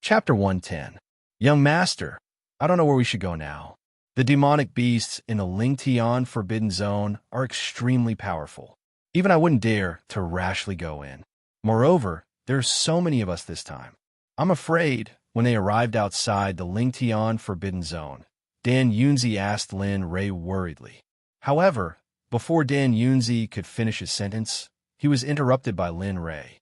Chapter 110. Young Master, I don't know where we should go now. The demonic beasts in the Lingtian Forbidden Zone are extremely powerful. Even I wouldn't dare to rashly go in. Moreover, there's so many of us this time. I'm afraid when they arrived outside the Lingtian Forbidden Zone, Dan Yunzi asked Lin Ray worriedly. However, before Dan Yunzi could finish his sentence, he was interrupted by Lin Ray.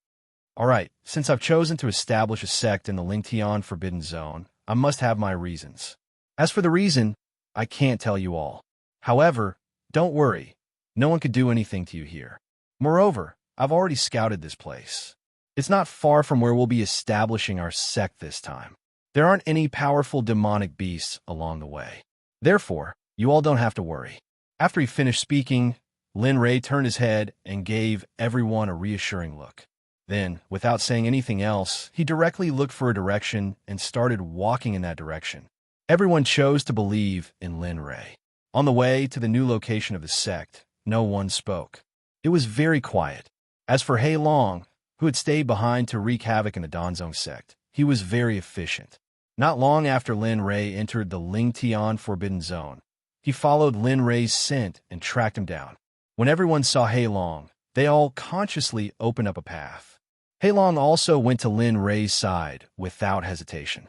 All right, since I've chosen to establish a sect in the Lingtian Forbidden Zone, I must have my reasons. As for the reason, I can't tell you all. However, don't worry, no one could do anything to you here. Moreover, I've already scouted this place. It's not far from where we'll be establishing our sect this time. There aren't any powerful demonic beasts along the way. Therefore, you all don't have to worry. After he finished speaking, Lin Ray turned his head and gave everyone a reassuring look. Then, without saying anything else, he directly looked for a direction and started walking in that direction. Everyone chose to believe in Lin Ray. On the way to the new location of the sect, no one spoke. It was very quiet. As for Hei Long, who had stayed behind to wreak havoc in the Danzong sect, he was very efficient. Not long after Lin Ray entered the Lingtian Forbidden Zone, he followed Lin Ray's scent and tracked him down. When everyone saw Hei Long, they all consciously opened up a path. Hei Long also went to Lin Ray's side without hesitation.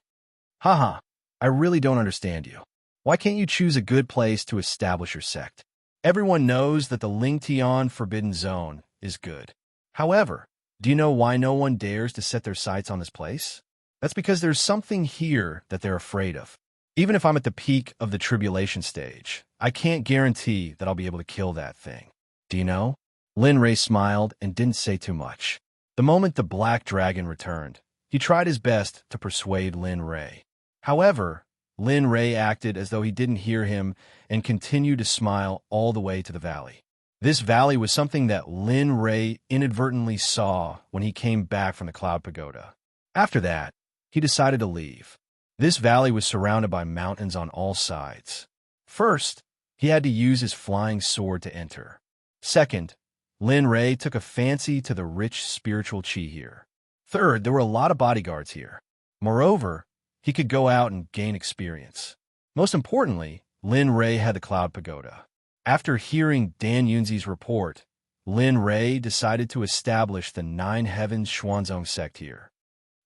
Haha, I really don't understand you. Why can't you choose a good place to establish your sect? Everyone knows that the Lingtian Forbidden Zone is good. However, do you know why no one dares to set their sights on this place? That's because there's something here that they're afraid of. Even if I'm at the peak of the tribulation stage, I can't guarantee that I'll be able to kill that thing. Do you know? Lin Ray smiled and didn't say too much. The moment the black dragon returned, he tried his best to persuade Lin Ray. However, Lin Ray acted as though he didn't hear him and continued to smile all the way to the valley. This valley was something that Lin Ray inadvertently saw when he came back from the Cloud Pagoda. After that, he decided to leave. This valley was surrounded by mountains on all sides. First, he had to use his flying sword to enter. Second, Lin Ray took a fancy to the rich spiritual qi here. Third, there were a lot of bodyguards here. Moreover, he could go out and gain experience. Most importantly, Lin Ray had the Cloud Pagoda. After hearing Dan Yunzi's report, Lin Ray decided to establish the Nine Heavens Xuanzong sect here.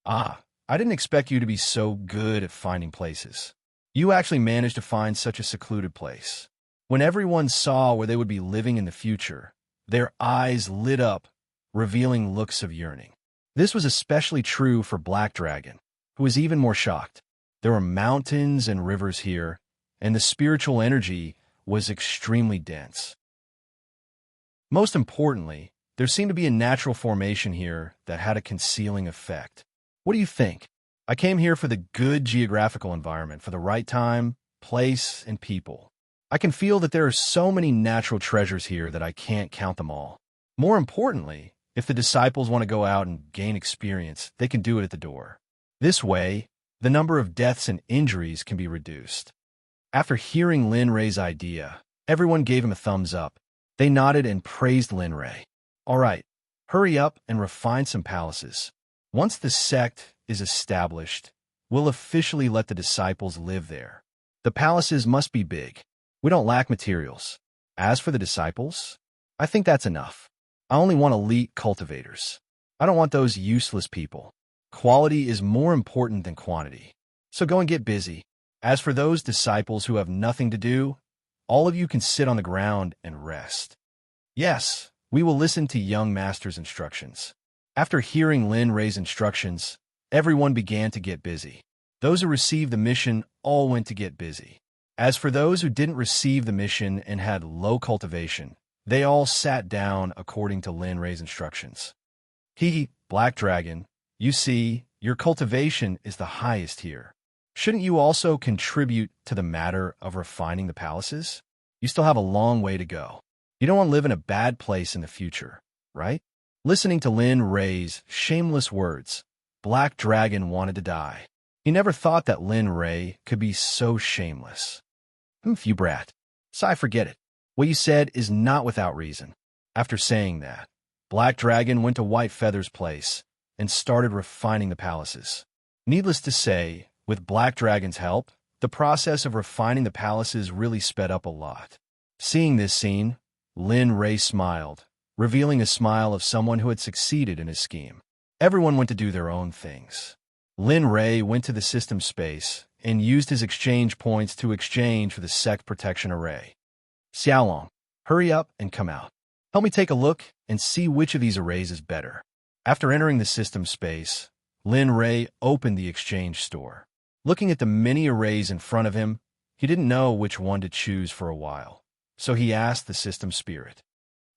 Ah, I didn't expect you to be so good at finding places. You actually managed to find such a secluded place. When everyone saw where they would be living in the future, their eyes lit up, revealing looks of yearning. This was especially true for Black Dragon, who was even more shocked. There were mountains and rivers here, and the spiritual energy was extremely dense. Most importantly, there seemed to be a natural formation here that had a concealing effect. What do you think? I came here for the good geographical environment, for the right time, place, and people. I can feel that there are so many natural treasures here that I can't count them all. More importantly, if the disciples want to go out and gain experience, they can do it at the door. This way, the number of deaths and injuries can be reduced. After hearing Lin Ray's idea, everyone gave him a thumbs up. They nodded and praised Lin Ray. All right, hurry up and refine some palaces. Once the sect is established, we'll officially let the disciples live there. The palaces must be big. We don't lack materials. As for the disciples, I think that's enough. I only want elite cultivators. I don't want those useless people. Quality is more important than quantity. So go and get busy. As for those disciples who have nothing to do, all of you can sit on the ground and rest. Yes, we will listen to young master's instructions. After hearing Lin Ray's instructions, everyone began to get busy. Those who received the mission all went to get busy. As for those who didn't receive the mission and had low cultivation, they all sat down according to Lin Ray's instructions. Black Dragon, you see, your cultivation is the highest here. Shouldn't you also contribute to the matter of refining the palaces? You still have a long way to go. You don't want to live in a bad place in the future, right? Listening to Lin Ray's shameless words, Black Dragon wanted to die. He never thought that Lin Ray could be so shameless. You brat. Sigh, forget it. What you said is not without reason. After saying that, Black Dragon went to White Feather's place and started refining the palaces. Needless to say, with Black Dragon's help, the process of refining the palaces really sped up a lot. Seeing this scene, Lin Ray smiled, revealing a smile of someone who had succeeded in his scheme. Everyone went to do their own things. Lin Ray went to the system space and used his exchange points to exchange for the Sect protection array. Xiaolong, hurry up and come out. Help me take a look and see which of these arrays is better. After entering the system space, Lin Ray opened the exchange store. Looking at the many arrays in front of him, he didn't know which one to choose for a while. So he asked the system spirit,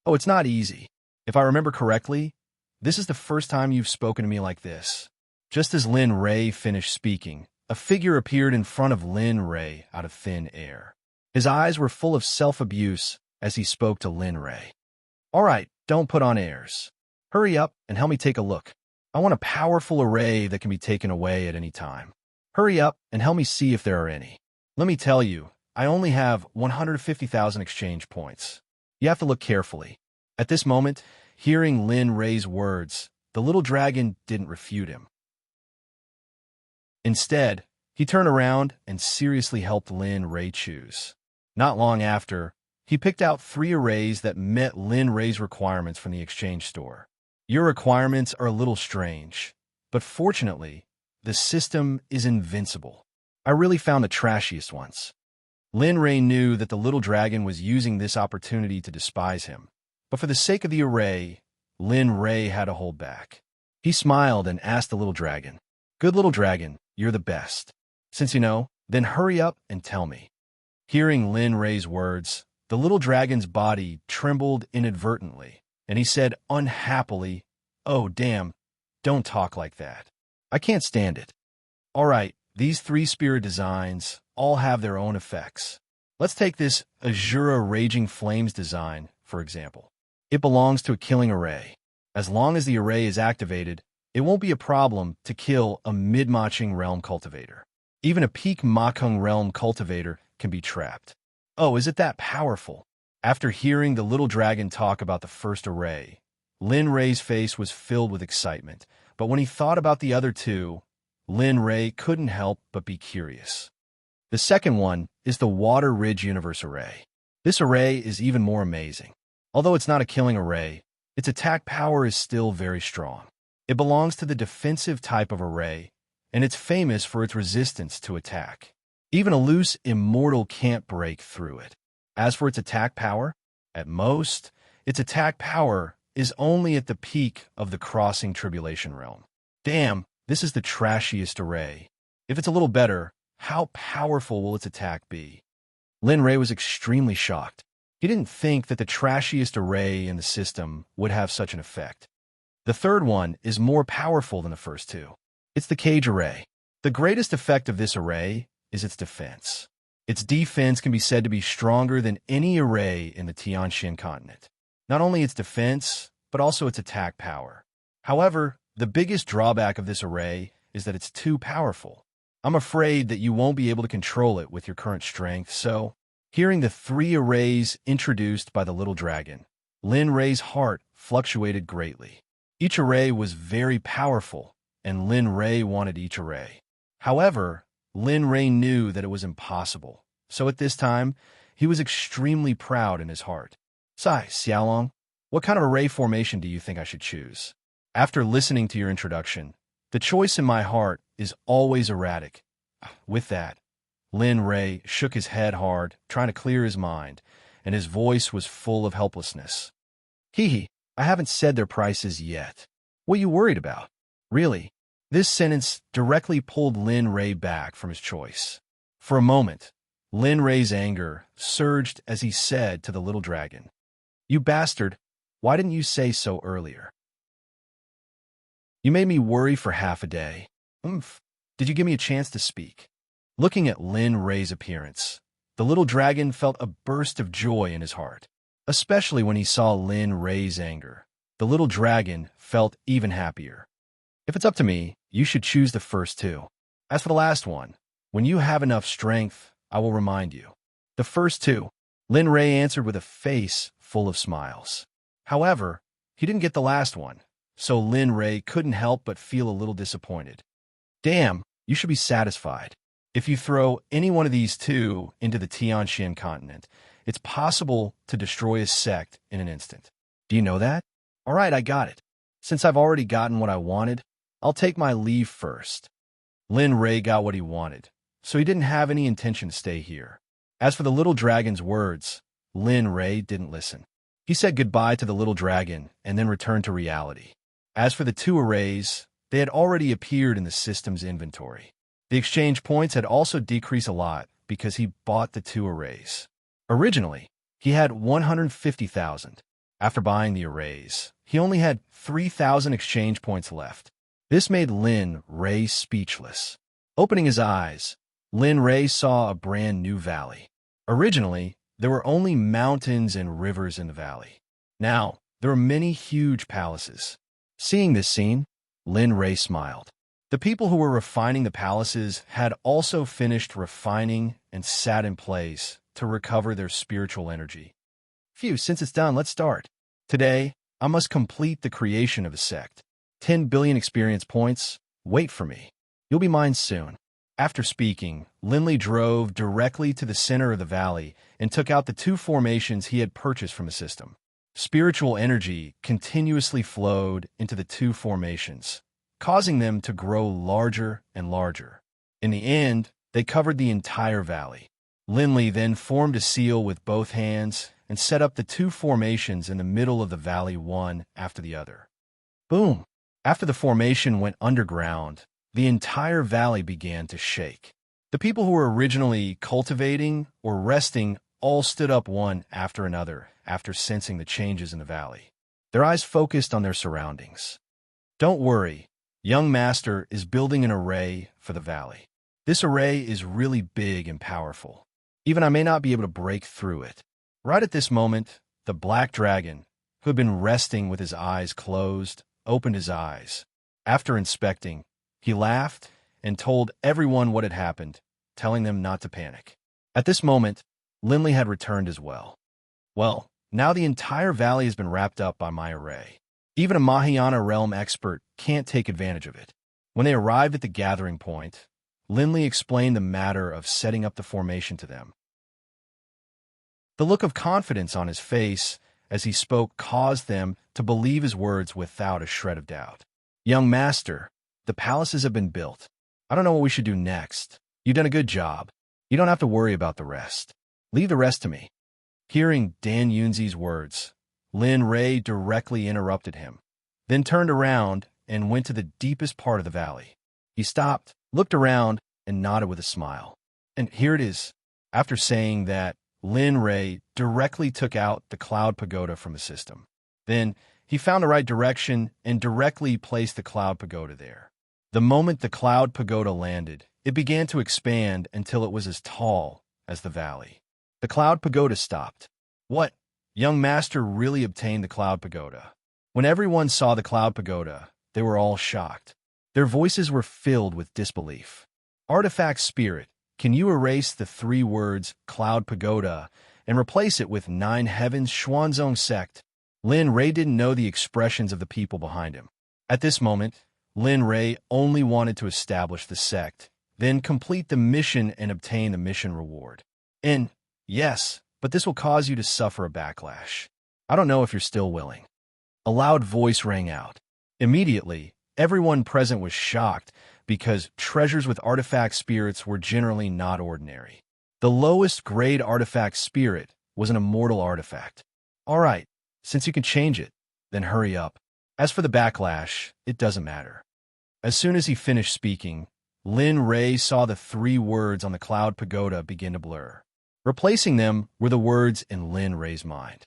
"Oh, it's not easy. If I remember correctly, this is the first time you've spoken to me like this." Just as Lin Ray finished speaking, a figure appeared in front of Lin Ray out of thin air. His eyes were full of self-abuse as he spoke to Lin Ray. "All right, don't put on airs. Hurry up and help me take a look. I want a powerful array that can be taken away at any time. Hurry up and help me see if there are any. Let me tell you, I only have 150,000 exchange points. You have to look carefully." At this moment, hearing Lin Ray's words, the little dragon didn't refute him. Instead, he turned around and seriously helped Lin Ray choose. Not long after, he picked out 3 arrays that met Lin Ray's requirements from the exchange store. "Your requirements are a little strange, but fortunately, the system is invincible. I really found the trashiest ones." Lin Ray knew that the little dragon was using this opportunity to despise him, but for the sake of the array, Lin Ray had to hold back. He smiled and asked the little dragon, "Good little dragon, you're the best. Since you know, then hurry up and tell me." Hearing Lin Ray's words, the little dragon's body trembled inadvertently, and he said unhappily, "Oh, damn, don't talk like that. I can't stand it. All right, these 3 spirit designs all have their own effects. Let's take this Azura Raging Flames design, for example. It belongs to a killing array. As long as the array is activated, it won't be a problem to kill a mid-Maching Realm cultivator. Even a peak Machung Realm cultivator can be trapped." "Oh, is it that powerful?" After hearing the little dragon talk about the first array, Lin Ray's face was filled with excitement, but when he thought about the other 2, Lin Ray couldn't help but be curious. The second one is the Water Ridge Universe Array. This array is even more amazing. Although it's not a killing array, its attack power is still very strong. It belongs to the defensive type of array, and it's famous for its resistance to attack. Even a loose immortal can't break through it. As for its attack power, at most, its attack power is only at the peak of the Crossing Tribulation Realm. Damn, this is the trashiest array. If it's a little better, how powerful will its attack be? Lin Ray was extremely shocked. He didn't think that the trashiest array in the system would have such an effect. The third one is more powerful than the first 2. It's the Cage Array. The greatest effect of this array is its defense. Its defense can be said to be stronger than any array in the Tianxian continent. Not only its defense, but also its attack power. However, the biggest drawback of this array is that it's too powerful. I'm afraid that you won't be able to control it with your current strength, so, hearing the 3 arrays introduced by the little dragon, Lin Ray's heart fluctuated greatly. Each array was very powerful, and Lin Ray wanted each array. However, Lin Ray knew that it was impossible, so at this time, he was extremely proud in his heart. "Sai, Xiaolong, what kind of array formation do you think I should choose? After listening to your introduction, the choice in my heart is always erratic." With that, Lin Ray shook his head hard, trying to clear his mind, and his voice was full of helplessness. "Hee, I haven't said their prices yet. What are you worried about? Really?" This sentence directly pulled Lin Ray back from his choice. For a moment, Lin Ray's anger surged as he said to the little dragon, "You bastard, why didn't you say so earlier? You made me worry for half a day. Did you give me a chance to speak?" Looking at Lin Ray's appearance, the little dragon felt a burst of joy in his heart. Especially when he saw Lin Ray's anger, the little dragon felt even happier. "If it's up to me, you should choose the first 2. As for the last one, when you have enough strength, I will remind you." "The first 2, Lin Ray answered with a face full of smiles. However, he didn't get the last one, so Lin Ray couldn't help but feel a little disappointed. Damn, you should be satisfied. If you throw any one of these two into the Tianxian continent, it's possible to destroy a sect in an instant. Do you know that? All right, I got it. Since I've already gotten what I wanted, I'll take my leave first. Lin Ray got what he wanted, so he didn't have any intention to stay here. As for the little dragon's words, Lin Ray didn't listen. He said goodbye to the little dragon and then returned to reality. As for the two arrays, they had already appeared in the system's inventory. The exchange points had also decreased a lot because he bought the two arrays. Originally, he had 150,000. After buying the arrays, he only had 3,000 exchange points left. This made Lin Ray speechless. Opening his eyes, Lin Ray saw a brand new valley. Originally, there were only mountains and rivers in the valley. Now, there were many huge palaces. Seeing this scene, Lin Ray smiled. The people who were refining the palaces had also finished refining and sat in place to recover their spiritual energy. Phew, since it's done, let's start. Today, I must complete the creation of a sect. 10 billion experience points. Wait for me. You'll be mine soon. After speaking, Linley drove directly to the center of the valley and took out the two formations he had purchased from the system. Spiritual energy continuously flowed into the two formations, causing them to grow larger and larger. In the end, they covered the entire valley. Linley then formed a seal with both hands and set up the two formations in the middle of the valley one after the other. Boom! After the formation went underground, the entire valley began to shake. The people who were originally cultivating or resting all stood up one after another after sensing the changes in the valley. Their eyes focused on their surroundings. Don't worry, young master is building an array for the valley. This array is really big and powerful. Even I may not be able to break through it. Right at this moment, the black dragon, who had been resting with his eyes closed, opened his eyes. After inspecting, he laughed and told everyone what had happened, telling them not to panic. At this moment, Linley had returned as well. Well, now the entire valley has been wrapped up by my array. Even a Mahayana realm expert can't take advantage of it. When they arrived at the gathering point, Linley explained the matter of setting up the formation to them. The look of confidence on his face as he spoke caused them to believe his words without a shred of doubt. Young master, the palaces have been built. I don't know what we should do next. You've done a good job. You don't have to worry about the rest. Leave the rest to me. Hearing Dan Yunzi's words, Lin Ray directly interrupted him, then turned around and went to the deepest part of the valley. He stopped, looked around, and nodded with a smile. And here it is. After saying that, Lin Ray directly took out the cloud pagoda from the system. Then he found the right direction and directly placed the cloud pagoda there. The moment the cloud pagoda landed, it began to expand until it was as tall as the valley. The cloud pagoda stopped. What? Young master really obtained the cloud pagoda. When everyone saw the cloud pagoda, they were all shocked. Their voices were filled with disbelief. Artifact spirit, can you erase the three words cloud pagoda and replace it with 9 heavens Xuanzong Sect? Lin Ray didn't know the expressions of the people behind him. At this moment, Lin Ray only wanted to establish the sect, then complete the mission and obtain the mission reward. And yes, but this will cause you to suffer a backlash. I don't know if you're still willing. A loud voice rang out. Immediately, everyone present was shocked because treasures with artifact spirits were generally not ordinary. The lowest grade artifact spirit was an immortal artifact. All right, since you can change it, then hurry up. As for the backlash, it doesn't matter. As soon as he finished speaking, Lin Ray saw the 3 words on the cloud pagoda begin to blur. Replacing them were the words in Lin Ray's mind.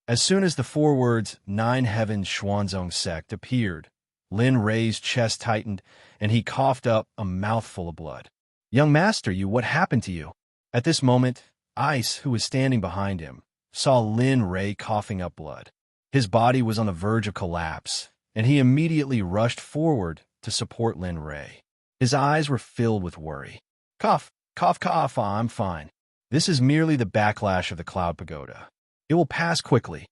As soon as the 4 words 9 heavens Xuanzong Sect appeared, Lin Ray's chest tightened and he coughed up a mouthful of blood. Young master, what happened to you? At this moment, Ice, who was standing behind him, saw Lin Ray coughing up blood. His body was on the verge of collapse, and he immediately rushed forward to support Lin Ray. His eyes were filled with worry. Cough, cough, cough, I'm fine. This is merely the backlash of the cloud pagoda. It will pass quickly.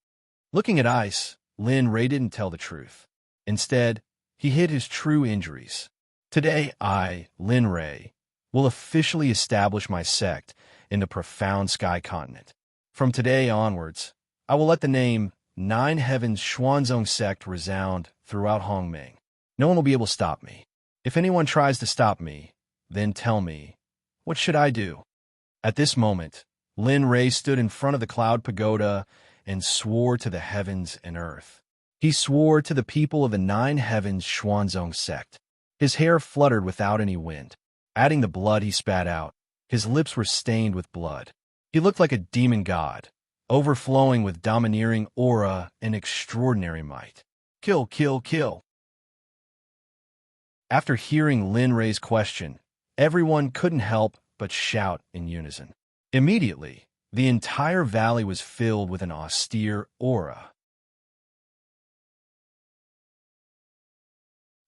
Looking at Ice, Lin Ray didn't tell the truth. Instead, he hid his true injuries. Today, I, Lin Ray, will officially establish my sect in the profound sky continent. From today onwards, I will let the name Nine Heavens Xuanzong Sect resound throughout Hongming. No one will be able to stop me. If anyone tries to stop me, then tell me, what should I do? At this moment, Lin Ray stood in front of the cloud pagoda and swore to the heavens and earth. He swore to the people of the Nine Heavens Xuanzong Sect. His hair fluttered without any wind. Adding the blood he spat out, his lips were stained with blood. He looked like a demon god, overflowing with domineering aura and extraordinary might. Kill, kill, kill. After hearing Lin Ray's question, everyone couldn't help but shout in unison. Immediately, the entire valley was filled with an austere aura.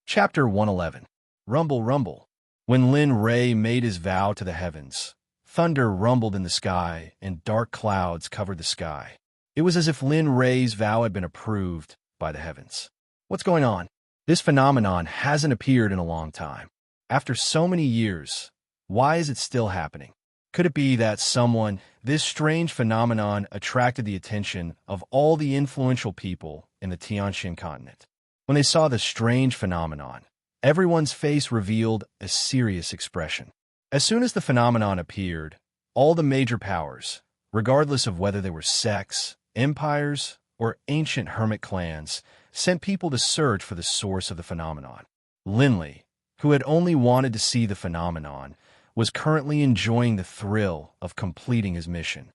Chapter 111. Rumble, Rumble. When Lin Ray made his vow to the heavens, thunder rumbled in the sky and dark clouds covered the sky. It was as if Lin Ray's vow had been approved by the heavens. What's going on? This phenomenon hasn't appeared in a long time. After so many years, why is it still happening? Could it be that this strange phenomenon attracted the attention of all the influential people in the Tianxian continent? When they saw the strange phenomenon, everyone's face revealed a serious expression. As soon as the phenomenon appeared, all the major powers, regardless of whether they were sects, empires, or ancient hermit clans, sent people to search for the source of the phenomenon. Linley, who had only wanted to see the phenomenon, was currently enjoying the thrill of completing his mission.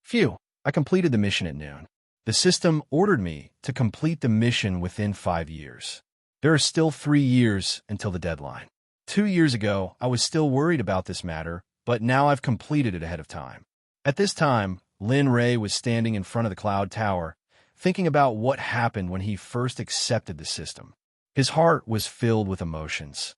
Phew, I completed the mission at noon. The system ordered me to complete the mission within 5 years. There are still 3 years until the deadline. 2 years ago, I was still worried about this matter, but now I've completed it ahead of time. At this time, Lin Ray was standing in front of the cloud tower, thinking about what happened when he first accepted the system. His heart was filled with emotions.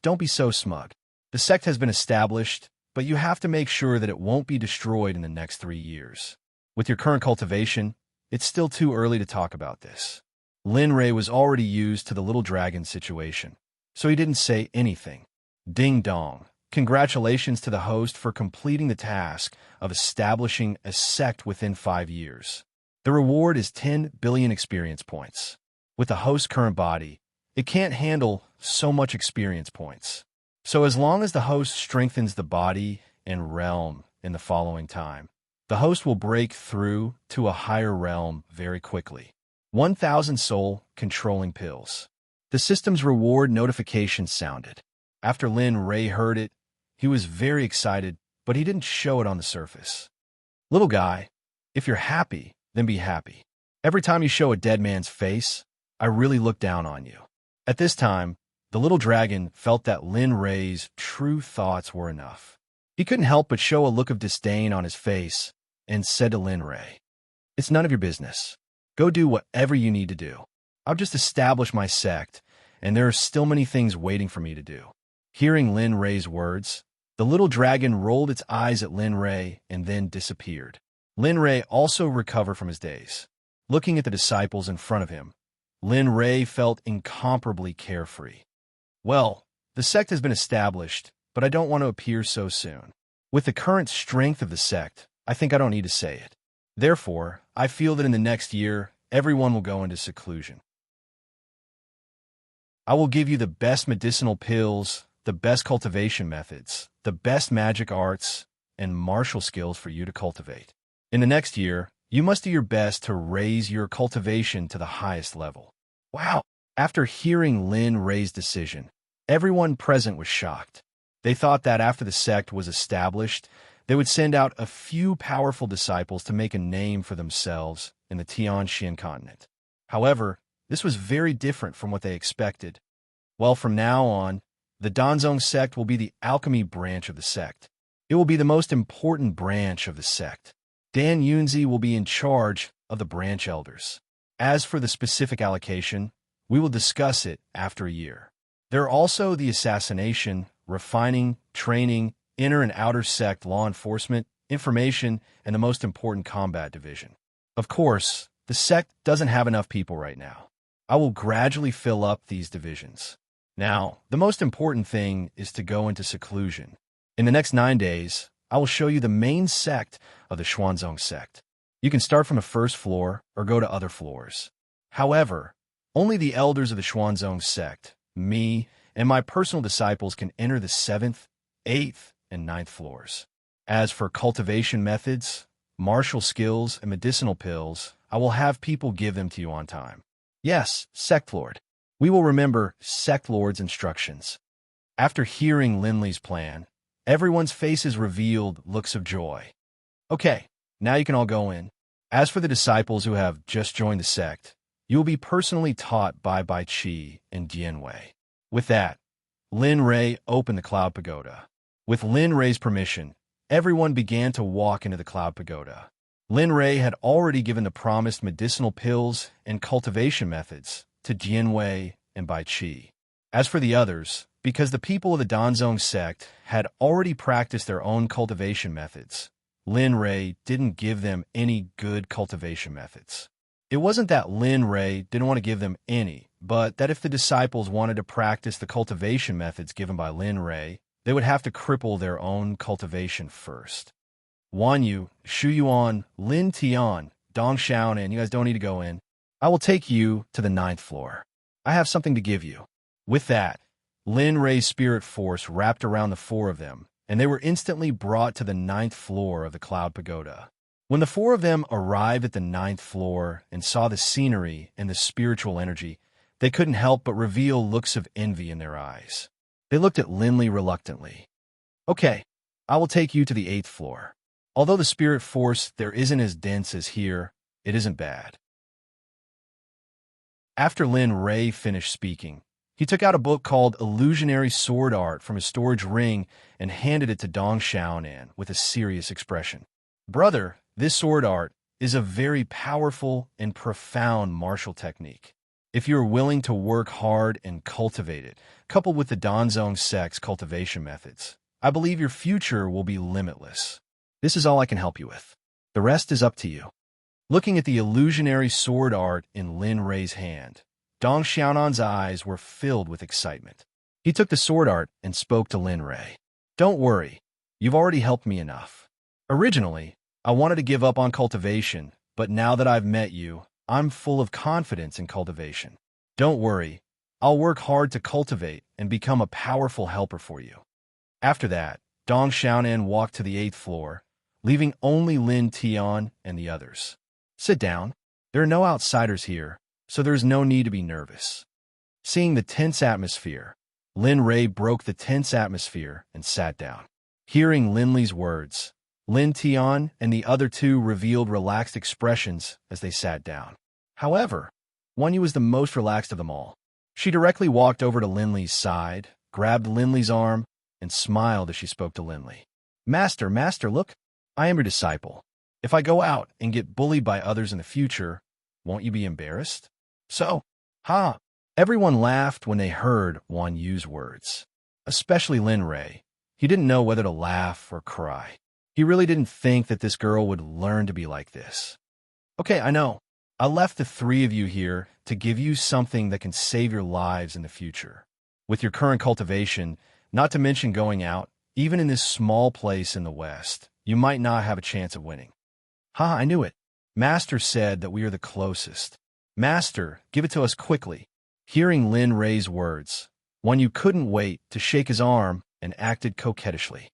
Don't be so smug. The sect has been established, but you have to make sure that it won't be destroyed in the next 3 years. With your current cultivation, it's still too early to talk about this. Lin Ray was already used to the little dragon situation, so he didn't say anything. Ding dong. Congratulations to the host for completing the task of establishing a sect within 5 years. The reward is 10 billion experience points. With the host's current body, it can't handle so much experience points. So as long as the host strengthens the body and realm in the following time, the host will break through to a higher realm very quickly. 1,000 soul controlling pills. The system's reward notification sounded. After Lin Ray heard it, he was very excited, but he didn't show it on the surface. Little guy, if you're happy, then be happy. Every time you show a dead man's face, I really look down on you. At this time, the little dragon felt that Lin Ray's true thoughts were enough. He couldn't help but show a look of disdain on his face and said to Lin Ray, "It's none of your business. Go do whatever you need to do. I've just established my sect, and there are still many things waiting for me to do." Hearing Lin Ray's words, the little dragon rolled its eyes at Lin Ray and then disappeared. Lin Ray also recovered from his daze. Looking at the disciples in front of him, Lin Ray felt incomparably carefree. Well, the sect has been established, but I don't want to appear so soon. With the current strength of the sect, I think I don't need to say it. Therefore, I feel that in the next year, everyone will go into seclusion. I will give you the best medicinal pills, the best cultivation methods, the best magic arts, and martial skills for you to cultivate. In the next year, you must do your best to raise your cultivation to the highest level. Wow! After hearing Lin Ray's decision, everyone present was shocked. They thought that after the sect was established, they would send out a few powerful disciples to make a name for themselves in the Tianxian continent. However, this was very different from what they expected. Well, from now on, the Danzong sect will be the alchemy branch of the sect. It will be the most important branch of the sect. Dan Yunzi will be in charge of the branch elders. As for the specific allocation, we will discuss it after a year. There are also the assassination, refining, training, inner and outer sect law enforcement, information, and the most important combat division. Of course, the sect doesn't have enough people right now. I will gradually fill up these divisions. Now, the most important thing is to go into seclusion. In the next 9 days, I will show you the main sect of the Xuanzong sect. You can start from the first floor or go to other floors. However, only the elders of the Xuanzong sect, me, and my personal disciples can enter the 7th, 8th, and 9th floors. As for cultivation methods, martial skills, and medicinal pills, I will have people give them to you on time. Yes, Sect Lord. We will remember Sect Lord's instructions. After hearing Linley's plan, everyone's faces revealed looks of joy. Okay, now you can all go in. As for the disciples who have just joined the sect, you will be personally taught by Bai Qi and Dian Wei. With that, Lin Rei opened the Cloud Pagoda. With Lin Rei's permission, everyone began to walk into the Cloud Pagoda. Lin Rei had already given the promised medicinal pills and cultivation methods to Dian Wei and Bai Qi. As for the others, because the people of the Danzong sect had already practiced their own cultivation methods, Lin Rei didn't give them any good cultivation methods. It wasn't that Lin Rei didn't want to give them any, but that if the disciples wanted to practice the cultivation methods given by Lin Rei, they would have to cripple their own cultivation first. Wan Yu, Shu Yuan, Lin Tian, Dong Xiaonan, and you guys don't need to go in. I will take you to the 9th floor. I have something to give you. With that, Lin Rei's spirit force wrapped around the 4 of them, and they were instantly brought to the 9th floor of the Cloud Pagoda. When the 4 of them arrived at the 9th floor and saw the scenery and the spiritual energy, they couldn't help but reveal looks of envy in their eyes. They looked at Linley reluctantly. Okay, I will take you to the 8th floor. Although the spirit force there isn't as dense as here, it isn't bad. After Lin Rei finished speaking, he took out a book called Illusionary Sword Art from his storage ring and handed it to Dong Xiaonan with a serious expression. Brother, this sword art is a very powerful and profound martial technique. If you are willing to work hard and cultivate it, coupled with the Danzong sect's cultivation methods, I believe your future will be limitless. This is all I can help you with. The rest is up to you. Looking at the illusionary sword art in Lin Rei's hand, Dong Xiaonan's eyes were filled with excitement. He took the sword art and spoke to Lin Rei. Don't worry, you've already helped me enough. Originally, I wanted to give up on cultivation, but now that I've met you, I'm full of confidence in cultivation. Don't worry, I'll work hard to cultivate and become a powerful helper for you. After that, Dong Xiaonan walked to the 8th floor, leaving only Lin Tian and the others. Sit down. There are no outsiders here, so there's no need to be nervous. Seeing the tense atmosphere, Lin Rei broke the tense atmosphere and sat down. Hearing Linley's words, Lin Tian and the other 2 revealed relaxed expressions as they sat down. However, Wan Yu was the most relaxed of them all. She directly walked over to Linley's side, grabbed Linley's arm, and smiled as she spoke to Linley. Master, look, I am your disciple. If I go out and get bullied by others in the future, won't you be embarrassed? So, Everyone laughed when they heard Wan Yu's words, especially Lin Rei. He didn't know whether to laugh or cry. He really didn't think that this girl would learn to be like this. Okay, I know. I left the 3 of you here to give you something that can save your lives in the future. With your current cultivation, not to mention going out, even in this small place in the West, you might not have a chance of winning. I knew it. Master said that we are the closest. Master, give it to us quickly. Hearing Lin Rei's words, Wan Yu couldn't wait to shake his arm and acted coquettishly.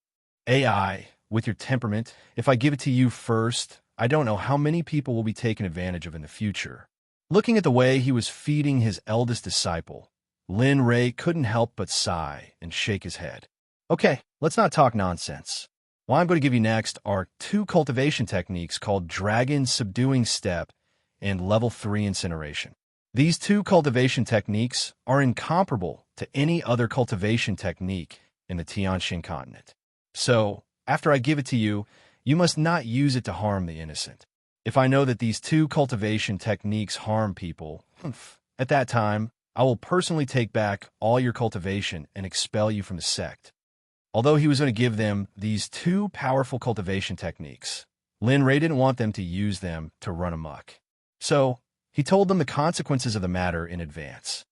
AI, with your temperament, if I give it to you first, I don't know how many people will be taken advantage of in the future. Looking at the way he was feeding his eldest disciple, Lin Rei couldn't help but sigh and shake his head. Okay, let's not talk nonsense. What I'm going to give you next are 2 cultivation techniques called Dragon Subduing Step and Level 3 Incineration. These 2 cultivation techniques are incomparable to any other cultivation technique in the Tianxin continent. So, after I give it to you, you must not use it to harm the innocent. If I know that these 2 cultivation techniques harm people, at that time, I will personally take back all your cultivation and expel you from the sect. Although he was going to give them these 2 powerful cultivation techniques, Lin Rei didn't want them to use them to run amok. So, he told them the consequences of the matter in advance.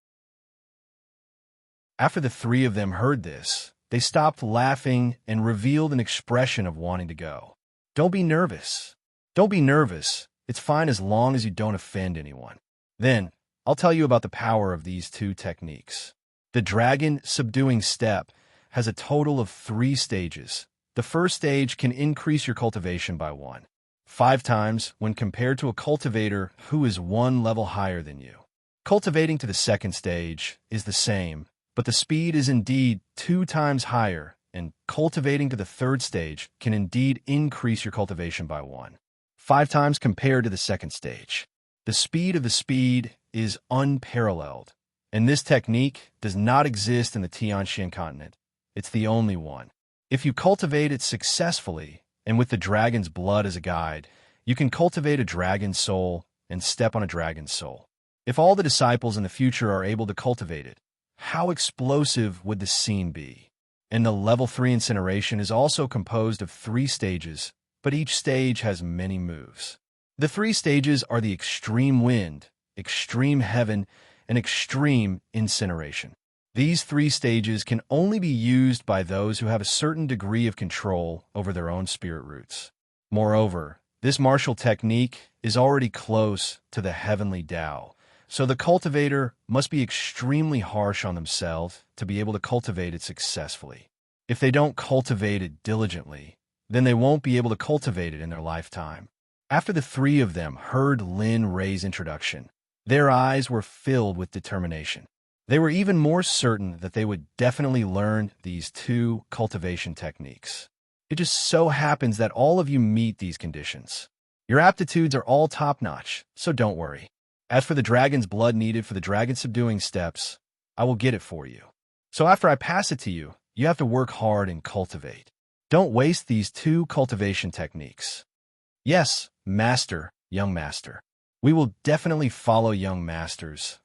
After the three of them heard this, they stopped laughing and revealed an expression of wanting to go. Don't be nervous. Don't be nervous. It's fine as long as you don't offend anyone. Then, I'll tell you about the power of these two techniques. The dragon subduing step has a total of 3 stages. The first stage can increase your cultivation by 5 times when compared to a cultivator who is 1 level higher than you. Cultivating to the second stage is the same, but the speed is indeed 2 times higher, and cultivating to the third stage can indeed increase your cultivation by 5 times compared to the second stage. The speed of the speed is unparalleled, and this technique does not exist in the Tianxian continent. It's the only one. If you cultivate it successfully, and with the dragon's blood as a guide, you can cultivate a dragon's soul and step on a dragon's soul. If all the disciples in the future are able to cultivate it, how explosive would the scene be? And the level 3 incineration is also composed of 3 stages, but each stage has many moves. The 3 stages are the extreme wind, extreme heaven, and extreme incineration. These 3 stages can only be used by those who have a certain degree of control over their own spirit roots. Moreover, this martial technique is already close to the heavenly Tao, so the cultivator must be extremely harsh on themselves to be able to cultivate it successfully. If they don't cultivate it diligently, then they won't be able to cultivate it in their lifetime. After the 3 of them heard Lin Rei's introduction, their eyes were filled with determination. They were even more certain that they would definitely learn these 2 cultivation techniques. It just so happens that all of you meet these conditions. Your aptitudes are all top-notch, so don't worry. As for the dragon's blood needed for the dragon subduing steps, I will get it for you. So after I pass it to you, you have to work hard and cultivate. Don't waste these 2 cultivation techniques. Yes, master, young master. We will definitely follow young master's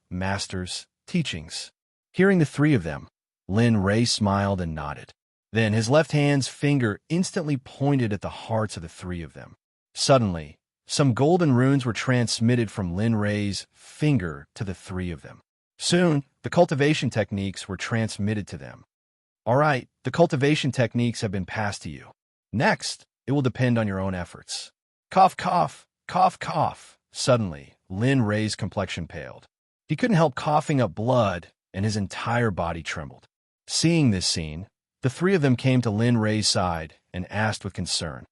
teachings. Hearing the 3 of them, Lin Rei smiled and nodded. Then his left hand's finger instantly pointed at the hearts of the 3 of them. Suddenly, some golden runes were transmitted from Lin Rei's finger to the 3 of them. Soon, the cultivation techniques were transmitted to them. All right, the cultivation techniques have been passed to you. Next, it will depend on your own efforts. Cough, cough, cough, cough. Suddenly, Lin Rei's complexion paled. He couldn't help coughing up blood, and his entire body trembled. Seeing this scene, the 3 of them came to Lin Rei's side and asked with concern,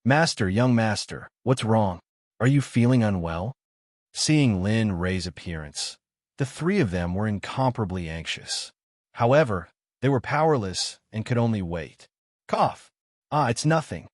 Master, young master, what's wrong? Are you feeling unwell? Seeing Lin Rei's appearance, the 3 of them were incomparably anxious. However, they were powerless and could only wait. Cough. It's nothing.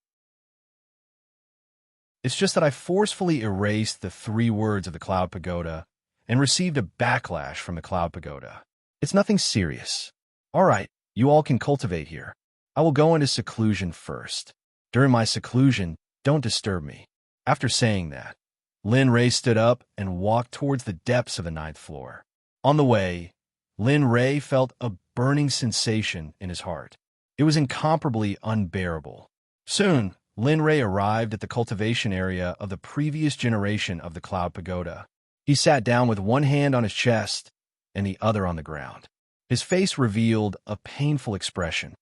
It's just that I forcefully erased the 3 words of the Cloud Pagoda and received a backlash from the Cloud Pagoda. It's nothing serious. All right, you all can cultivate here. I will go into seclusion first. During my seclusion, don't disturb me. After saying that, Lin Rei stood up and walked towards the depths of the 9th floor. On the way, Lin Rei felt a burning sensation in his heart. It was incomparably unbearable. Soon, Lin Rei arrived at the cultivation area of the previous generation of the Cloud Pagoda. He sat down with one hand on his chest and the other on the ground. His face revealed a painful expression.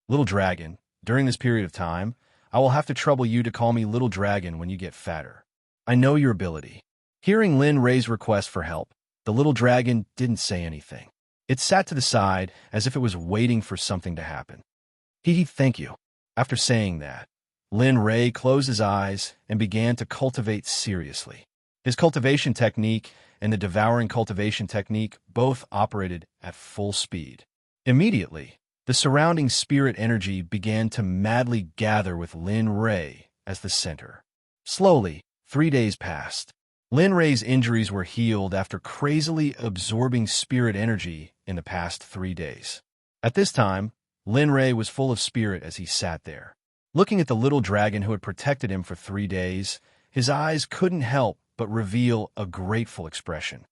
Little dragon, during this period of time, I will have to trouble you to call me Little Dragon when you get fatter. I know your ability. Hearing Lin Rei's request for help, the little dragon didn't say anything. It sat to the side as if it was waiting for something to happen. Thank you. After saying that, Lin Rei closed his eyes and began to cultivate seriously. His cultivation technique and the devouring cultivation technique both operated at full speed. Immediately, the surrounding spirit energy began to madly gather with Lin Rei as the center. Slowly, 3 days passed. Lin Rei's injuries were healed after crazily absorbing spirit energy in the past 3 days. At this time, Lin Rei was full of spirit as he sat there. Looking at the little dragon who had protected him for 3 days, his eyes couldn't help but reveal a grateful expression.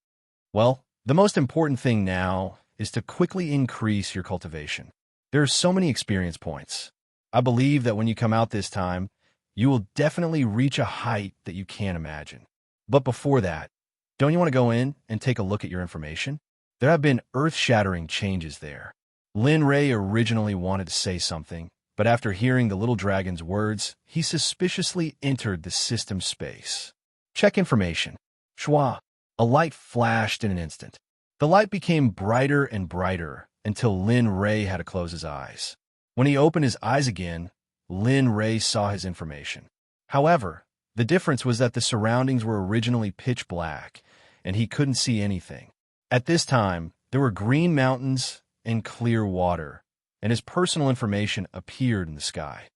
Well, the most important thing now is to quickly increase your cultivation. There are so many experience points. I believe that when you come out this time, you will definitely reach a height that you can't imagine. But before that, don't you want to go in and take a look at your information? There have been earth-shattering changes there. Lin Ray originally wanted to say something, but after hearing the little dragon's words, he suspiciously entered the system space. Check information. Shwa. A light flashed in an instant. The light became brighter and brighter until Lin Ray had to close his eyes. When he opened his eyes again, Lin Ray saw his information. However, the difference was that the surroundings were originally pitch black, and he couldn't see anything. At this time, there were green mountains and clear water, and his personal information appeared in the sky.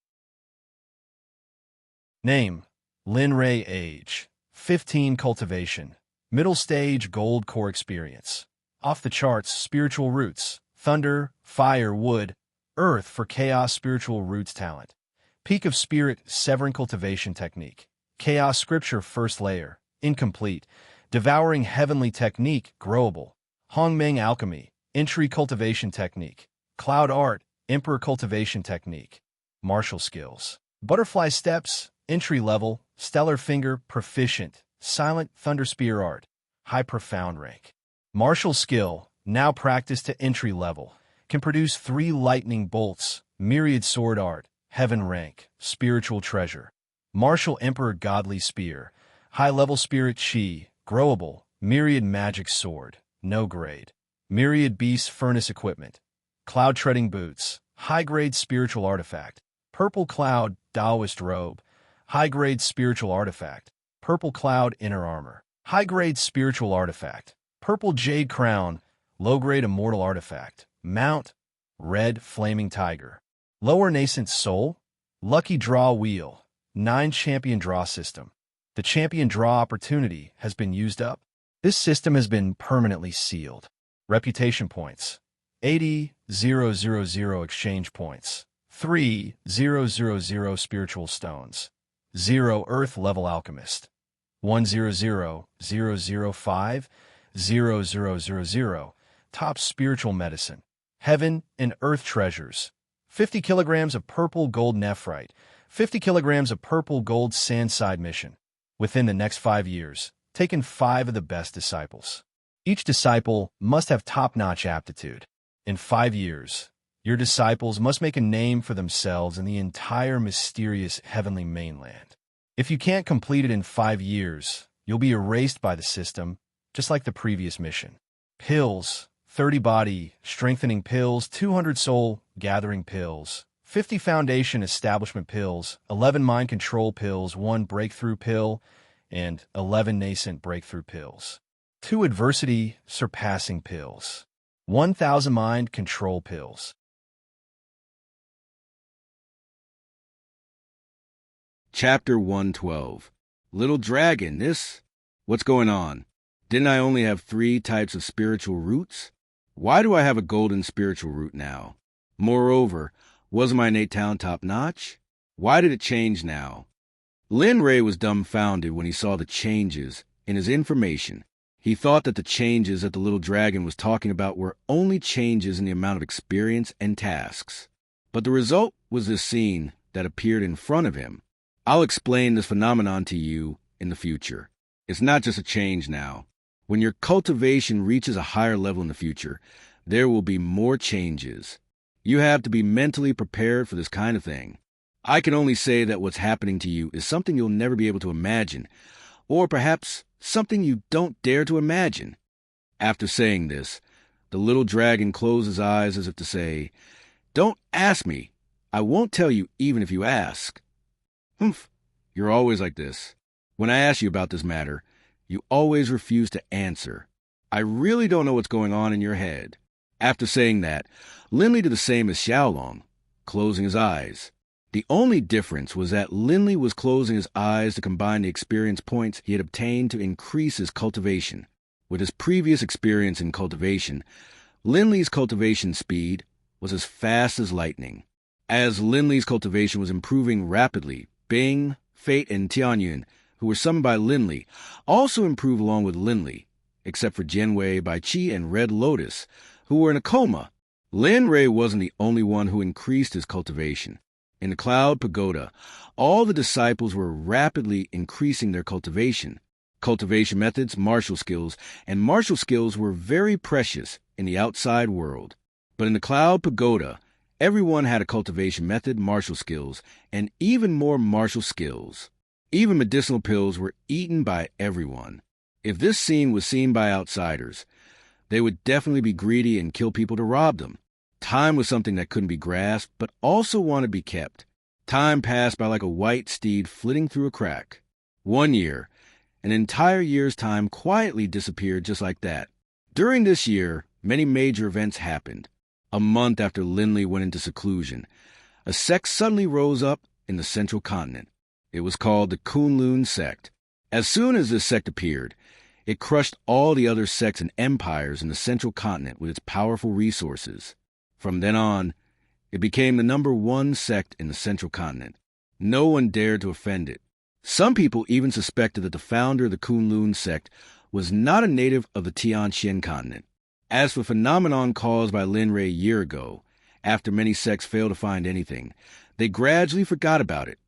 Name: Lin Ray. Age: 15. Cultivation: middle stage gold core experience. Off the charts spiritual roots: thunder, fire, wood, earth for chaos spiritual roots talent. Peak of spirit severing cultivation technique. Chaos scripture first layer, incomplete. Devouring heavenly technique, growable. Hongmeng alchemy, entry cultivation technique. Cloud art, emperor cultivation technique. Martial skills. Butterfly steps, entry level. Stellar finger, proficient. Silent thunder spear art, high profound rank. Martial skill, now practiced to entry level. Can produce 3 lightning bolts. Myriad sword art, heaven rank. Spiritual treasure. Martial emperor godly spear. High level spirit chi, growable. Myriad magic sword, no grade. Myriad beast furnace equipment. Cloud treading boots, high grade spiritual artifact. Purple cloud Taoist robe, high grade spiritual artifact. Purple cloud inner armor, high grade spiritual artifact. Purple jade crown, low grade immortal artifact. Mount, red flaming tiger. Lower nascent soul, lucky draw wheel. 9 champion draw system. The champion draw opportunity has been used up. This system has been permanently sealed. Reputation points: 80,000 exchange points, 3,000 spiritual stones, 0 earth level alchemist, 100,005,000 top spiritual medicine, heaven and earth treasures, 50 kilograms of purple gold nephrite, 50 kilograms of purple gold sandside mission. Within the next 5 years, taken 5 of the best disciples. Each disciple must have top-notch aptitude. In 5 years, your disciples must make a name for themselves in the entire mysterious heavenly mainland. If you can't complete it in 5 years, you'll be erased by the system, just like the previous mission. Pills: 30 body strengthening pills, 200 soul gathering pills, 50 foundation establishment pills, 11 mind control pills, 1 breakthrough pill, and 11 nascent breakthrough pills. 2 adversity surpassing pills. 1,000 mind control pills. Chapter 112. Little Dragon, what's going on? Didn't I only have 3 types of spiritual roots? Why do I have a golden spiritual root now? Moreover, wasn't my innate talent top-notch? Why did it change now? Lin Ray was dumbfounded when he saw the changes in his information. He thought that the changes that the little dragon was talking about were only changes in the amount of experience and tasks. But the result was this scene that appeared in front of him. I'll explain this phenomenon to you in the future. It's not just a change now. When your cultivation reaches a higher level in the future, there will be more changes. You have to be mentally prepared for this kind of thing. I can only say that what's happening to you is something you'll never be able to imagine, or perhaps something you don't dare to imagine. After saying this, the little dragon closed his eyes as if to say, "Don't ask me. I won't tell you even if you ask." Humph, you're always like this. When I ask you about this matter, you always refuse to answer. I really don't know what's going on in your head. After saying that, Linley did the same as Xiaolong, closing his eyes. The only difference was that Linley was closing his eyes to combine the experience points he had obtained to increase his cultivation. With his previous experience in cultivation, Linley's cultivation speed was as fast as lightning. As Linley's cultivation was improving rapidly, Bing, Fate, and Tianyun, who were summoned by Linley, also improved along with Linley, except for Jianwei, Bai Qi, and Red Lotus, who were in a coma. Lin Ray wasn't the only one who increased his cultivation. In the Cloud Pagoda, all the disciples were rapidly increasing their cultivation. Cultivation methods, martial skills, and martial skills were very precious in the outside world. But in the Cloud Pagoda, everyone had a cultivation method, martial skills, and even more martial skills. Even medicinal pills were eaten by everyone. If this scene was seen by outsiders, they would definitely be greedy and kill people to rob them. Time was something that couldn't be grasped, but also wanted to be kept. Time passed by like a white steed flitting through a crack. 1 year, an entire year's time quietly disappeared just like that. During this year, many major events happened. A month after Lindley went into seclusion, a sect suddenly rose up in the central continent. It was called the Kunlun Sect. As soon as this sect appeared, it crushed all the other sects and empires in the central continent with its powerful resources. From then on, it became the #1 sect in the central continent. No one dared to offend it. Some people even suspected that the founder of the Kunlun sect was not a native of the Tianxian continent. As for the phenomenon caused by Lin Ray a year ago, after many sects failed to find anything, they gradually forgot about it.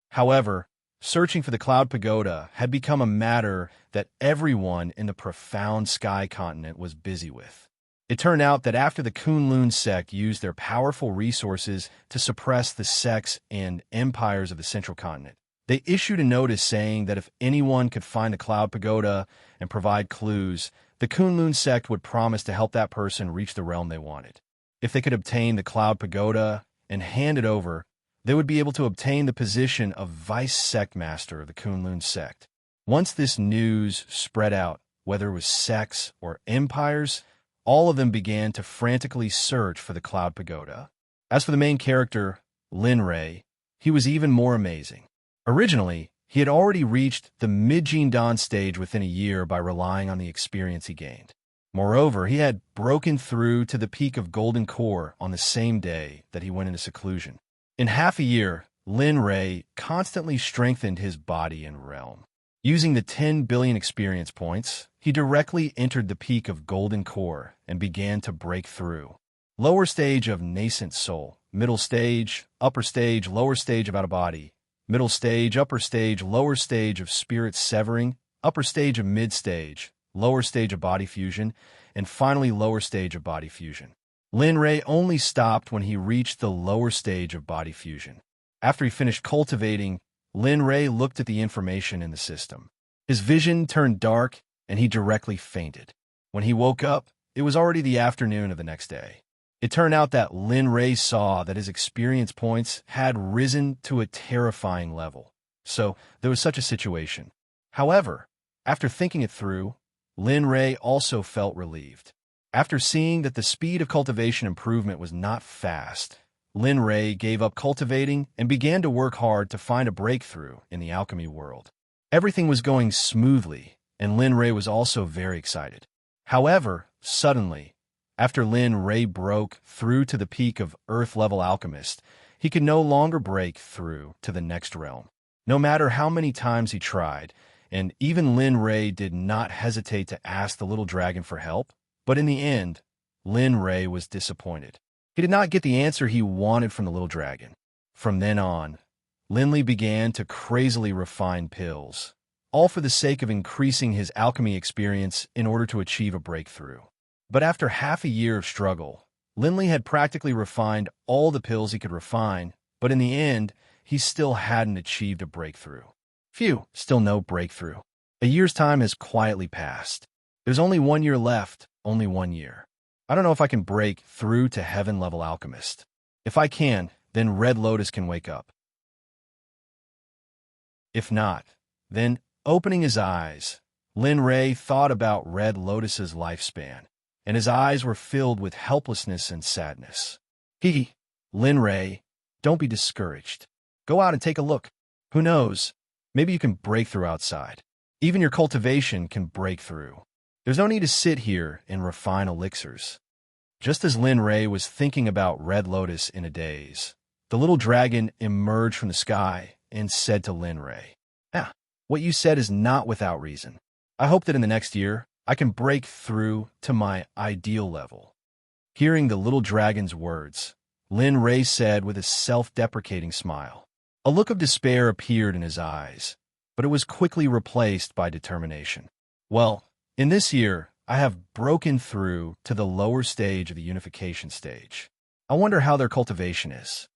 However, searching for the Cloud Pagoda had become a matter that everyone in the profound sky continent was busy with. It turned out that after the Kunlun sect used their powerful resources to suppress the sects and empires of the central continent, they issued a notice saying that if anyone could find the Cloud Pagoda and provide clues, the Kunlun sect would promise to help that person reach the realm they wanted. If they could obtain the Cloud Pagoda and hand it over, they would be able to obtain the position of vice sect master of the Kunlun sect. Once this news spread out, whether it was sects or empires, all of them began to frantically search for the Cloud Pagoda. As for the main character, Lin Ray, he was even more amazing. Originally, he had already reached the mid-Jin Dawn stage within a year by relying on the experience he gained. Moreover, he had broken through to the peak of Golden Core on the same day that he went into seclusion. In half a year, Lin Ray constantly strengthened his body and realm. Using the 10 billion experience points, he directly entered the peak of Golden Core and began to break through. Lower stage of nascent soul, middle stage, upper stage, lower stage of out-of-body, middle stage, upper stage, lower stage of spirit severing, upper stage of mid-stage, lower stage of body fusion, and finally lower stage of body fusion. Lin Ray only stopped when he reached the lower stage of body fusion. After he finished cultivating, Lin Ray looked at the information in the system. His vision turned dark, and he directly fainted. When he woke up, it was already the afternoon of the next day. It turned out that Lin Ray saw that his experience points had risen to a terrifying level. So there was such a situation. However, after thinking it through, Lin Ray also felt relieved. After seeing that the speed of cultivation improvement was not fast, Lin Ray gave up cultivating and began to work hard to find a breakthrough in the alchemy world. Everything was going smoothly, and Lin Ray was also very excited. However, suddenly, after Lin Ray broke through to the peak of Earth-level alchemist, he could no longer break through to the next realm. No matter how many times he tried, and even Lin Ray did not hesitate to ask the little dragon for help, but in the end, Lin Ray was disappointed. He did not get the answer he wanted from the little dragon. From then on, Lindley began to crazily refine pills, all for the sake of increasing his alchemy experience in order to achieve a breakthrough. But after half a year of struggle, Lindley had practically refined all the pills he could refine, but in the end, he still hadn't achieved a breakthrough. Phew, still no breakthrough. A year's time has quietly passed. There's only 1 year left, only 1 year. I don't know if I can break through to heaven-level alchemist. If I can, then Red Lotus can wake up. If not, then, opening his eyes, Lin Ray thought about Red Lotus's lifespan, and his eyes were filled with helplessness and sadness. Lin Ray, don't be discouraged. Go out and take a look. Who knows? Maybe you can break through outside. Even your cultivation can break through. There's no need to sit here and refine elixirs. Just as Lin Ray was thinking about Red Lotus in a daze, the little dragon emerged from the sky and said to Lin Ray, what you said is not without reason. I hope that in the next year, I can break through to my ideal level. Hearing the little dragon's words, Lin Ray said with a self-deprecating smile. A look of despair appeared in his eyes, but it was quickly replaced by determination. Well, in this year, I have broken through to the lower stage of the unification stage. I wonder how their cultivation is.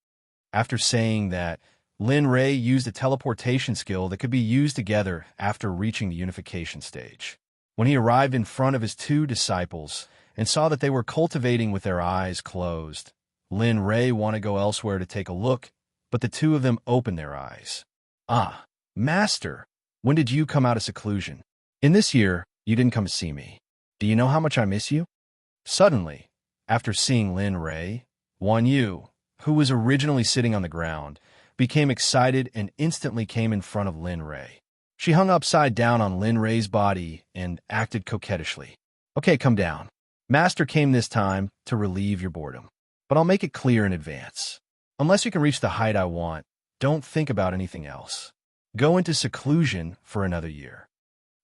After saying that, Lin Ray used a teleportation skill that could be used together after reaching the unification stage. When he arrived in front of his two disciples and saw that they were cultivating with their eyes closed, Lin Ray wanted to go elsewhere to take a look, but the two of them opened their eyes. Ah, Master, when did you come out of seclusion? In this year, you didn't come to see me. Do you know how much I miss you? Suddenly, after seeing Lin Ray, Wan Yu, who was originally sitting on the ground, became excited and instantly came in front of Lin Ray. She hung upside down on Lin Ray's body and acted coquettishly. Okay, come down. Master came this time to relieve your boredom. But I'll make it clear in advance. Unless you can reach the height I want, don't think about anything else. Go into seclusion for another year.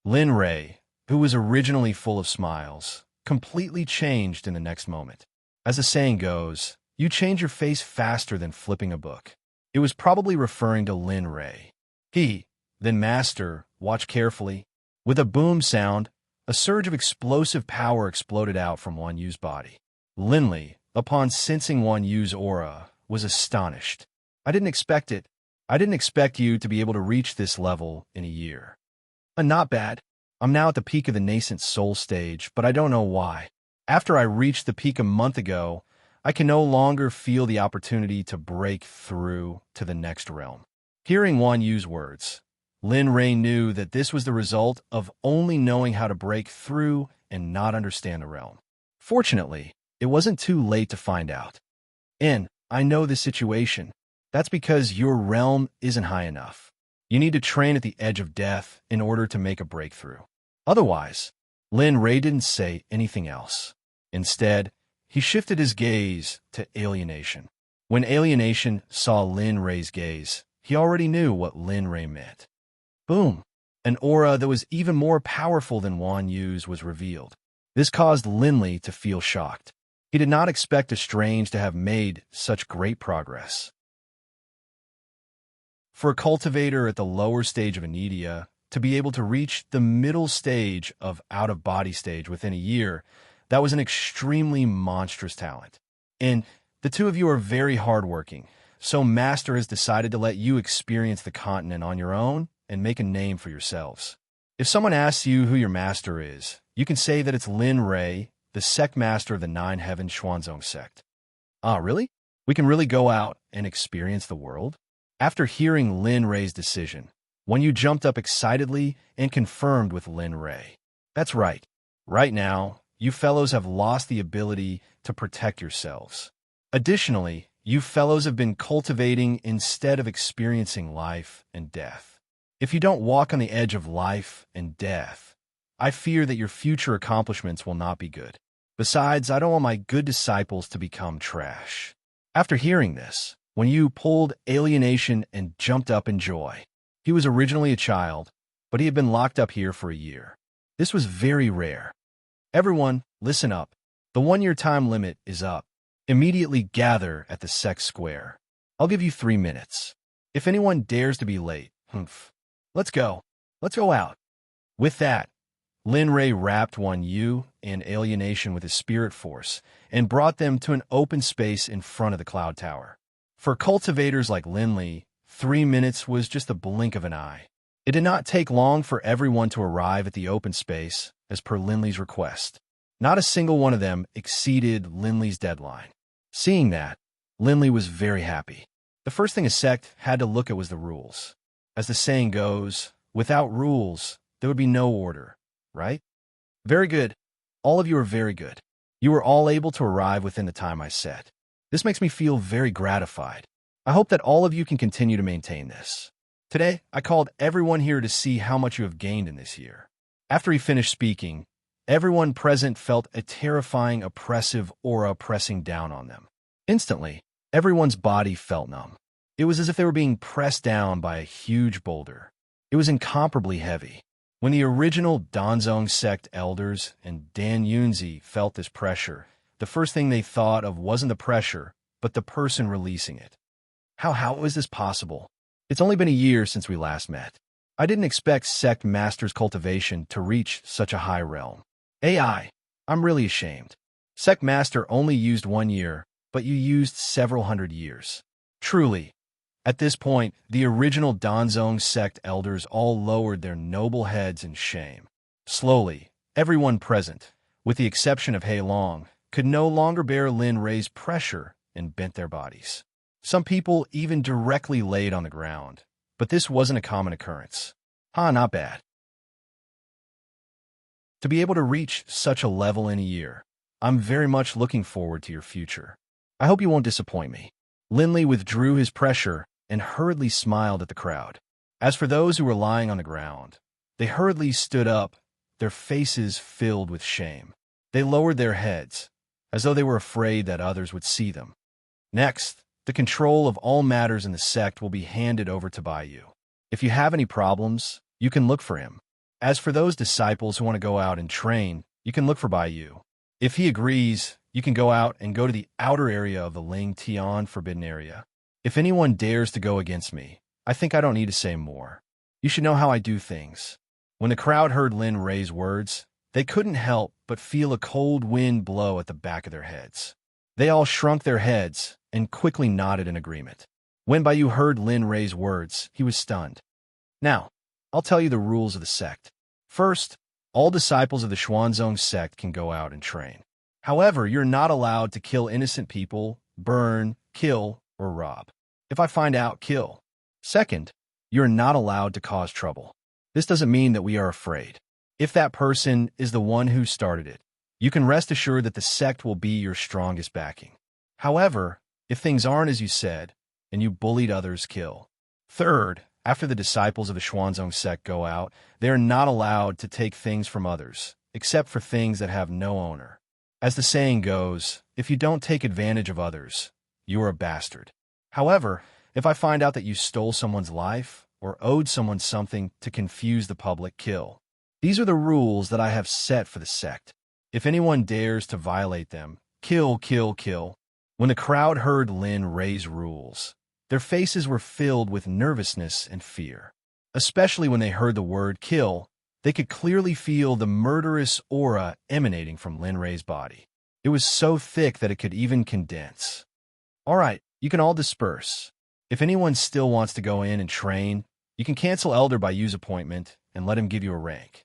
Lin Ray, who was originally full of smiles, completely changed in the next moment. As the saying goes, you change your face faster than flipping a book. It was probably referring to Lin Ray. Then Master, watch carefully. With a boom sound, a surge of explosive power exploded out from Wan Yu's body. Linley, upon sensing Wan Yu's aura, was astonished. I didn't expect it. I didn't expect you to be able to reach this level in a year. Not bad. I'm now at the peak of the nascent soul stage, but I don't know why. After I reached the peak a month ago, I can no longer feel the opportunity to break through to the next realm. Hearing Wan Yu's words, Lin Ray knew that this was the result of only knowing how to break through and not understand the realm. Fortunately, it wasn't too late to find out. And I know this situation. That's because your realm isn't high enough. You need to train at the edge of death in order to make a breakthrough. Otherwise, Lin Ray didn't say anything else. Instead, he shifted his gaze to alienation. When alienation saw Lin Ray's gaze, he already knew what Lin Ray meant. Boom! An aura that was even more powerful than Wan Yu's was revealed. This caused Linley to feel shocked. He did not expect a strange to have made such great progress. For a cultivator at the lower stage of Anidia to be able to reach the middle stage of out-of-body stage within a year, that was an extremely monstrous talent. And the two of you are very hardworking, so Master has decided to let you experience the continent on your own and make a name for yourselves. If someone asks you who your master is, you can say that it's Lin Ray, the Sect Master of the Nine Heaven Xuanzong Sect. Ah, really? We can really go out and experience the world? After hearing Lin Ray's decision, Wan Yu jumped up excitedly and confirmed with Lin Ray. That's right. Right now, you fellows have lost the ability to protect yourselves. Additionally, you fellows have been cultivating instead of experiencing life and death. If you don't walk on the edge of life and death, I fear that your future accomplishments will not be good. Besides, I don't want my good disciples to become trash. After hearing this, Wan Yu pulled alienation and jumped up in joy. He was originally a child, but he had been locked up here for a year. This was very rare. Everyone, listen up. The 1-year time limit is up. Immediately gather at the Sect Square. I'll give you 3 minutes. If anyone dares to be late, let's go. Let's go out. With that, Lin Ray wrapped Wan Yu in alienation with his spirit force and brought them to an open space in front of the Cloud Tower. For cultivators like Linley, 3 minutes was just a blink of an eye. It did not take long for everyone to arrive at the open space, as per Linley's request. Not a single one of them exceeded Linley's deadline. Seeing that, Linley was very happy. The first thing a sect had to look at was the rules. As the saying goes, without rules, there would be no order, right? Very good. All of you are very good. You were all able to arrive within the time I set. This makes me feel very gratified. I hope that all of you can continue to maintain this. Today, I called everyone here to see how much you have gained in this year. After he finished speaking, everyone present felt a terrifying, oppressive aura pressing down on them. Instantly, everyone's body felt numb. It was as if they were being pressed down by a huge boulder. It was incomparably heavy. When the original Danzong Sect elders and Dan Yunzi felt this pressure, the first thing they thought of wasn't the pressure, but the person releasing it. How is this possible? It's only been a year since we last met. I didn't expect Sect Master's cultivation to reach such a high realm. I'm really ashamed. Sect Master only used 1 year, but you used several hundred years. Truly, at this point, the original Danzong sect elders all lowered their noble heads in shame. Slowly, everyone present, with the exception of Hei Long, could no longer bear Lin Rei's pressure and bent their bodies. Some people even directly laid on the ground, but this wasn't a common occurrence. Not bad. To be able to reach such a level in a year, I'm very much looking forward to your future. I hope you won't disappoint me. Linley withdrew his pressure and hurriedly smiled at the crowd. As for those who were lying on the ground, they hurriedly stood up, their faces filled with shame. They lowered their heads, as though they were afraid that others would see them. Next, the control of all matters in the sect will be handed over to Baiyu. If you have any problems, you can look for him. As for those disciples who want to go out and train, you can look for Baiyu. If he agrees, you can go out and go to the outer area of the Ling Tian forbidden area. If anyone dares to go against me, I think I don't need to say more. You should know how I do things. When the crowd heard Lin Rei's words, they couldn't help but feel a cold wind blow at the back of their heads. They all shrunk their heads and quickly nodded in agreement. When Baiyu heard Lin Rei's words, he was stunned. Now, I'll tell you the rules of the sect. First, all disciples of the Xuanzong sect can go out and train. However, you're not allowed to kill innocent people, burn, kill, or rob. If I find out, kill. Second, you're not allowed to cause trouble. This doesn't mean that we are afraid. If that person is the one who started it, you can rest assured that the sect will be your strongest backing. However, if things aren't as you said, and you bullied others, kill. Third, after the disciples of the Xuanzong sect go out, they are not allowed to take things from others, except for things that have no owner. As the saying goes, if you don't take advantage of others, you are a bastard. However, if I find out that you stole someone's life or owed someone something to confuse the public, kill. These are the rules that I have set for the sect. If anyone dares to violate them, kill, kill, kill. When the crowd heard Lin Rei's rules, their faces were filled with nervousness and fear. Especially when they heard the word kill, they could clearly feel the murderous aura emanating from Lin Rei's body. It was so thick that it could even condense. All right, you can all disperse. If anyone still wants to go in and train, you can cancel Elder Baiyu's appointment and let him give you a rank.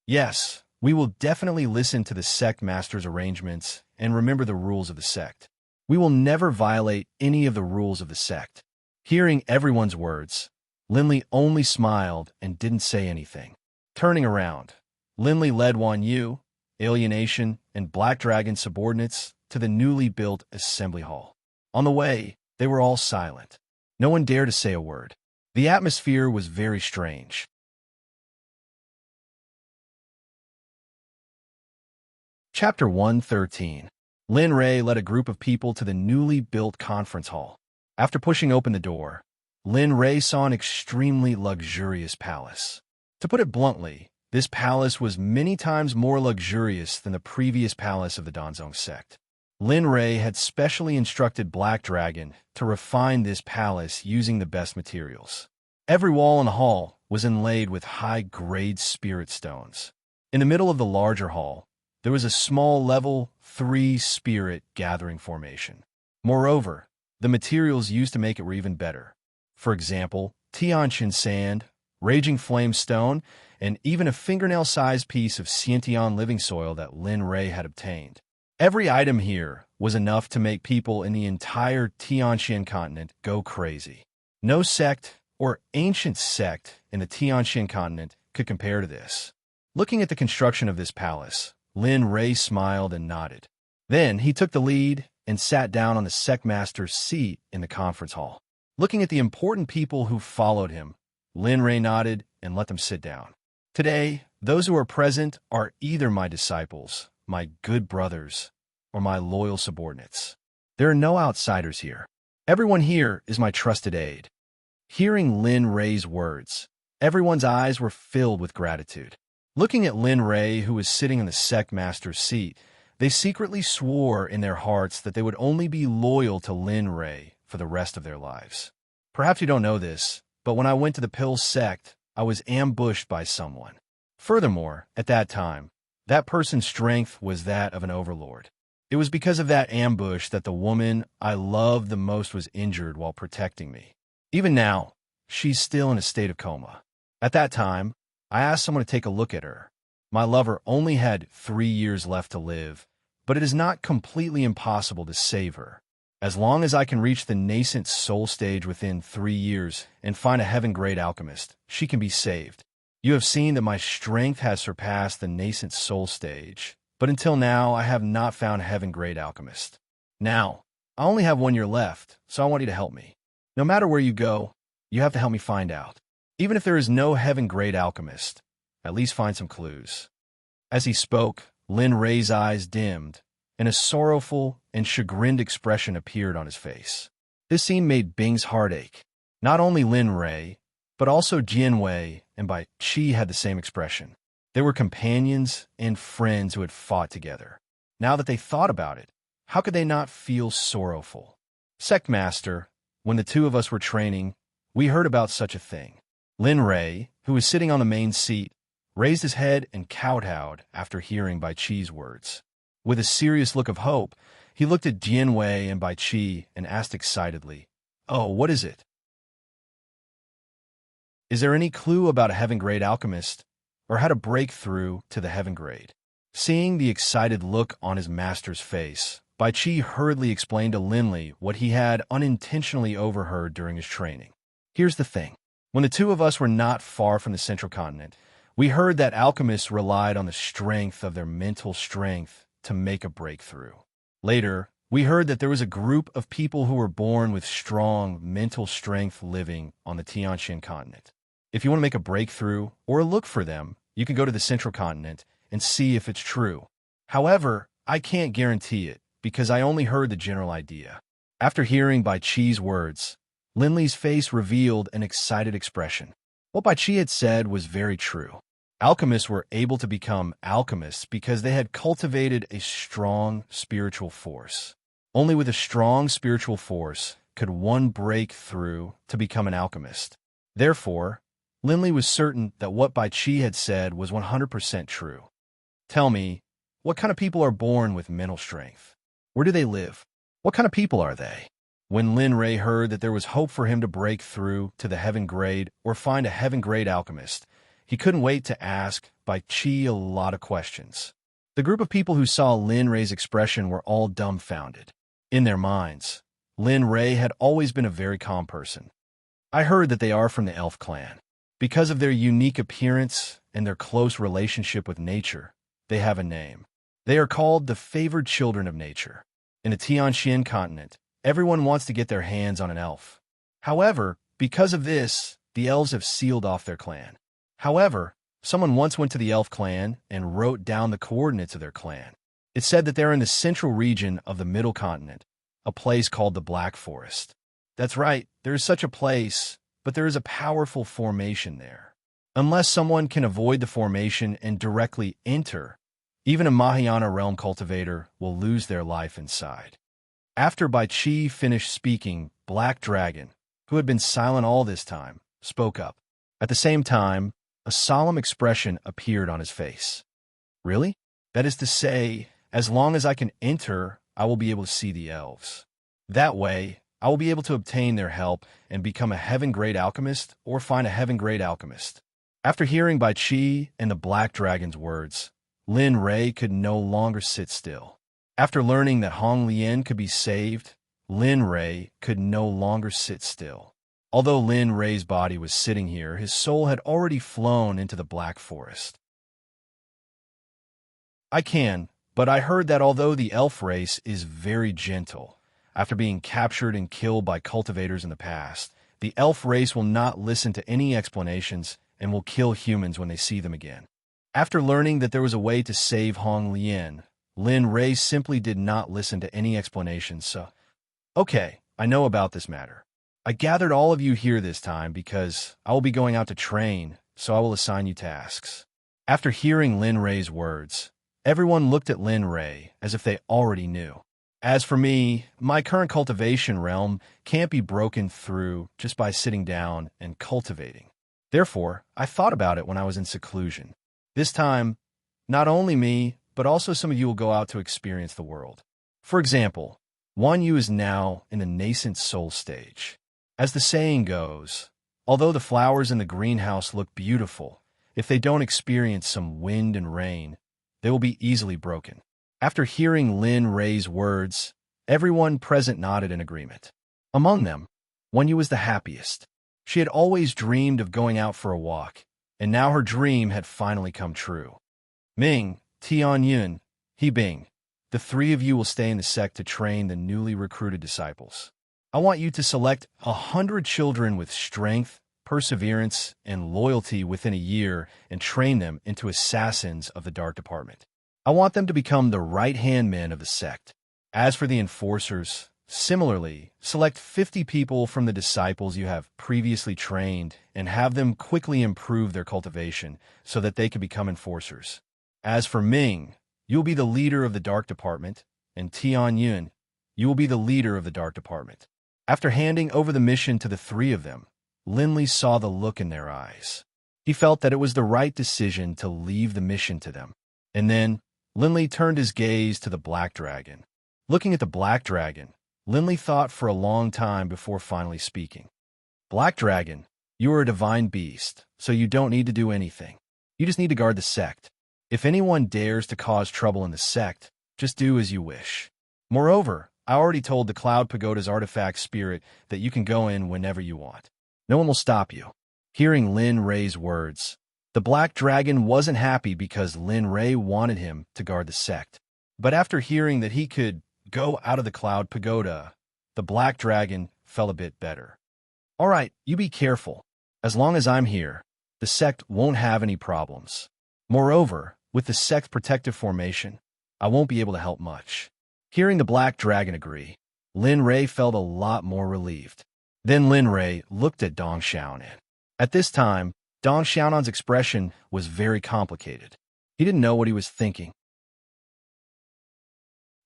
Yes, we will definitely listen to the sect master's arrangements and remember the rules of the sect. We will never violate any of the rules of the sect. Hearing everyone's words, Linley only smiled and didn't say anything. Turning around, Linley led Wan Yu, Alienation, and Black Dragon subordinates to the newly built assembly hall. On the way, they were all silent. No one dared to say a word. The atmosphere was very strange. Chapter 113. Lin Rei led a group of people to the newly built conference hall. After pushing open the door, Lin Rei saw an extremely luxurious palace. To put it bluntly, this palace was many times more luxurious than the previous palace of the Danzong sect. Lin Rei had specially instructed Black Dragon to refine this palace using the best materials. Every wall in the hall was inlaid with high-grade spirit stones. In the middle of the larger hall, there was a small level 3 spirit gathering formation. Moreover, the materials used to make it were even better. For example, Tianqian sand, raging flame stone, and even a fingernail-sized piece of Xiantian living soil that Lin Rei had obtained. Every item here was enough to make people in the entire Tianqian continent go crazy. No sect or ancient sect in the Tianqian continent could compare to this. Looking at the construction of this palace, Lin Rei smiled and nodded. Then he took the lead and sat down on the sect master's seat in the conference hall. Looking at the important people who followed him, Lin Rei nodded and let them sit down. Today, those who are present are either my disciples, my good brothers, or my loyal subordinates. There are no outsiders here. Everyone here is my trusted aide. Hearing Lin Rei's words, everyone's eyes were filled with gratitude. Looking at Lin Rei, who was sitting in the sect master's seat, they secretly swore in their hearts that they would only be loyal to Lin Rei for the rest of their lives. Perhaps you don't know this, but when I went to the Pill sect, I was ambushed by someone. Furthermore, at that time, that person's strength was that of an overlord. It was because of that ambush that the woman I loved the most was injured while protecting me. Even now, she's still in a state of coma. At that time, I asked someone to take a look at her. My lover only had 3 years left to live, but it is not completely impossible to save her. As long as I can reach the nascent soul stage within 3 years and find a heaven-grade alchemist, she can be saved. You have seen that my strength has surpassed the nascent soul stage, but until now I have not found a heaven-grade alchemist. Now, I only have 1 year left, so I want you to help me. No matter where you go, you have to help me find out. Even if there is no heaven-grade alchemist, at least find some clues. As he spoke, Lin Ray's eyes dimmed, and a sorrowful and chagrined expression appeared on his face. This scene made Bing's heart ache. Not only Lin Ray, but also Jian Wei and Bai Qi had the same expression. They were companions and friends who had fought together. Now that they thought about it, how could they not feel sorrowful? Sect Master, when the two of us were training, we heard about such a thing. Lin Ray, who was sitting on the main seat, raised his head and kowtowed after hearing Bai Qi's words. With a serious look of hope, he looked at Jian Wei and Bai Qi and asked excitedly, "Oh, what is it? Is there any clue about a heaven-grade alchemist, or how to break through to the heaven grade?" Seeing the excited look on his master's face, Bai Qi hurriedly explained to Linley what he had unintentionally overheard during his training. Here's the thing. When the two of us were not far from the central continent, we heard that alchemists relied on the strength of their mental strength to make a breakthrough. Later, we heard that there was a group of people who were born with strong mental strength living on the Tianxian continent. If you want to make a breakthrough or look for them, you can go to the central continent and see if it's true. However, I can't guarantee it because I only heard the general idea. After hearing Bai Qi's words, Linley's face revealed an excited expression. What Bai Qi had said was very true. Alchemists were able to become alchemists because they had cultivated a strong spiritual force. Only with a strong spiritual force could one break through to become an alchemist. Therefore, Linley was certain that what Bai Qi had said was 100% true. Tell me, what kind of people are born with mental strength? Where do they live? What kind of people are they? When Lin Ray heard that there was hope for him to break through to the heaven grade or find a heaven grade alchemist, he couldn't wait to ask Bai Qi a lot of questions. The group of people who saw Lin Ray's expression were all dumbfounded. In their minds, Lin Ray had always been a very calm person. I heard that they are from the elf clan. Because of their unique appearance and their close relationship with nature, they have a name. They are called the favored children of nature. In the Tianxian continent, everyone wants to get their hands on an elf. However, because of this, the elves have sealed off their clan. However, someone once went to the elf clan and wrote down the coordinates of their clan. It said that they're in the central region of the middle continent, a place called the Black Forest. That's right, there is such a place, but there is a powerful formation there. Unless someone can avoid the formation and directly enter, even a Mahayana realm cultivator will lose their life inside. After Bai Qi finished speaking, Black Dragon, who had been silent all this time, spoke up. At the same time, a solemn expression appeared on his face. Really? That is to say, as long as I can enter, I will be able to see the elves. That way, I will be able to obtain their help and become a heaven-grade alchemist or find a heaven-grade alchemist. After hearing Bai Qi and the Black Dragon's words, Lin Ray could no longer sit still. After learning that Hong Lian could be saved, Lin Ray could no longer sit still. Although Lin Ray's body was sitting here, his soul had already flown into the Black Forest. But I heard that although the elf race is very gentle, after being captured and killed by cultivators in the past, the elf race will not listen to any explanations and will kill humans when they see them again. After learning that there was a way to save Hong Lian, Lin Ray simply did not listen to any explanations, so, okay, I know about this matter. I gathered all of you here this time because I will be going out to train, so I will assign you tasks. After hearing Lin Ray's words, everyone looked at Lin Ray as if they already knew. As for me, my current cultivation realm can't be broken through just by sitting down and cultivating. Therefore, I thought about it when I was in seclusion. This time, not only me, but also some of you will go out to experience the world. For example, one you is now in the nascent soul stage. As the saying goes, although the flowers in the greenhouse look beautiful, if they don't experience some wind and rain, they will be easily broken. After hearing Lin Ray's words, everyone present nodded in agreement. Among them, one you was the happiest. She had always dreamed of going out for a walk, and now her dream had finally come true. Ming, Tianyun, Hebing, the three of you will stay in the sect to train the newly recruited disciples. I want you to select 100 children with strength, perseverance, and loyalty within a year and train them into assassins of the Dark Department. I want them to become the right-hand men of the sect. As for the enforcers, similarly, select 50 people from the disciples you have previously trained and have them quickly improve their cultivation so that they can become enforcers. As for Ming, you will be the leader of the Dark Department, and Tianyun, you will be the leader of the Dark Department. After handing over the mission to the three of them, Linley saw the look in their eyes. He felt that it was the right decision to leave the mission to them. And then, Linley turned his gaze to the Black Dragon. Looking at the Black Dragon, Linley thought for a long time before finally speaking. Black Dragon, you are a divine beast, so you don't need to do anything. You just need to guard the sect. If anyone dares to cause trouble in the sect, just do as you wish. Moreover, I already told the Cloud Pagoda's artifact spirit that you can go in whenever you want. No one will stop you. Hearing Lin Ray's words, the Black Dragon wasn't happy because Lin Ray wanted him to guard the sect. But after hearing that he could go out of the Cloud Pagoda, the Black Dragon felt a bit better. All right, you be careful. As long as I'm here, the sect won't have any problems. Moreover, with the sect protective formation, I won't be able to help much. Hearing the Black Dragon agree, Lin Ray felt a lot more relieved. Then Lin Ray looked at Dong Xiaonan. At this time, Dong Xiaonan's expression was very complicated. He didn't know what he was thinking.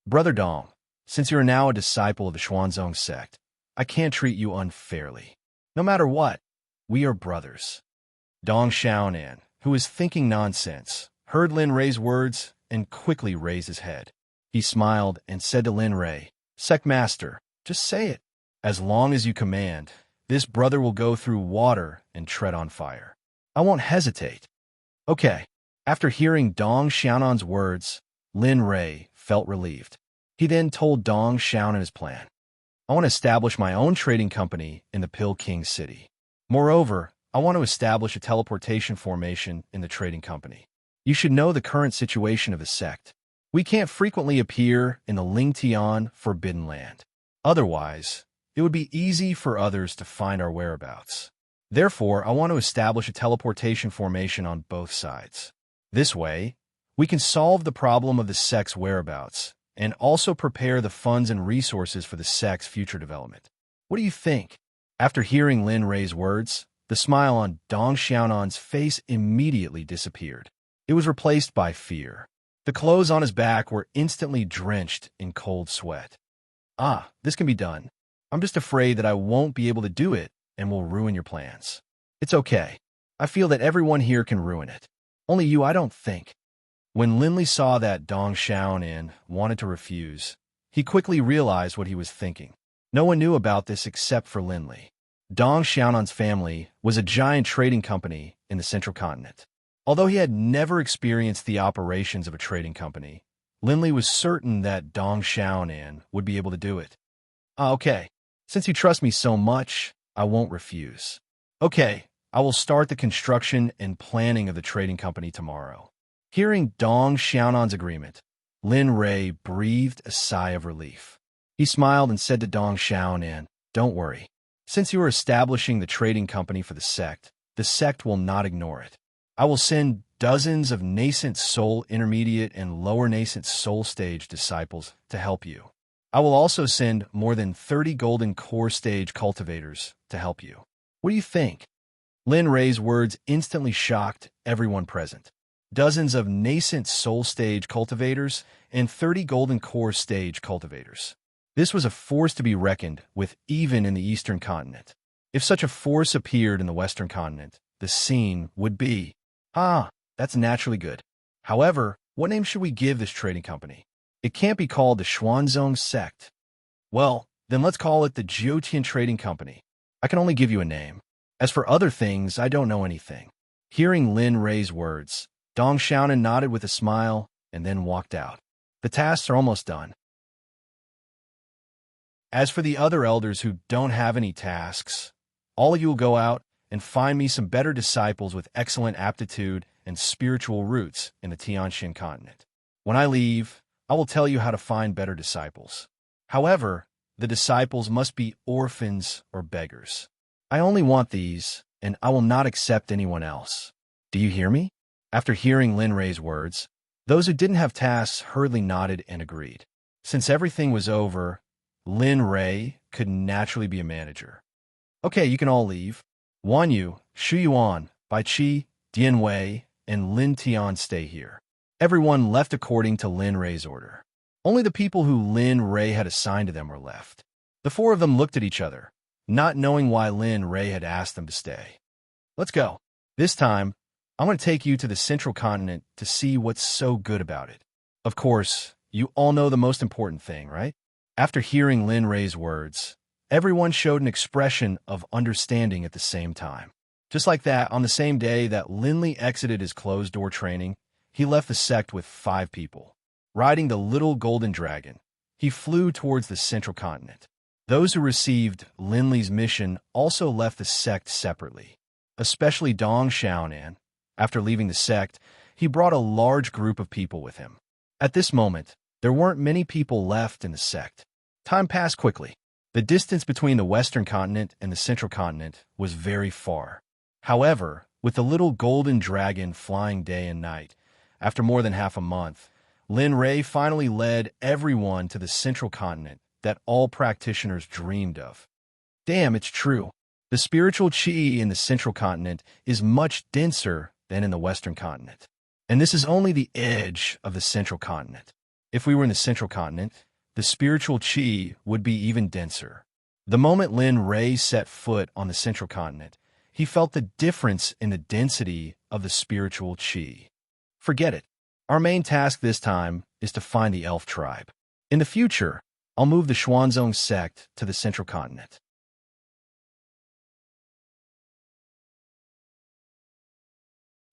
Brother Dong, since you are now a disciple of the Xuanzong sect, I can't treat you unfairly. No matter what, we are brothers. Dong Xiaonan, who was thinking nonsense, heard Lin Ray's words and quickly raised his head. He smiled and said to Lin Ray, Sect Master, just say it. As long as you command, this brother will go through water and tread on fire. I won't hesitate. Okay. After hearing Dong Xiaonan's words, Lin Ray felt relieved. He then told Dong Xiaonan his plan. I want to establish my own trading company in the Pill King City. Moreover, I want to establish a teleportation formation in the trading company. You should know the current situation of the sect. We can't frequently appear in the Lingtian Forbidden Land. Otherwise, it would be easy for others to find our whereabouts. Therefore, I want to establish a teleportation formation on both sides. This way, we can solve the problem of the sect's whereabouts and also prepare the funds and resources for the sect's future development. What do you think? After hearing Lin Ray's words, the smile on Dong Xiaonan's face immediately disappeared. It was replaced by fear. The clothes on his back were instantly drenched in cold sweat. This can be done. I'm just afraid that I won't be able to do it and will ruin your plans. It's okay. I feel that everyone here can ruin it. Only you, I don't think. When Linley saw that Dong Xiaonan wanted to refuse, he quickly realized what he was thinking. No one knew about this except for Linley. Dong Xiaonan's family was a giant trading company in the central continent. Although he had never experienced the operations of a trading company, Linley was certain that Dong Xiaonan would be able to do it. Okay. Since you trust me so much, I won't refuse. Okay, I will start the construction and planning of the trading company tomorrow. Hearing Dong Xiaonan's agreement, Lin Ray breathed a sigh of relief. He smiled and said to Dong Xiaonan, Don't worry. Since you are establishing the trading company for the sect will not ignore it. I will send dozens of nascent soul intermediate and lower nascent soul stage disciples to help you. I will also send more than 30 golden core stage cultivators to help you. What do you think? Lin Ray's words instantly shocked everyone present. Dozens of nascent soul stage cultivators and 30 golden core stage cultivators. This was a force to be reckoned with even in the Eastern continent. If such a force appeared in the Western continent, the scene would be. Ah, that's naturally good. However, what name should we give this trading company? It can't be called the Xuanzong Sect. Well, then let's call it the Jiotian Trading Company. I can only give you a name. As for other things, I don't know anything. Hearing Lin Rei's words, Dong Xiaonan nodded with a smile and then walked out. The tasks are almost done. As for the other elders who don't have any tasks, all of you will go out and find me some better disciples with excellent aptitude and spiritual roots in the Tianxin continent. When I leave, I will tell you how to find better disciples. However, the disciples must be orphans or beggars. I only want these, and I will not accept anyone else. Do you hear me? After hearing Lin Rei's words, those who didn't have tasks hurriedly nodded and agreed. Since everything was over, Lin Rei could naturally be a manager. Okay, you can all leave. Wan Yu, Shu Yuan, Bai Qi, Dian Wei, and Lin Tian stay here. Everyone left according to Lin Rei's order. Only the people who Lin Rei had assigned to them were left. The four of them looked at each other, not knowing why Lin Rei had asked them to stay. Let's go. This time, I'm going to take you to the central continent to see what's so good about it. Of course, you all know the most important thing, right? After hearing Lin Rei's words, everyone showed an expression of understanding at the same time. Just like that, on the same day that Lin Li exited his closed-door training, he left the sect with 5 people. Riding the little golden dragon, he flew towards the central continent. Those who received Lin Li's mission also left the sect separately, especially Dong Xiaonan. After leaving the sect, he brought a large group of people with him. At this moment, there weren't many people left in the sect. Time passed quickly. The distance between the western continent and the central continent was very far. However, with the little golden dragon flying day and night, after more than half a month, Lin Rei finally led everyone to the central continent that all practitioners dreamed of. Damn, it's true. The spiritual qi in the central continent is much denser than in the western continent. And this is only the edge of the central continent. If we were in the central continent, the spiritual qi would be even denser. The moment Lin Rei set foot on the central continent, he felt the difference in the density of the spiritual qi. Forget it. Our main task this time is to find the elf tribe. In the future, I'll move the Xuanzong sect to the central continent.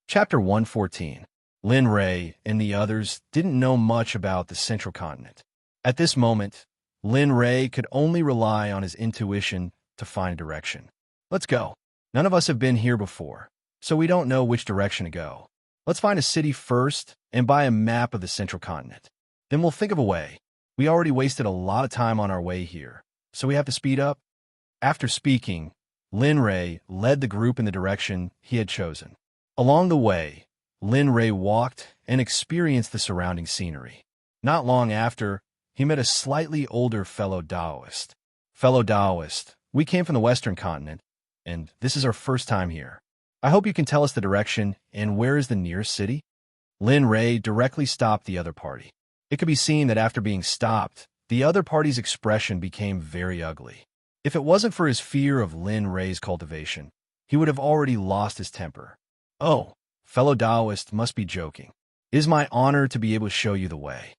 Chapter 114. Lin Rei and the others didn't know much about the central continent. At this moment, Lin Rei could only rely on his intuition to find a direction. Let's go. None of us have been here before, so we don't know which direction to go. Let's find a city first and buy a map of the central continent. Then we'll think of a way. We already wasted a lot of time on our way here, so we have to speed up. After speaking, Lin Rei led the group in the direction he had chosen. Along the way, Lin Rei walked and experienced the surrounding scenery. Not long after, he met a slightly older fellow Taoist. Fellow Taoist, we came from the western continent, and this is our first time here. I hope you can tell us the direction and where is the nearest city? Lin Rei directly stopped the other party. It could be seen that after being stopped, the other party's expression became very ugly. If it wasn't for his fear of Lin Rei's cultivation, he would have already lost his temper. Oh, fellow Taoist must be joking. It is my honor to be able to show you the way.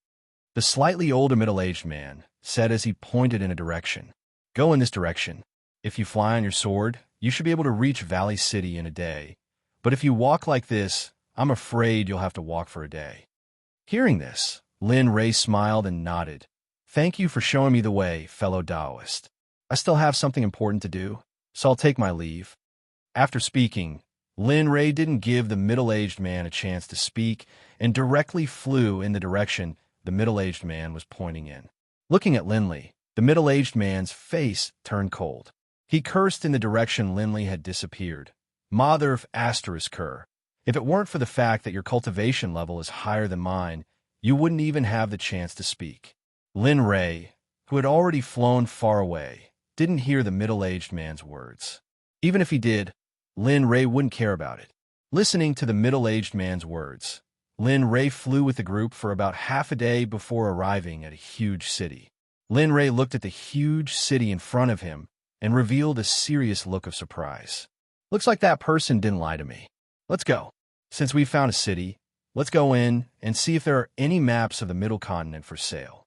The slightly older middle-aged man said as he pointed in a direction. Go in this direction. If you fly on your sword, you should be able to reach Valley City in a day. But if you walk like this, I'm afraid you'll have to walk for a day. Hearing this, Lin Rei smiled and nodded. Thank you for showing me the way, fellow Taoist. I still have something important to do, so I'll take my leave. After speaking, Lin Rei didn't give the middle-aged man a chance to speak and directly flew in the direction the middle-aged man was pointing in. Looking at Lin Li, the middle-aged man's face turned cold. He cursed in the direction Lin Li had disappeared. Mother of asterisk cur. If it weren't for the fact that your cultivation level is higher than mine, you wouldn't even have the chance to speak. Lin Rei, who had already flown far away, didn't hear the middle-aged man's words. Even if he did, Lin Rei wouldn't care about it. Listening to the middle-aged man's words, Lin Rei flew with the group for about half a day before arriving at a huge city. Lin Rei looked at the huge city in front of him and revealed a serious look of surprise. Looks like that person didn't lie to me. Let's go. Since we've found a city, let's go in and see if there are any maps of the Middle Continent for sale.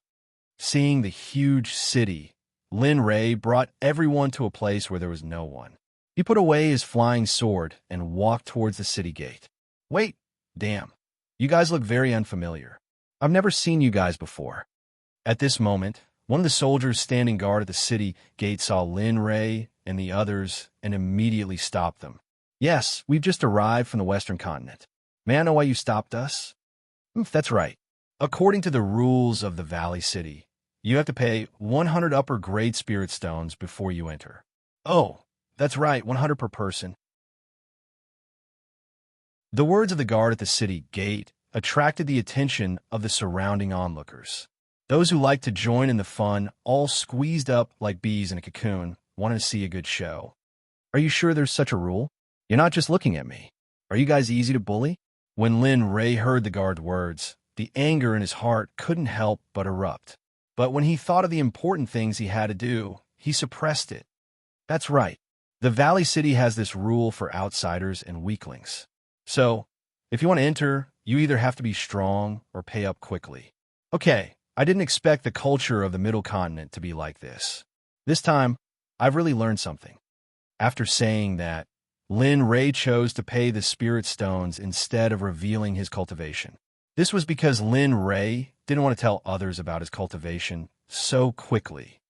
Seeing the huge city, Lin Ray brought everyone to a place where there was no one. He put away his flying sword and walked towards the city gate. Wait, damn. You guys look very unfamiliar. I've never seen you guys before. At this moment, one of the soldiers standing guard at the city gate saw Lin Ray and the others and immediately stopped them. Yes, we've just arrived from the Western Continent. May I know why you stopped us? That's right. According to the rules of the Valley City, you have to pay 100 upper grade spirit stones before you enter. Oh, that's right, 100 per person. The words of the guard at the city gate attracted the attention of the surrounding onlookers. Those who liked to join in the fun, all squeezed up like bees in a cocoon, wanted to see a good show. Are you sure there's such a rule? You're not just looking at me. Are you guys easy to bully? When Lin Ray heard the guard's words, the anger in his heart couldn't help but erupt. But when he thought of the important things he had to do, he suppressed it. That's right. The Valley City has this rule for outsiders and weaklings. So, if you want to enter, you either have to be strong or pay up quickly. Okay, I didn't expect the culture of the Middle Continent to be like this. This time, I've really learned something. After saying that, Lin Ray chose to pay the spirit stones instead of revealing his cultivation. This was because Lin Ray didn't want to tell others about his cultivation so quickly.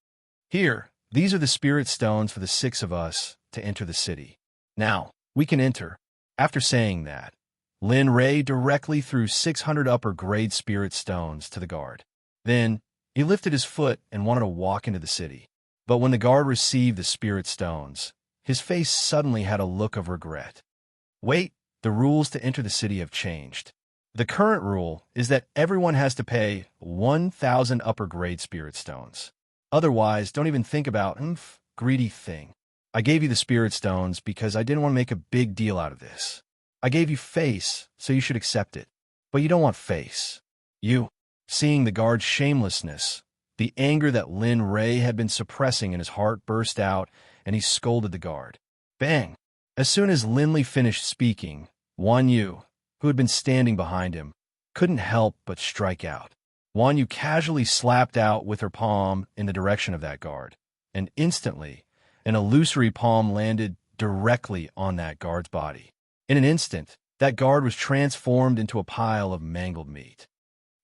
Here, these are the spirit stones for the 6 of us to enter the city. Now, we can enter. After saying that, Lin Ray directly threw 600 upper grade spirit stones to the guard. Then, he lifted his foot and wanted to walk into the city. But when the guard received the spirit stones, his face suddenly had a look of regret. Wait, the rules to enter the city have changed. The current rule is that everyone has to pay 1,000 upper grade spirit stones. Otherwise, don't even think about, greedy thing. I gave you the spirit stones because I didn't want to make a big deal out of this. I gave you face, so you should accept it. But you don't want face. You, seeing the guard's shamelessness, the anger that Lin Ray had been suppressing in his heart burst out, and he scolded the guard. Bang! As soon as Linley finished speaking, Wan Yu, who had been standing behind him, couldn't help but strike out. Wan Yu casually slapped out with her palm in the direction of that guard, and instantly, an illusory palm landed directly on that guard's body. In an instant, that guard was transformed into a pile of mangled meat.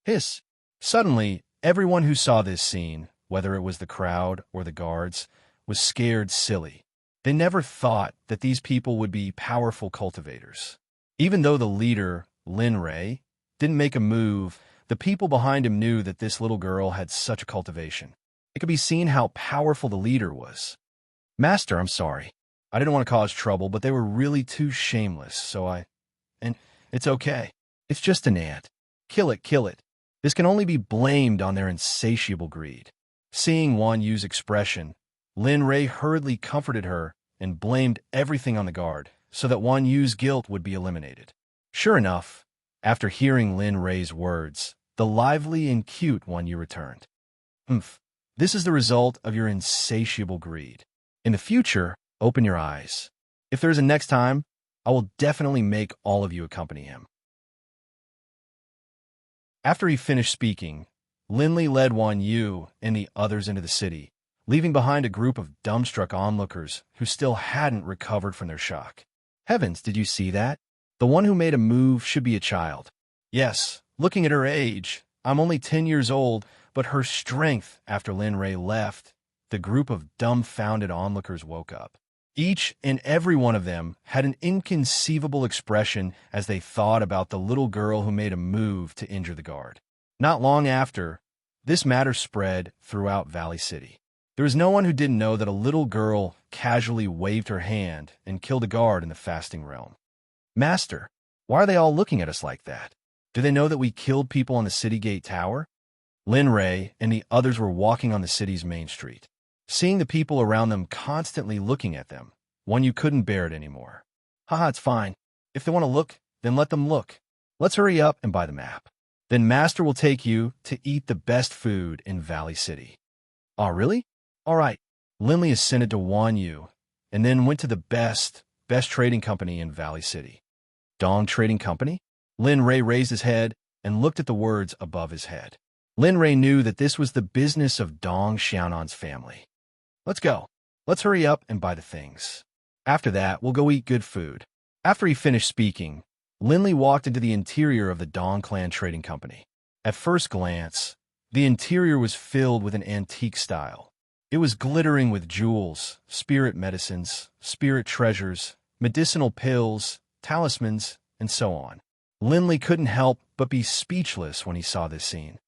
Hiss! Suddenly, everyone who saw this scene, whether it was the crowd or the guards, was scared silly. They never thought that these people would be powerful cultivators. Even though the leader, Lin Ray, didn't make a move, the people behind him knew that this little girl had such a cultivation. It could be seen how powerful the leader was. Master, I'm sorry. I didn't want to cause trouble, but they were really too shameless, And it's okay. It's just an ant. Kill it, kill it. This can only be blamed on their insatiable greed. Seeing Wan Yu's expression, Lin Ray hurriedly comforted her and blamed everything on the guard so that Wan Yu's guilt would be eliminated. Sure enough, after hearing Lin Ray's words, the lively and cute Wan Yu returned. This is the result of your insatiable greed. In the future, open your eyes. If there's a next time, I will definitely make all of you accompany him. After he finished speaking, Linley led Wan Yu and the others into the city, leaving behind a group of dumbstruck onlookers who still hadn't recovered from their shock. Heavens, did you see that? The one who made a move should be a child. Yes, looking at her age, I'm only 10 years old, but her strength after Lin Ray left, the group of dumbfounded onlookers woke up. Each and every one of them had an inconceivable expression as they thought about the little girl who made a move to injure the guard. Not long after, this matter spread throughout Valley City. There was no one who didn't know that a little girl casually waved her hand and killed a guard in the fasting realm. Master, why are they all looking at us like that? Do they know that we killed people on the city gate tower? Lin Ray and the others were walking on the city's main street. Seeing the people around them constantly looking at them, Wan Yu couldn't bear it anymore. Haha, it's fine. If they want to look, then let them look. Let's hurry up and buy the map. Then Master will take you to eat the best food in Valley City. Oh, really? All right. Linley assented to Wan Yu, and then went to the best, best trading company in Valley City. Dong Trading Company? Lin Ray raised his head and looked at the words above his head. Lin Ray knew that this was the business of Dong Xiaonan's family. Let's go. Let's hurry up and buy the things. After that, we'll go eat good food. After he finished speaking, Lin Li walked into the interior of the Dong Clan Trading Company. At first glance, the interior was filled with an antique style. It was glittering with jewels, spirit medicines, spirit treasures, medicinal pills, talismans, and so on. Lin Li couldn't help but be speechless when he saw this scene.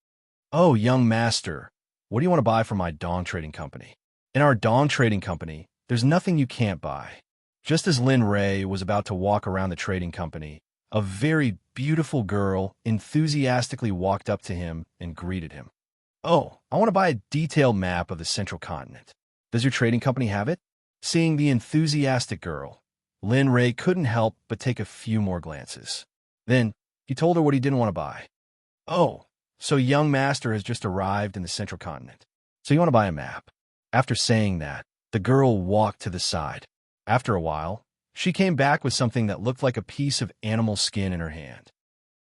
"Oh, young master, what do you want to buy from my Dong Trading Company?" "In our Dong Trading Company, there's nothing you can't buy." Just as Lin Ray was about to walk around the trading company, a very beautiful girl enthusiastically walked up to him and greeted him. "Oh, I want to buy a detailed map of the central continent. Does your trading company have it?" Seeing the enthusiastic girl, Lin Ray couldn't help but take a few more glances. Then, he told her what he didn't want to buy. "Oh, so young master has just arrived in the central continent. So you want to buy a map?" After saying that, the girl walked to the side. After a while, she came back with something that looked like a piece of animal skin in her hand.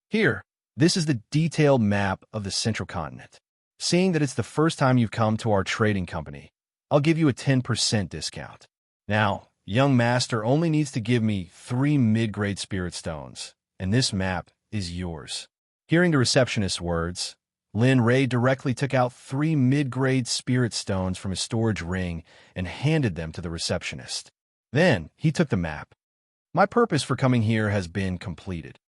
"Here, this is the detailed map of the central continent. Seeing that it's the first time you've come to our trading company, I'll give you a 10% discount. Now, young master only needs to give me 3 mid-grade spirit stones, and this map is yours." Hearing the receptionist's words, Lin Ray directly took out 3 mid-grade spirit stones from his storage ring and handed them to the receptionist. Then, he took the map. "My purpose for coming here has been completed.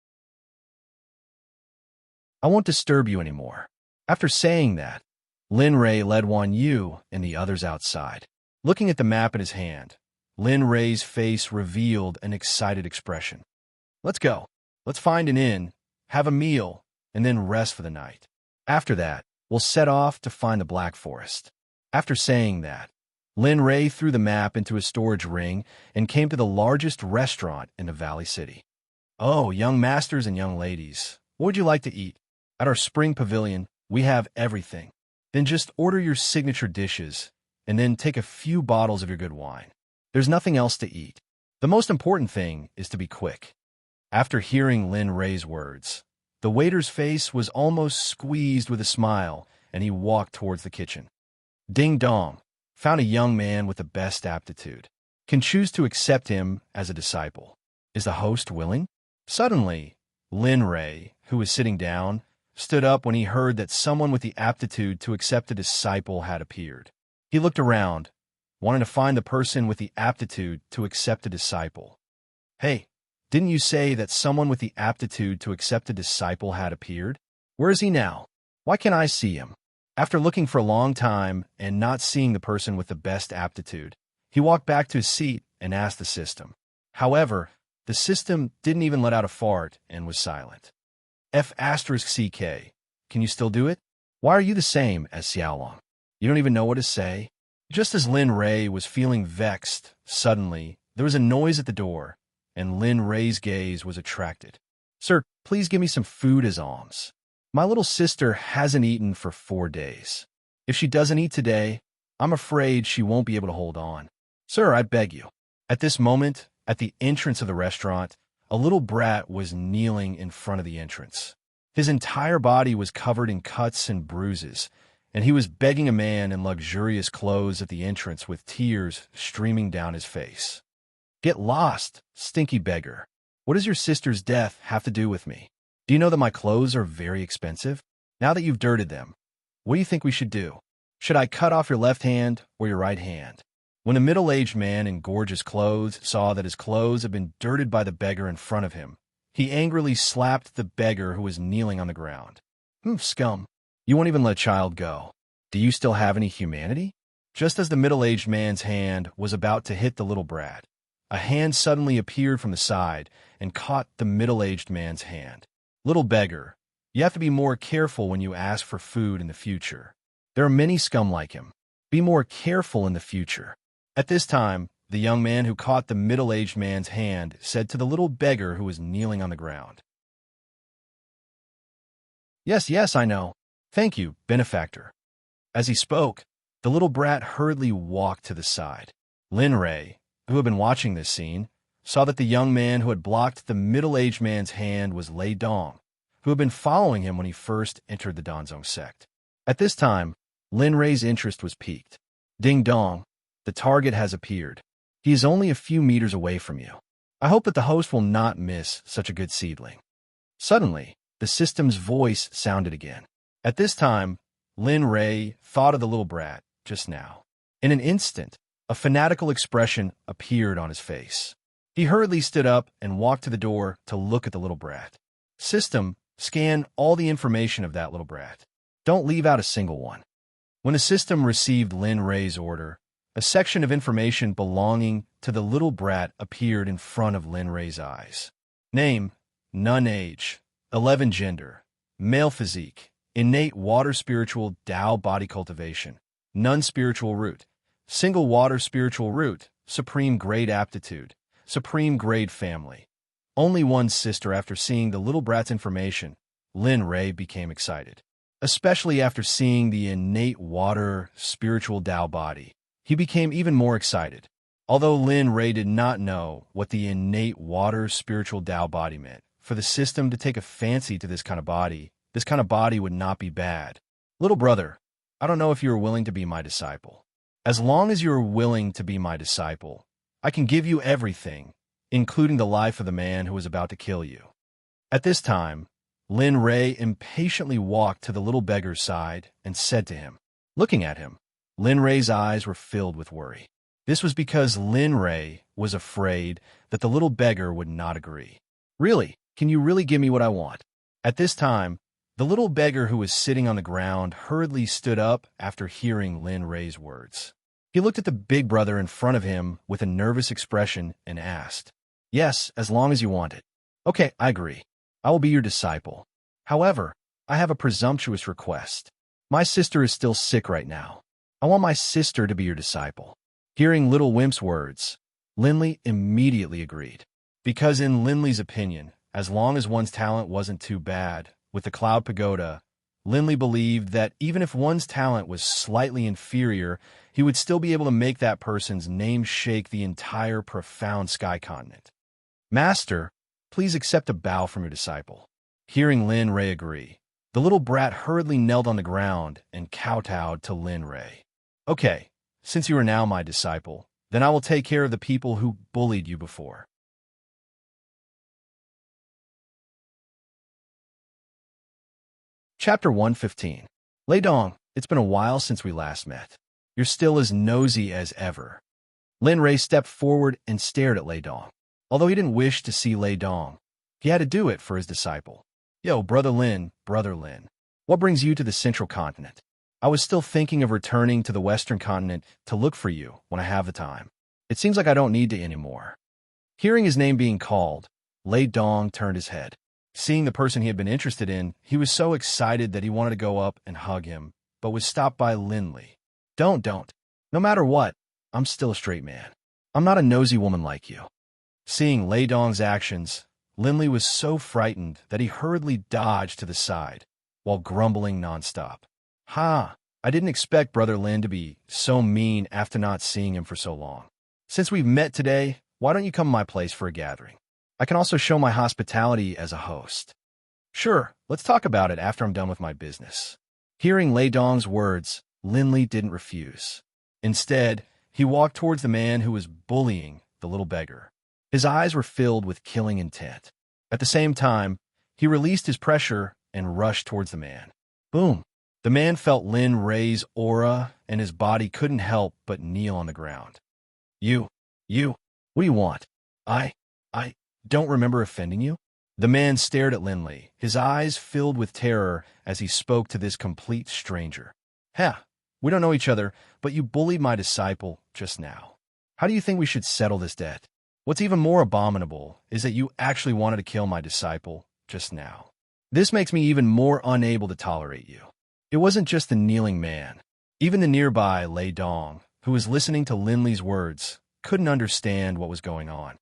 I won't disturb you anymore." After saying that, Lin Ray led Wan Yu and the others outside. Looking at the map in his hand, Lin Ray's face revealed an excited expression. "Let's go. Let's find an inn, have a meal, and then rest for the night. After that, we'll set off to find the Black Forest." After saying that, Lin Ray threw the map into his storage ring and came to the largest restaurant in the Valley City. "Oh, young masters and young ladies, what would you like to eat? At our spring pavilion, we have everything. Then just order your signature dishes, and then take a few bottles of your good wine. There's nothing else to eat. The most important thing is to be quick." After hearing Lin Ray's words, the waiter's face was almost squeezed with a smile, and he walked towards the kitchen. Ding dong, found a young man with the best aptitude. Can choose to accept him as a disciple. Is the host willing? Suddenly, Lin Ray, who was sitting down, stood up when he heard that someone with the aptitude to accept a disciple had appeared. He looked around, wanting to find the person with the aptitude to accept a disciple. "Hey, didn't you say that someone with the aptitude to accept a disciple had appeared? Where is he now? Why can't I see him?" After looking for a long time and not seeing the person with the best aptitude, he walked back to his seat and asked the system. However, the system didn't even let out a fart and was silent. F*CK, can you still do it? Why are you the same as Xiaolong? You don't even know what to say? Just as Lin Ray was feeling vexed, suddenly there was a noise at the door, and Lin Ray's gaze was attracted. "Sir, please give me some food as alms. My little sister hasn't eaten for 4 days. If she doesn't eat today, I'm afraid she won't be able to hold on. Sir, I beg you." At this moment, at the entrance of the restaurant, a little brat was kneeling in front of the entrance. His entire body was covered in cuts and bruises, and he was begging a man in luxurious clothes at the entrance with tears streaming down his face. "Get lost, stinky beggar. What does your sister's death have to do with me? Do you know that my clothes are very expensive? Now that you've dirted them, what do you think we should do? Should I cut off your left hand or your right hand?" When a middle-aged man in gorgeous clothes saw that his clothes had been dirted by the beggar in front of him, he angrily slapped the beggar who was kneeling on the ground. Scum. You won't even let a child go. Do you still have any humanity?" Just as the middle-aged man's hand was about to hit the little brat, a hand suddenly appeared from the side and caught the middle-aged man's hand. "Little beggar, you have to be more careful when you ask for food in the future. There are many scum like him. Be more careful in the future." At this time, the young man who caught the middle-aged man's hand said to the little beggar who was kneeling on the ground, Yes, yes, I know. Thank you, benefactor." As he spoke, the little brat hurriedly walked to the side. Lin Ray, who had been watching this scene, saw that the young man who had blocked the middle-aged man's hand was Lei Dong, who had been following him when he first entered the Danzong sect. At this time, Lin Rei's interest was piqued. Ding dong, the target has appeared. He is only a few meters away from you. I hope that the host will not miss such a good seedling. Suddenly, the system's voice sounded again. At this time, Lin Rei thought of the little brat just now. In an instant, a fanatical expression appeared on his face. He hurriedly stood up and walked to the door to look at the little brat. System, scan all the information of that little brat. Don't leave out a single one. When the system received Lin Rei's order, a section of information belonging to the little brat appeared in front of Lin Rei's eyes. Name, none age, 11 gender, male physique, innate water spiritual Tao body cultivation, none spiritual root, single water spiritual root, supreme grade aptitude, supreme grade family. Only one sister. After seeing the little brat's information, Lin Rei became excited. Especially after seeing the innate water spiritual Tao body, he became even more excited. Although Lin Rei did not know what the innate water spiritual Tao body meant, for the system to take a fancy to this kind of body would not be bad. Little brother, I don't know if you are willing to be my disciple. As long as you are willing to be my disciple, I can give you everything, including the life of the man who was about to kill you. At this time, Lin Rei impatiently walked to the little beggar's side and said to him. Looking at him, Lin Rei's eyes were filled with worry. This was because Lin Rei was afraid that the little beggar would not agree. Really, can you really give me what I want? At this time, the little beggar who was sitting on the ground hurriedly stood up after hearing Lin Rei's words. He looked at the big brother in front of him with a nervous expression and asked, Yes, as long as you want it. Okay, I agree. I will be your disciple. However, I have a presumptuous request. My sister is still sick right now. I want my sister to be your disciple. Hearing Little Wimp's words, Linley immediately agreed. Because in Linley's opinion, as long as one's talent wasn't too bad, with the Cloud Pagoda, Linley believed that even if one's talent was slightly inferior, he would still be able to make that person's name shake the entire profound sky continent. Master, please accept a bow from your disciple. Hearing Lin Rei agree, the little brat hurriedly knelt on the ground and kowtowed to Lin Rei. Okay, since you are now my disciple, then I will take care of the people who bullied you before. Chapter 115. Lei Dong, it's been a while since we last met. You're still as nosy as ever. Lin Rei stepped forward and stared at Lei Dong. Although he didn't wish to see Lei Dong, he had to do it for his disciple. Yo, Brother Lin, what brings you to the central continent? I was still thinking of returning to the western continent to look for you when I have the time. It seems like I don't need to anymore. Hearing his name being called, Lei Dong turned his head. Seeing the person he had been interested in, he was so excited that he wanted to go up and hug him, but was stopped by Linley. Don't. No matter what, I'm still a straight man. I'm not a nosy woman like you. Seeing Lei Dong's actions, Linley was so frightened that he hurriedly dodged to the side, while grumbling nonstop. I didn't expect Brother Lin to be so mean after not seeing him for so long. Since we've met today, why don't you come to my place for a gathering? I can also show my hospitality as a host. Sure, let's talk about it after I'm done with my business. Hearing Lei Dong's words, Linley didn't refuse. Instead, he walked towards the man who was bullying the little beggar. His eyes were filled with killing intent. At the same time, he released his pressure and rushed towards the man. Boom! The man felt Lin Rei's aura, and his body couldn't help but kneel on the ground. You, what do you want? I don't remember offending you? The man stared at Linley, his eyes filled with terror as he spoke to this complete stranger. We don't know each other, but you bullied my disciple just now. How do you think we should settle this debt? What's even more abominable is that you actually wanted to kill my disciple just now. This makes me even more unable to tolerate you. It wasn't just the kneeling man. Even the nearby Lei Dong, who was listening to Linley's words, couldn't understand what was going on.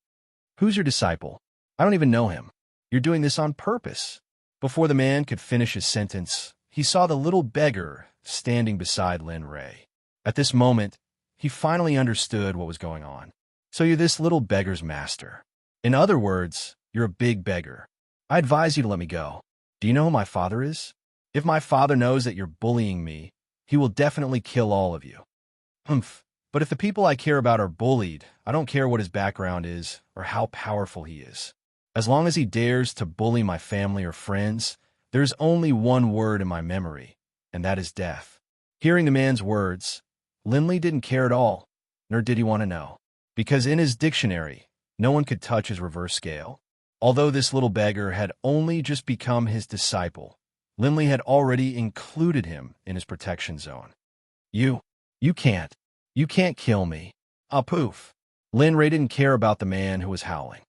Who's your disciple? I don't even know him. You're doing this on purpose. Before the man could finish his sentence, he saw the little beggar standing beside Lin Rei. At this moment, he finally understood what was going on. So you're this little beggar's master. In other words, you're a big beggar. I advise you to let me go. Do you know who my father is? If my father knows that you're bullying me, he will definitely kill all of you. Humph. But if the people I care about are bullied, I don't care what his background is or how powerful he is. As long as he dares to bully my family or friends, there's only one word in my memory, and that is death. Hearing the man's words, Lindley didn't care at all, nor did he want to know, because in his dictionary, no one could touch his reverse scale. Although this little beggar had only just become his disciple, Lindley had already included him in his protection zone. You can't. You can't kill me. Ah, poof. Lin Ray didn't care about the man who was howling.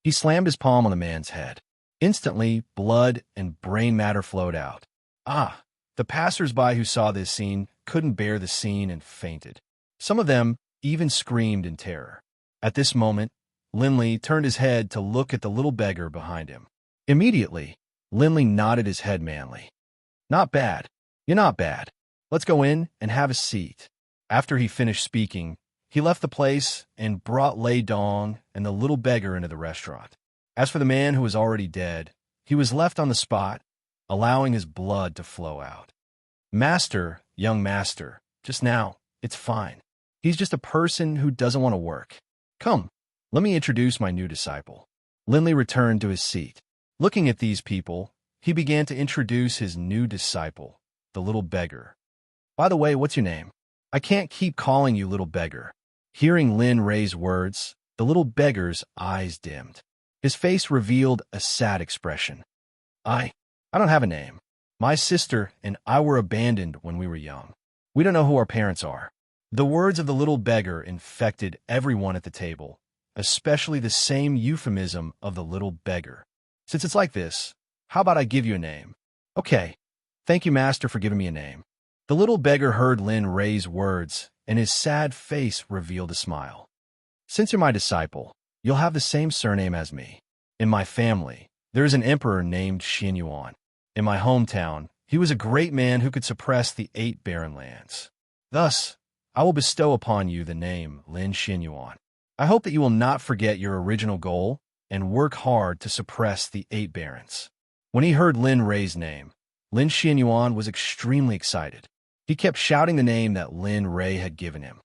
He slammed his palm on the man's head. Instantly, blood and brain matter flowed out. Ah, the passers-by who saw this scene couldn't bear the scene and fainted. Some of them even screamed in terror. At this moment, Lindley turned his head to look at the little beggar behind him. Immediately, Lindley nodded his head manly. Not bad. You're not bad. Let's go in and have a seat. After he finished speaking, he left the place and brought Lei Dong and the little beggar into the restaurant. As for the man who was already dead, he was left on the spot, allowing his blood to flow out. Master, young master, just now, it's fine. He's just a person who doesn't want to work. Come, let me introduce my new disciple. Lindley returned to his seat. Looking at these people, he began to introduce his new disciple, the little beggar. By the way, what's your name? I can't keep calling you little beggar. Hearing Lin Ray's words, the little beggar's eyes dimmed. His face revealed a sad expression. I don't have a name. My sister and I were abandoned when we were young. We don't know who our parents are. The words of the little beggar infected everyone at the table, especially the same euphemism of the little beggar. Since it's like this, how about I give you a name? Okay. Thank you, Master, for giving me a name. The little beggar heard Lin Ray's words, and his sad face revealed a smile. Since you're my disciple, you'll have the same surname as me. In my family, there is an emperor named Xin Yuan. In my hometown, he was a great man who could suppress the 8 barren lands. Thus, I will bestow upon you the name Lin Xin Yuan. I hope that you will not forget your original goal and work hard to suppress the 8 barons. When he heard Lin Ray's name, Lin Xin Yuan was extremely excited. He kept shouting the name that Lin Ray had given him.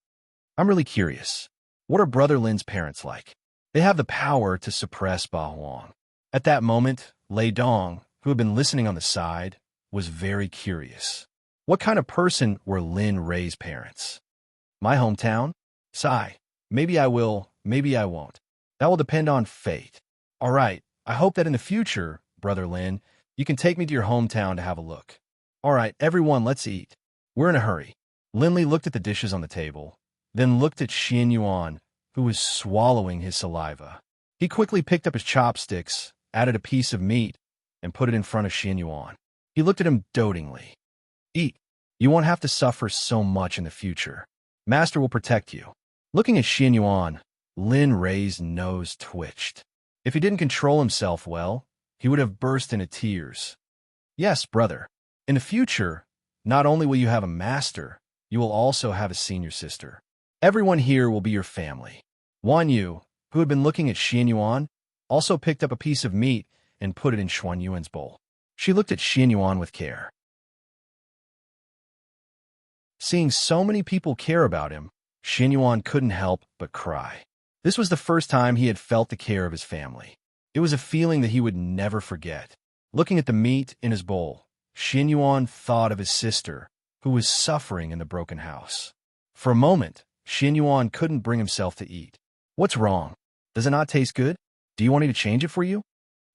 I'm really curious. What are Brother Lin's parents like? They have the power to suppress Ba Huang. At that moment, Lei Dong, who had been listening on the side, was very curious. What kind of person were Lin Ray's parents? My hometown? Sigh. Maybe I will, maybe I won't. That will depend on fate. All right, I hope that in the future, Brother Lin, you can take me to your hometown to have a look. All right, everyone, let's eat. We're in a hurry. Lindley looked at the dishes on the table, then looked at Xin Yuan, who was swallowing his saliva. He quickly picked up his chopsticks, added a piece of meat, and put it in front of Xin Yuan. He looked at him dotingly. Eat. You won't have to suffer so much in the future. Master will protect you. Looking at Xin Yuan, Lin Ray's nose twitched. If he didn't control himself well, he would have burst into tears. Yes, brother. In the future, not only will you have a master, you will also have a senior sister. Everyone here will be your family. Wan Yu, who had been looking at Xin Yuan, also picked up a piece of meat and put it in Xuan Yuan's bowl. She looked at Xin Yuan with care. Seeing so many people care about him, Xin Yuan couldn't help but cry. This was the first time he had felt the care of his family. It was a feeling that he would never forget. Looking at the meat in his bowl, Xin Yuan thought of his sister, who was suffering in the broken house. For a moment, Xin Yuan couldn't bring himself to eat. What's wrong? Does it not taste good? Do you want me to change it for you?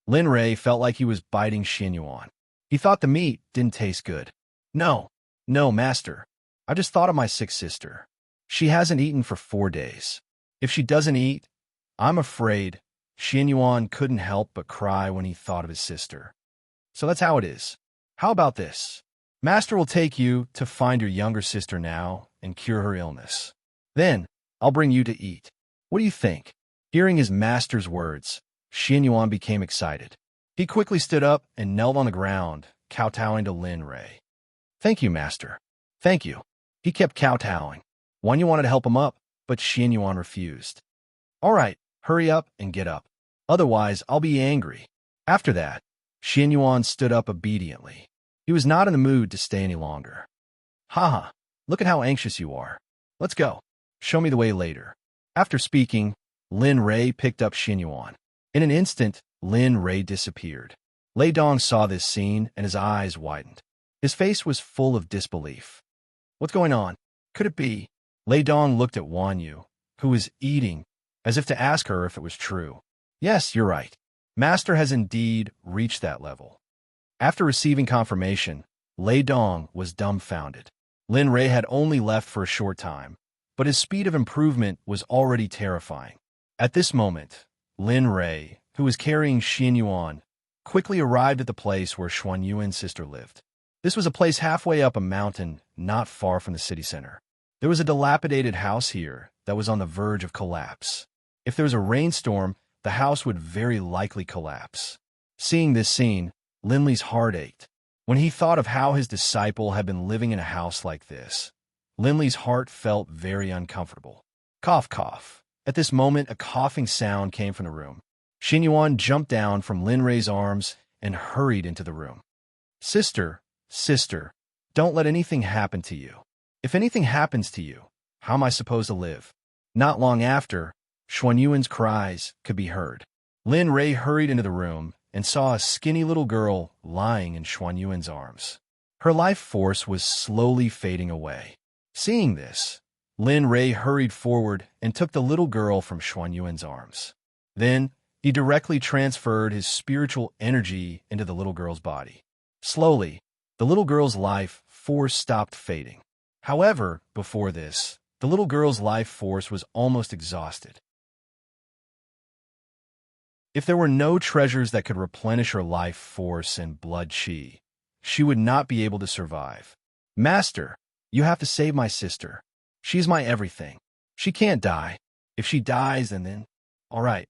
Lin Ray felt like he was biting Xin Yuan. He thought the meat didn't taste good. No, master. I just thought of my sick sister. She hasn't eaten for 4 days. If she doesn't eat, I'm afraid. Xin Yuan couldn't help but cry when he thought of his sister. So that's how it is. How about this? Master will take you to find your younger sister now and cure her illness. Then, I'll bring you to eat. What do you think? Hearing his master's words, Xin Yuan became excited. He quickly stood up and knelt on the ground, kowtowing to Lin Ray. Thank you, master. Thank you. He kept kowtowing. Wan Yu wanted to help him up, but Xin Yuan refused. All right, hurry up and get up. Otherwise, I'll be angry. After that, Xianyuan stood up obediently. He was not in the mood to stay any longer. Haha, look at how anxious you are. Let's go. Show me the way later. After speaking, Lin Rei picked up Xianyuan. In an instant, Lin Rei disappeared. Lei Dong saw this scene and his eyes widened. His face was full of disbelief. What's going on? Could it be? Lei Dong looked at Wan Yu, who was eating, as if to ask her if it was true. Yes, you're right. Master has indeed reached that level. After receiving confirmation, Lei Dong was dumbfounded. Lin Rei had only left for a short time, but his speed of improvement was already terrifying. At this moment, Lin Rei, who was carrying Xianyuan, quickly arrived at the place where Xuan Yuan's sister lived. This was a place halfway up a mountain not far from the city center. There was a dilapidated house here that was on the verge of collapse. If there was a rainstorm, the house would very likely collapse. Seeing this scene, Lin Li's heart ached. When he thought of how his disciple had been living in a house like this, Lin Li's heart felt very uncomfortable. Cough, cough. At this moment, a coughing sound came from the room. Xianyuan jumped down from Lin Rei's arms and hurried into the room. Sister, don't let anything happen to you. If anything happens to you, how am I supposed to live? Not long after, Xuan Yuan's cries could be heard. Lin Rei hurried into the room and saw a skinny little girl lying in Xuan Yuan's arms. Her life force was slowly fading away. Seeing this, Lin Rei hurried forward and took the little girl from Xuan Yuan's arms. Then, he directly transferred his spiritual energy into the little girl's body. Slowly, the little girl's life force stopped fading. However, before this, the little girl's life force was almost exhausted. If there were no treasures that could replenish her life force and blood chi, she would not be able to survive. Master, you have to save my sister. She's my everything. She can't die. If she dies, then... All right.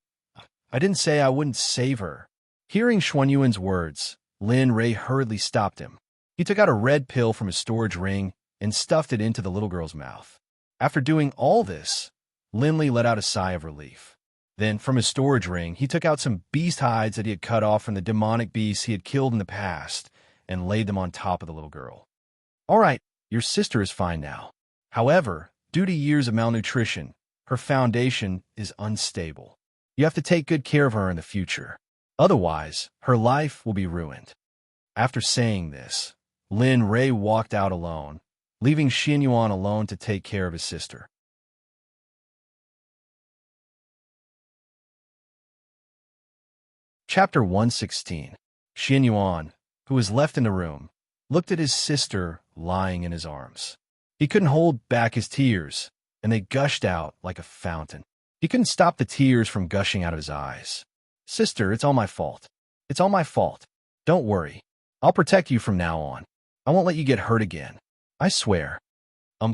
I didn't say I wouldn't save her. Hearing Xuan Yuan's words, Lin Rei hurriedly stopped him. He took out a red pill from his storage ring and stuffed it into the little girl's mouth. After doing all this, Lin Li let out a sigh of relief. Then, from his storage ring, he took out some beast hides that he had cut off from the demonic beasts he had killed in the past and laid them on top of the little girl. All right, your sister is fine now. However, due to years of malnutrition, her foundation is unstable. You have to take good care of her in the future. Otherwise, her life will be ruined. After saying this, Lin Rei walked out alone, leaving Xianyuan alone to take care of his sister. Chapter 116. Xianyuan, who was left in the room, looked at his sister lying in his arms. He couldn't hold back his tears, and they gushed out like a fountain. He couldn't stop the tears from gushing out of his eyes. Sister, it's all my fault. It's all my fault. Don't worry. I'll protect you from now on. I won't let you get hurt again. I swear.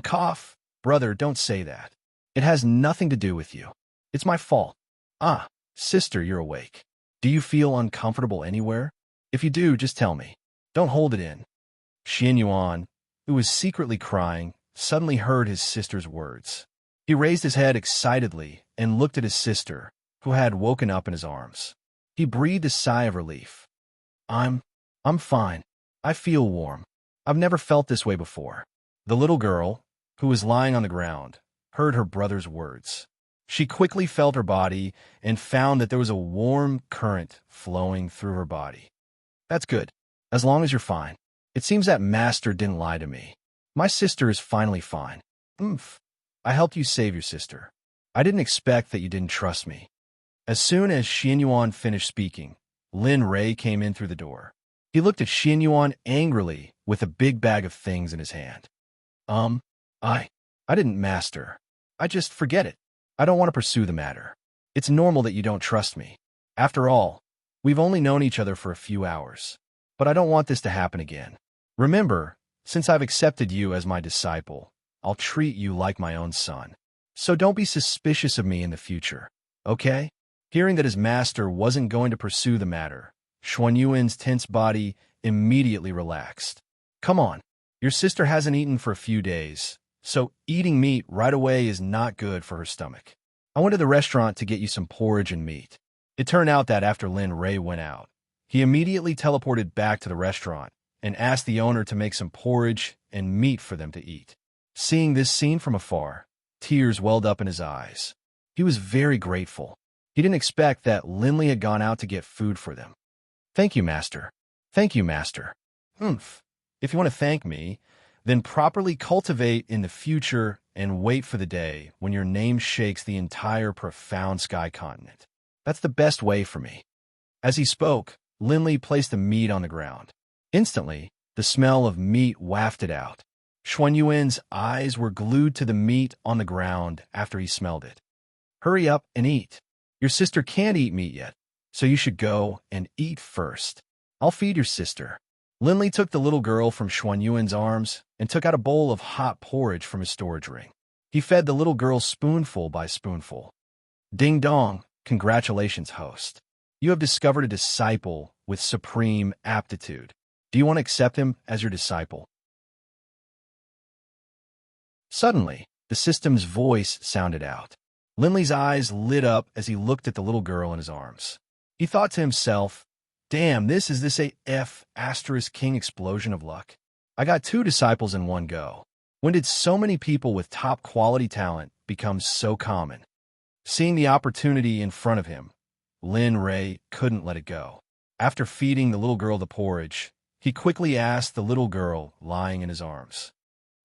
Cough. Brother, don't say that. It has nothing to do with you. It's my fault. Ah, sister, you're awake. Do you feel uncomfortable anywhere? If you do, just tell me. Don't hold it in. Xianyuan, who was secretly crying, suddenly heard his sister's words. He raised his head excitedly and looked at his sister, who had woken up in his arms. He breathed a sigh of relief. I'm fine. I feel warm. I've never felt this way before. The little girl, who was lying on the ground, heard her brother's words. She quickly felt her body and found that there was a warm current flowing through her body. That's good, as long as you're fine. It seems that Master didn't lie to me. My sister is finally fine. I helped you save your sister. I didn't expect that you didn't trust me. As soon as Xianyuan finished speaking, Lin Rei came in through the door. He looked at Xianyuan angrily with a big bag of things in his hand. I didn't, Master. I just forget it. I don't want to pursue the matter. It's normal that you don't trust me. After all, we've only known each other for a few hours. But I don't want this to happen again. Remember, since I've accepted you as my disciple, I'll treat you like my own son. So don't be suspicious of me in the future, okay? Hearing that his master wasn't going to pursue the matter, Xuan Yuan's tense body immediately relaxed. Come on, your sister hasn't eaten for a few days, so eating meat right away is not good for her stomach. I went to the restaurant to get you some porridge and meat. It turned out that after Lin Ray went out, he immediately teleported back to the restaurant and asked the owner to make some porridge and meat for them to eat. Seeing this scene from afar, tears welled up in his eyes. He was very grateful. He didn't expect that Linley had gone out to get food for them. Thank you, Master. Thank you, Master. Humph. If you want to thank me, then properly cultivate in the future and wait for the day when your name shakes the entire profound sky continent. That's the best way for me. As he spoke, Linley placed the meat on the ground. Instantly, the smell of meat wafted out. Xuanyuan's eyes were glued to the meat on the ground after he smelled it. Hurry up and eat. Your sister can't eat meat yet, so you should go and eat first. I'll feed your sister. Linley took the little girl from Xuanyuan's arms and took out a bowl of hot porridge from his storage ring. He fed the little girl spoonful by spoonful. Ding dong, congratulations, host. You have discovered a disciple with supreme aptitude. Do you want to accept him as your disciple? Suddenly, the system's voice sounded out. Linley's eyes lit up as he looked at the little girl in his arms. He thought to himself, damn, this a F***king explosion of luck. I got 2 disciples in one go. When did so many people with top quality talent become so common? Seeing the opportunity in front of him, Lin Ray couldn't let it go. After feeding the little girl the porridge, he quickly asked the little girl lying in his arms,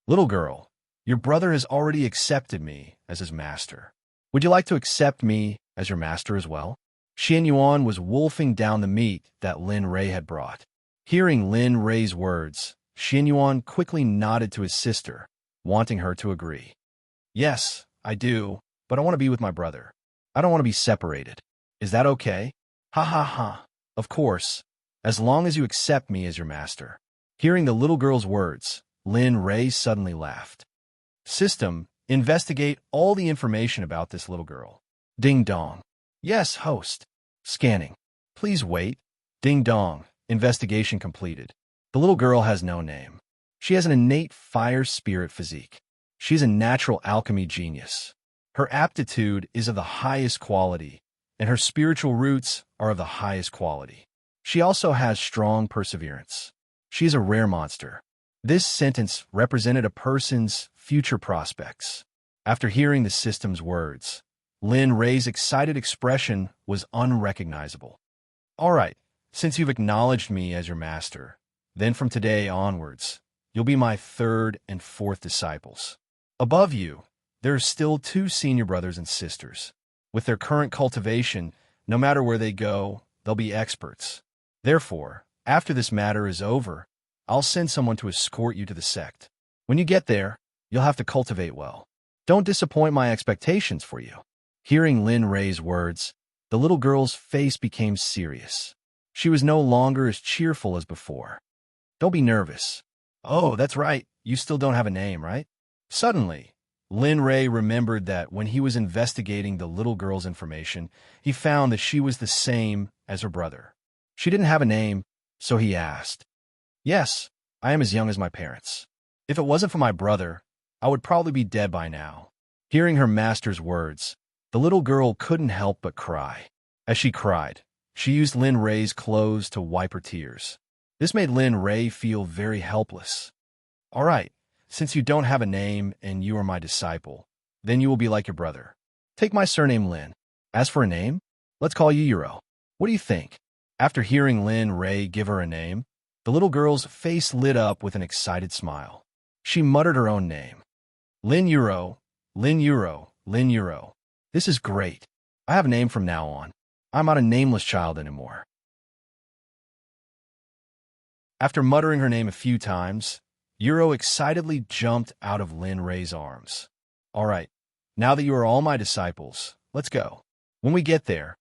"Little girl, your brother has already accepted me as his master. Would you like to accept me as your master as well?" Xuanyuan was wolfing down the meat that Lin Ray had brought. Hearing Lin Ray's words, Xuanyuan quickly nodded to his sister, wanting her to agree. "Yes, I do, but I want to be with my brother. I don't want to be separated. Is that okay?" "Ha ha ha. Of course, as long as you accept me as your master." Hearing the little girl's words, Lin Ray suddenly laughed. System, investigate all the information about this little girl. Ding dong. Yes, host. Scanning. Please wait. Ding dong. Investigation completed. The little girl has no name. She has an innate fire spirit physique. She's a natural alchemy genius. Her aptitude is of the highest quality, and her spiritual roots are of the highest quality. She also has strong perseverance. She is a rare monster. This sentence represented a person's future prospects. After hearing the system's words, Lin Ray's excited expression was unrecognizable. "All right, since you've acknowledged me as your master, then from today onwards, you'll be my 3rd and 4th disciples. Above you, there are still 2 senior brothers and sisters. With their current cultivation, no matter where they go, they'll be experts. Therefore, after this matter is over, I'll send someone to escort you to the sect. When you get there, you'll have to cultivate well. Don't disappoint my expectations for you." Hearing Lin Ray's words, the little girl's face became serious. She was no longer as cheerful as before. "Don't be nervous. Oh, that's right. You still don't have a name, right?" Suddenly, Lin Ray remembered that when he was investigating the little girl's information, he found that she was the same as her brother. She didn't have a name, so he asked, "Yes, I am as young as my parents. If it wasn't for my brother, I would probably be dead by now." Hearing her master's words, the little girl couldn't help but cry. As she cried, she used Lin Ray's clothes to wipe her tears. This made Lin Ray feel very helpless. "All right, since you don't have a name and you are my disciple, then you will be like your brother. Take my surname Lin. As for a name, let's call you Euro. What do you think?" After hearing Lin Ray give her a name, the little girl's face lit up with an excited smile. She muttered her own name. "Lin Euro, Lin Euro, Lin Euro. This is great. I have a name from now on. I'm not a nameless child anymore." After muttering her name a few times, Euro excitedly jumped out of Lin Ray's arms. "All right, now that you are all my disciples, let's go. When we get there,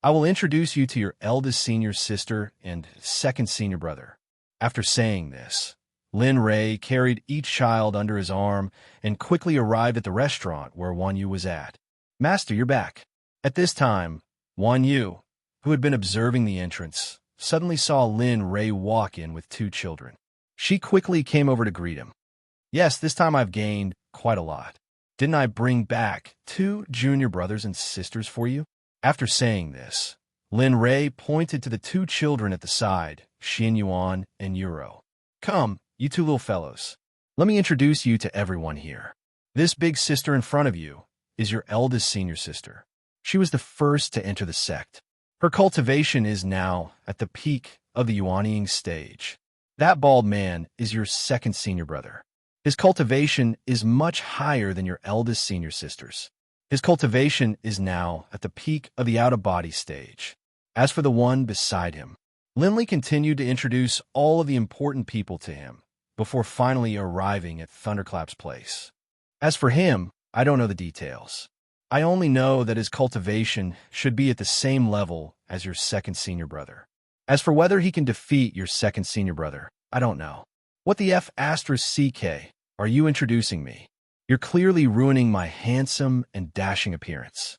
I will introduce you to your eldest senior sister and 2nd senior brother." After saying this, Lin Ray carried each child under his arm and quickly arrived at the restaurant where Wan Yu was at. "Master, you're back." At this time, Wan Yu, who had been observing the entrance, suddenly saw Lin Ray walk in with 2 children. She quickly came over to greet him. "Yes, this time I've gained quite a lot. Didn't I bring back 2 junior brothers and sisters for you? After saying this, Lin Rei pointed to the 2 children at the side, Xin Yuan and Euro. Come, you 2 little fellows. Let me introduce you to everyone here. This big sister in front of you is your eldest senior sister. She was the first to enter the sect. Her cultivation is now at the peak of the Yuanying stage. That bald man is your second senior brother. His cultivation is much higher than your eldest senior sister's. His cultivation is now at the peak of the out-of-body stage. As for the one beside him, Linley continued to introduce all of the important people to him before finally arriving at Thunderclap's place. As for him, I don't know the details. I only know that his cultivation should be at the same level as your second senior brother. As for whether he can defeat your second senior brother, I don't know. What the F***CK are you introducing me? You're clearly ruining my handsome and dashing appearance.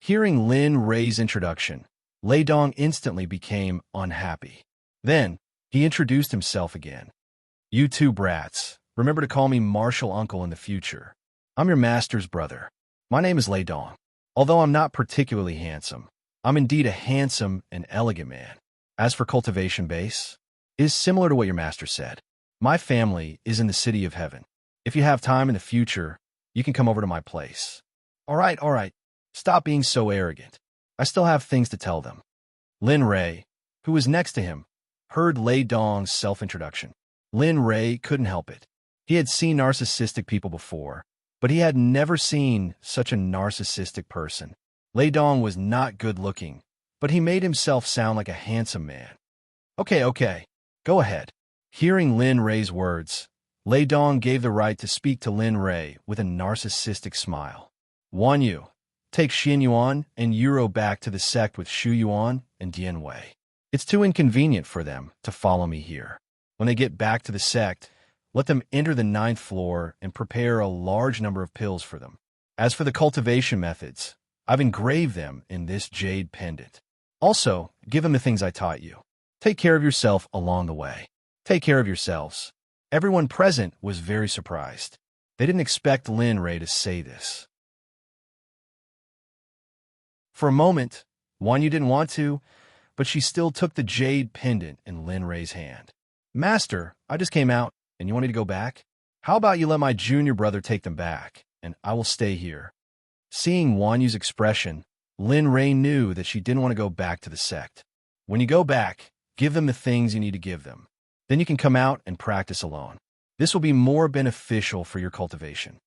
Hearing Lin Rei's introduction, Lei Dong instantly became unhappy. Then, he introduced himself again. You 2 brats, remember to call me Martial Uncle in the future. I'm your master's brother. My name is Lei Dong. Although I'm not particularly handsome, I'm indeed a handsome and elegant man. As for cultivation base, it is similar to what your master said. My family is in the city of heaven. If you have time in the future, you can come over to my place. All right. Stop being so arrogant. I still have things to tell them. Lin Rei, who was next to him, heard Lei Dong's self-introduction. Lin Rei couldn't help it. He had seen narcissistic people before, but he had never seen such a narcissistic person. Lei Dong was not good-looking, but he made himself sound like a handsome man. Okay, go ahead. Hearing Lin Rei's words, Lei Dong gave the right to speak to Lin Rei with a narcissistic smile. Wan Yu, take Xin Yuan and Euro back to the sect with Shu Yuan and Dian Wei. It's too inconvenient for them to follow me here. When they get back to the sect, let them enter the 9th floor and prepare a large number of pills for them. As for the cultivation methods, I've engraved them in this jade pendant. Also, give them the things I taught you. Take care of yourself along the way. Take care of yourselves. Everyone present was very surprised. They didn't expect Lin Rei to say this. For a moment, Wan Yu didn't want to, but she still took the jade pendant in Lin Rei's hand. Master, I just came out, and you want me to go back? How about you let my junior brother take them back, and I will stay here? Seeing Wan Yu's expression, Lin Rei knew that she didn't want to go back to the sect. When you go back, give them the things you need to give them. Then you can come out and practice alone. This will be more beneficial for your cultivation.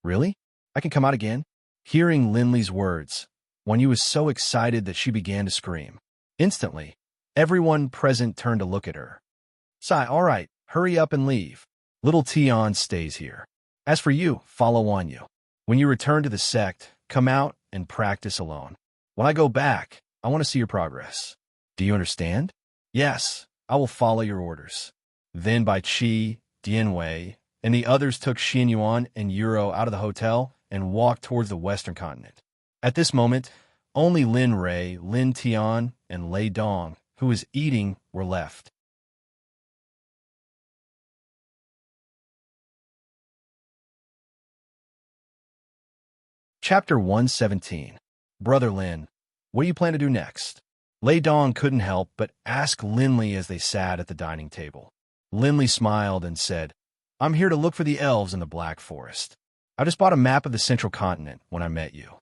Really? I can come out again? Hearing Linley's words, Wan Yu was so excited that she began to scream. Instantly, everyone present turned to look at her. Sai, all right, hurry up and leave. Little Tian stays here. As for you, follow Wan Yu. When you return to the sect, come out and practice alone. When I go back, I want to see your progress. Do you understand? Yes, I will follow your orders. Then Bai Qi, Dian Wei, and the others took Xin Yuan and Euro out of the hotel and walked towards the western continent. At this moment, only Lin Rei, Lin Tian, and Lei Dong, who was eating, were left. Chapter 117. Brother Lin, what do you plan to do next? Lei Dong couldn't help but ask Linley as they sat at the dining table. Linley smiled and said, I'm here to look for the elves in the Black Forest. I just bought a map of the central continent when I met you.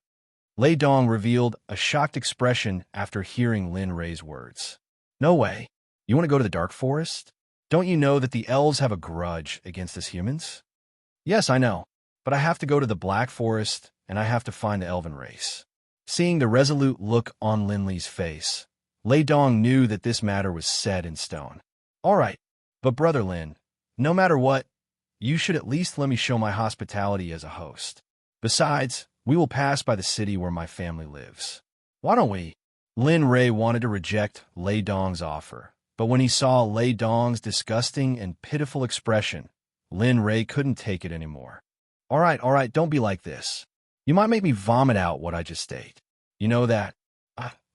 Lei Dong revealed a shocked expression after hearing Lin Rei's words. No way. You want to go to the Dark Forest? Don't you know that the elves have a grudge against us humans? Yes, I know, but I have to go to the Black Forest and I have to find the elven race. Seeing the resolute look on Linley's face, Lei Dong knew that this matter was set in stone. All right, but Brother Lin, no matter what, you should at least let me show my hospitality as a host. Besides, we will pass by the city where my family lives. Why don't we? Lin Rei wanted to reject Lei Dong's offer, but when he saw Lei Dong's disgusting and pitiful expression, Lin Rei couldn't take it anymore. All right, don't be like this. You might make me vomit out what I just ate. You know that?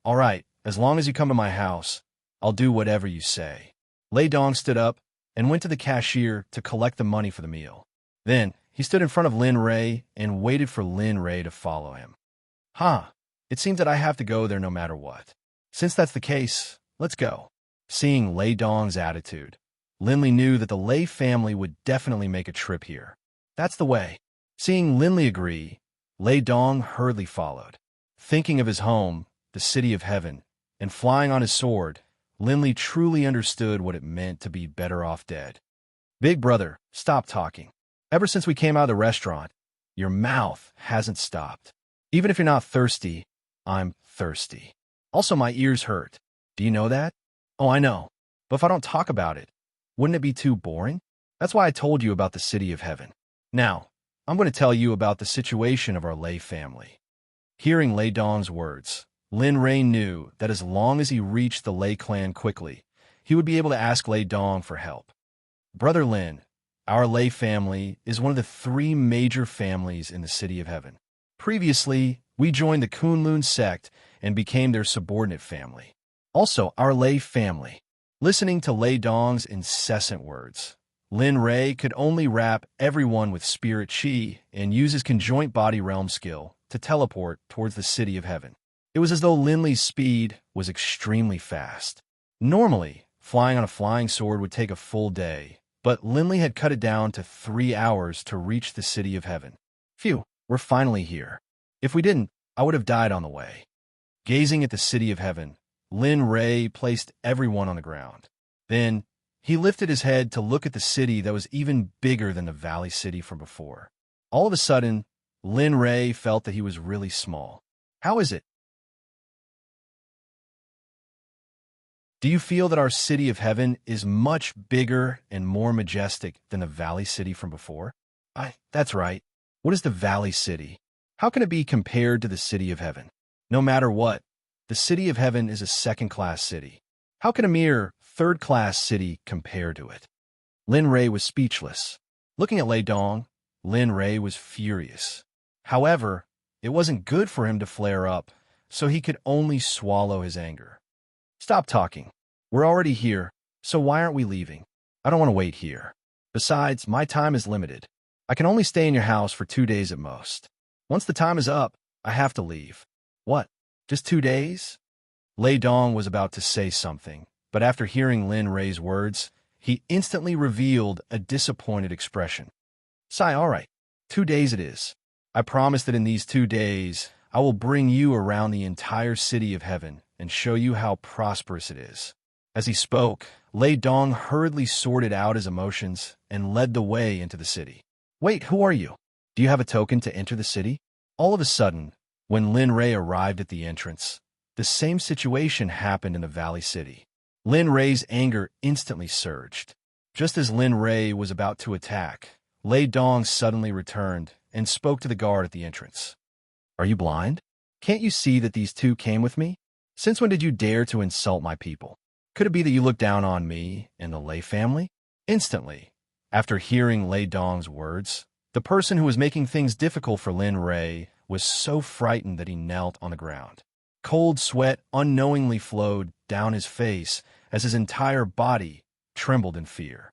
All right, as long as you come to my house, I'll do whatever you say. Lei Dong stood up and went to the cashier to collect the money for the meal. Then, he stood in front of Lin Ray and waited for Lin Ray to follow him. Huh, it seems that I have to go there no matter what. Since that's the case, let's go. Seeing Lei Dong's attitude, Linley knew that the Lei family would definitely make a trip here. That's the way. Seeing Linley agree, Lei Dong hurriedly followed. Thinking of his home, the city of heaven, and flying on his sword, Linley truly understood what it meant to be better off dead. Big brother, stop talking. Ever since we came out of the restaurant, your mouth hasn't stopped. Even if you're not thirsty, I'm thirsty. Also, my ears hurt. Do you know that? Oh, I know. But if I don't talk about it, wouldn't it be too boring? That's why I told you about the city of heaven. Now, I'm going to tell you about the situation of our Lei family. Hearing Lei Dong's words, Lin Ray knew that as long as he reached the Lei clan quickly, he would be able to ask Lei Dong for help. Brother Lin, our Lei family is one of the 3 major families in the city of heaven. Previously, we joined the Kunlun Sect and became their subordinate family. Also, our Lei family. Listening to Lei Dong's incessant words, Lin Ray could only wrap everyone with spirit chi and use his conjoint body realm skill to teleport towards the city of heaven. It was as though Linley's speed was extremely fast. Normally, flying on a flying sword would take a full day, but Linley had cut it down to 3 hours to reach the city of heaven. Phew, we're finally here. If we didn't, I would have died on the way. Gazing at the city of heaven, Lin Ray placed everyone on the ground. Then, he lifted his head to look at the city that was even bigger than the valley city from before. All of a sudden, Lin Ray felt that he was really small. How is it? Do you feel that our city of heaven is much bigger and more majestic than the valley city from before? That's right. What is the valley city? How can it be compared to the city of heaven? No matter what, the city of heaven is a second-class city. How can a mere third-class city compare to it? Lin Ray was speechless. Looking at Lei Dong, Lin Ray was furious. However, it wasn't good for him to flare up, so he could only swallow his anger. Stop talking. We're already here, so why aren't we leaving? I don't want to wait here. Besides, my time is limited. I can only stay in your house for 2 days at most. Once the time is up, I have to leave. What? Just 2 days? Lei Dong was about to say something, but after hearing Lin Ray's words, he instantly revealed a disappointed expression. Sigh, all right. 2 days it is. I promise that in these 2 days, I will bring you around the entire city of heaven and show you how prosperous it is. As he spoke, Lei Dong hurriedly sorted out his emotions and led the way into the city. Wait, who are you? Do you have a token to enter the city? All of a sudden, when Lin Ray arrived at the entrance, the same situation happened in the valley city. Lin Ray's anger instantly surged. Just as Lin Ray was about to attack, Lei Dong suddenly returned and spoke to the guard at the entrance. Are you blind? Can't you see that these 2 came with me? Since when did you dare to insult my people? Could it be that you look down on me and the Lei family? Instantly, after hearing Lei Dong's words, the person who was making things difficult for Lin Ray was so frightened that he knelt on the ground. Cold sweat unknowingly flowed down his face as his entire body trembled in fear.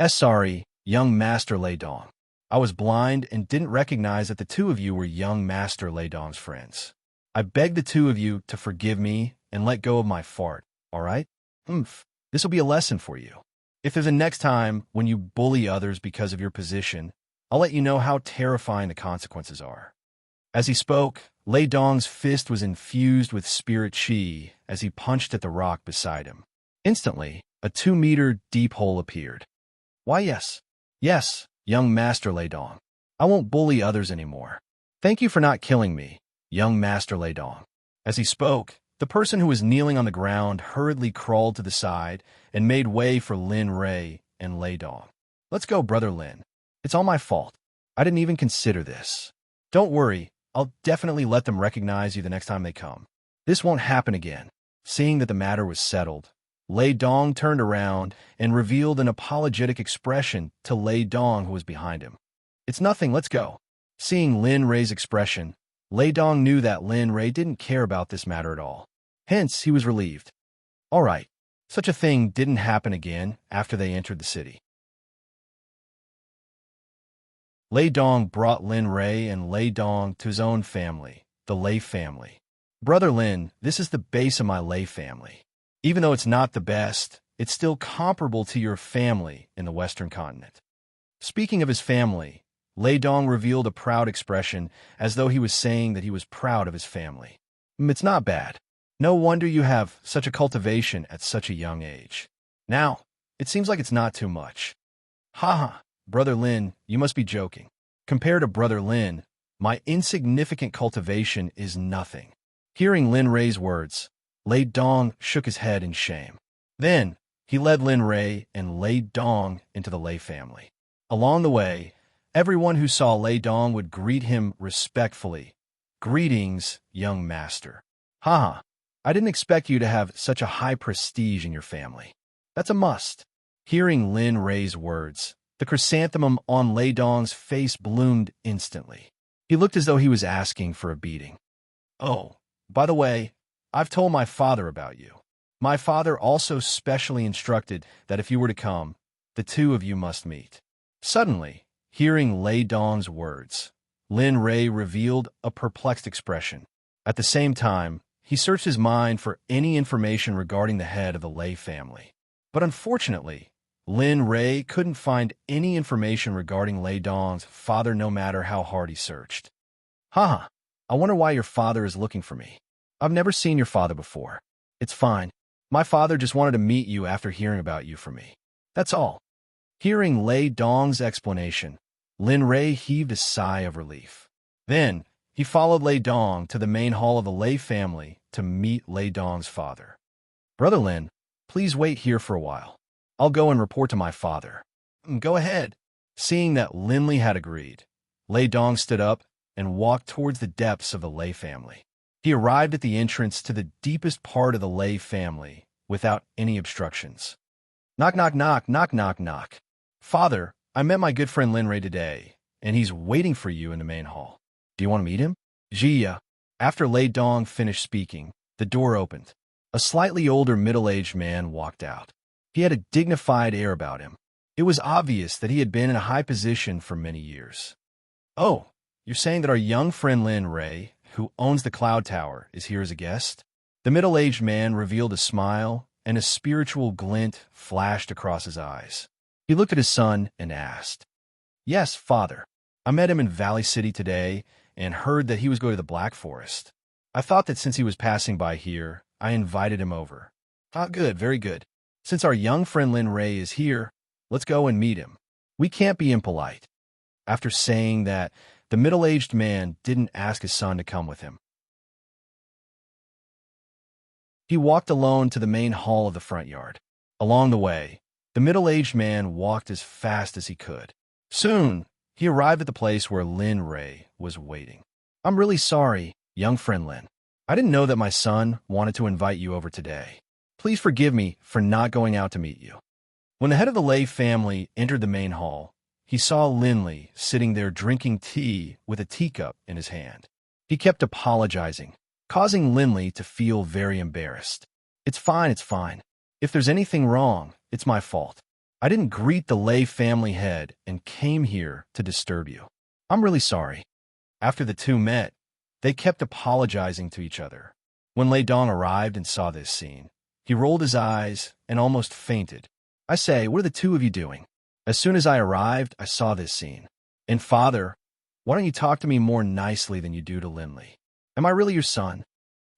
Sorry, young Master Lei Dong. I was blind and didn't recognize that the 2 of you were young Master Lei Dong's friends. I beg the 2 of you to forgive me and let go of my fart, all right? This will be a lesson for you. If there's a next time when you bully others because of your position, I'll let you know how terrifying the consequences are. As he spoke, Lei Dong's fist was infused with spirit chi as he punched at the rock beside him. Instantly, a 2-meter deep hole appeared. Why, yes, young Master Lei Dong. I won't bully others anymore. Thank you for not killing me, young Master Lei Dong. As he spoke, the person who was kneeling on the ground hurriedly crawled to the side and made way for Lin Ray and Lei Dong. Let's go, Brother Lin. It's all my fault. I didn't even consider this. Don't worry, I'll definitely let them recognize you the next time they come. This won't happen again. Seeing that the matter was settled, Lei Dong turned around and revealed an apologetic expression to Lei Dong, who was behind him. It's nothing, let's go. Seeing Lin Ray's expression, Lei Dong knew that Lin Ray didn't care about this matter at all. Hence, he was relieved. All right, such a thing didn't happen again after they entered the city. Lei Dong brought Lin Ray and Lei Dong to his own family, the Lei family. Brother Lin, this is the base of my Lei family. Even though it's not the best, it's still comparable to your family in the Western continent. Speaking of his family, Lei Dong revealed a proud expression as though he was saying that he was proud of his family. It's not bad. No wonder you have such a cultivation at such a young age. Now, it seems like it's not too much. Haha, Brother Lin, you must be joking. Compared to Brother Lin, my insignificant cultivation is nothing. Hearing Lin Ray's words, Lei Dong shook his head in shame. Then, he led Lin Ray and Lei Dong into the Lei family. Along the way, everyone who saw Lei Dong would greet him respectfully. Greetings, young master. Haha, I didn't expect you to have such a high prestige in your family. That's a must. Hearing Lin Ray's words, the chrysanthemum on Lei Dong's face bloomed instantly. He looked as though he was asking for a beating. Oh, by the way, I've told my father about you. My father also specially instructed that if you were to come, the two of you must meet. Suddenly, hearing Lei Dong's words, Lin Ray revealed a perplexed expression. At the same time, he searched his mind for any information regarding the head of the Lei family. But unfortunately, Lin Ray couldn't find any information regarding Lei Dong's father no matter how hard he searched. Haha, I wonder why your father is looking for me. I've never seen your father before. It's fine. My father just wanted to meet you after hearing about you from me. That's all. Hearing Lei Dong's explanation, Lin Ray heaved a sigh of relief. Then, he followed Lei Dong to the main hall of the Lei family to meet Lei Dong's father. Brother Lin, please wait here for a while. I'll go and report to my father. Go ahead. Seeing that Lin Li had agreed, Lei Dong stood up and walked towards the depths of the Lei family. He arrived at the entrance to the deepest part of the Lei family without any obstructions. Knock, knock, knock, knock, knock, knock. Father, I met my good friend Lin Ray today, and he's waiting for you in the main hall. Do you want to meet him? Jia. After Lei Dong finished speaking, the door opened. A slightly older middle-aged man walked out. He had a dignified air about him. It was obvious that he had been in a high position for many years. Oh, you're saying that our young friend Lin Ray, who owns the Cloud Tower, is here as a guest? The middle-aged man revealed a smile, and a spiritual glint flashed across his eyes. He looked at his son and asked, Yes, father. I met him in Valley City today and heard that he was going to the Black Forest. I thought that since he was passing by here, I invited him over. Ah, good, very good. Since our young friend Lin Ray is here, let's go and meet him. We can't be impolite. After saying that, the middle-aged man didn't ask his son to come with him. He walked alone to the main hall of the front yard. Along the way, the middle-aged man walked as fast as he could. Soon, he arrived at the place where Lin Ray was waiting. I'm really sorry, young friend Lin. I didn't know that my son wanted to invite you over today. Please forgive me for not going out to meet you. When the head of the Lei family entered the main hall, he saw Lin Li sitting there drinking tea with a teacup in his hand. He kept apologizing, causing Lin Li to feel very embarrassed. It's fine, it's fine. If there's anything wrong, it's my fault. I didn't greet the Lei family head and came here to disturb you. I'm really sorry. After the two met, they kept apologizing to each other. When Lei Dong arrived and saw this scene, he rolled his eyes and almost fainted. I say, what are the two of you doing? As soon as I arrived, I saw this scene. And father, why don't you talk to me more nicely than you do to Lin Li? Am I really your son?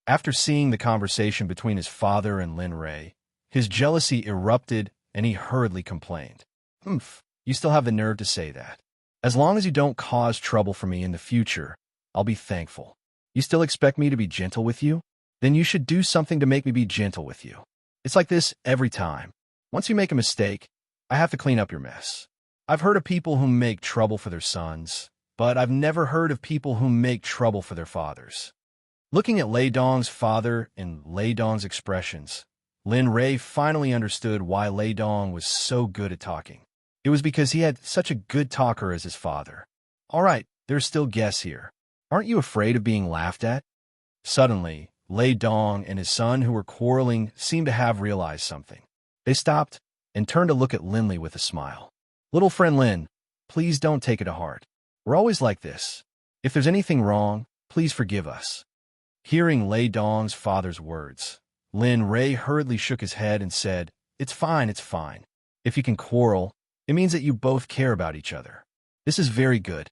After seeing the conversation between his father and Lin Ray, his jealousy erupted and he hurriedly complained. You still have the nerve to say that. As long as you don't cause trouble for me in the future, I'll be thankful. You still expect me to be gentle with you? Then you should do something to make me be gentle with you. It's like this every time. Once you make a mistake, I have to clean up your mess. I've heard of people who make trouble for their sons, but I've never heard of people who make trouble for their fathers. Looking at Lei Dong's father and Lei Dong's expressions, Lin Ray finally understood why Lei Dong was so good at talking. It was because he had such a good talker as his father. All right, there's still guests here. Aren't you afraid of being laughed at? Suddenly, Lei Dong and his son who were quarreling seemed to have realized something. They stopped and turned to look at Lin Li with a smile. Little friend Lin, please don't take it to heart. We're always like this. If there's anything wrong, please forgive us." Hearing Lei Dong's father's words, Lin Ray hurriedly shook his head and said, "It's fine, it's fine. If you can quarrel, it means that you both care about each other. This is very good."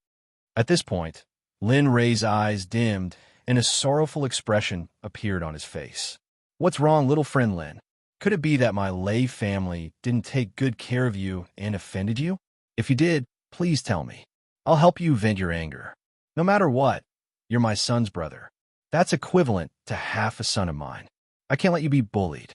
At this point, Lin Ray's eyes dimmed and a sorrowful expression appeared on his face. "What's wrong, little friend Lin? Could it be that my Lei family didn't take good care of you and offended you? If you did, please tell me. I'll help you vent your anger. No matter what, you're my son's brother. That's equivalent to half a son of mine. I can't let you be bullied."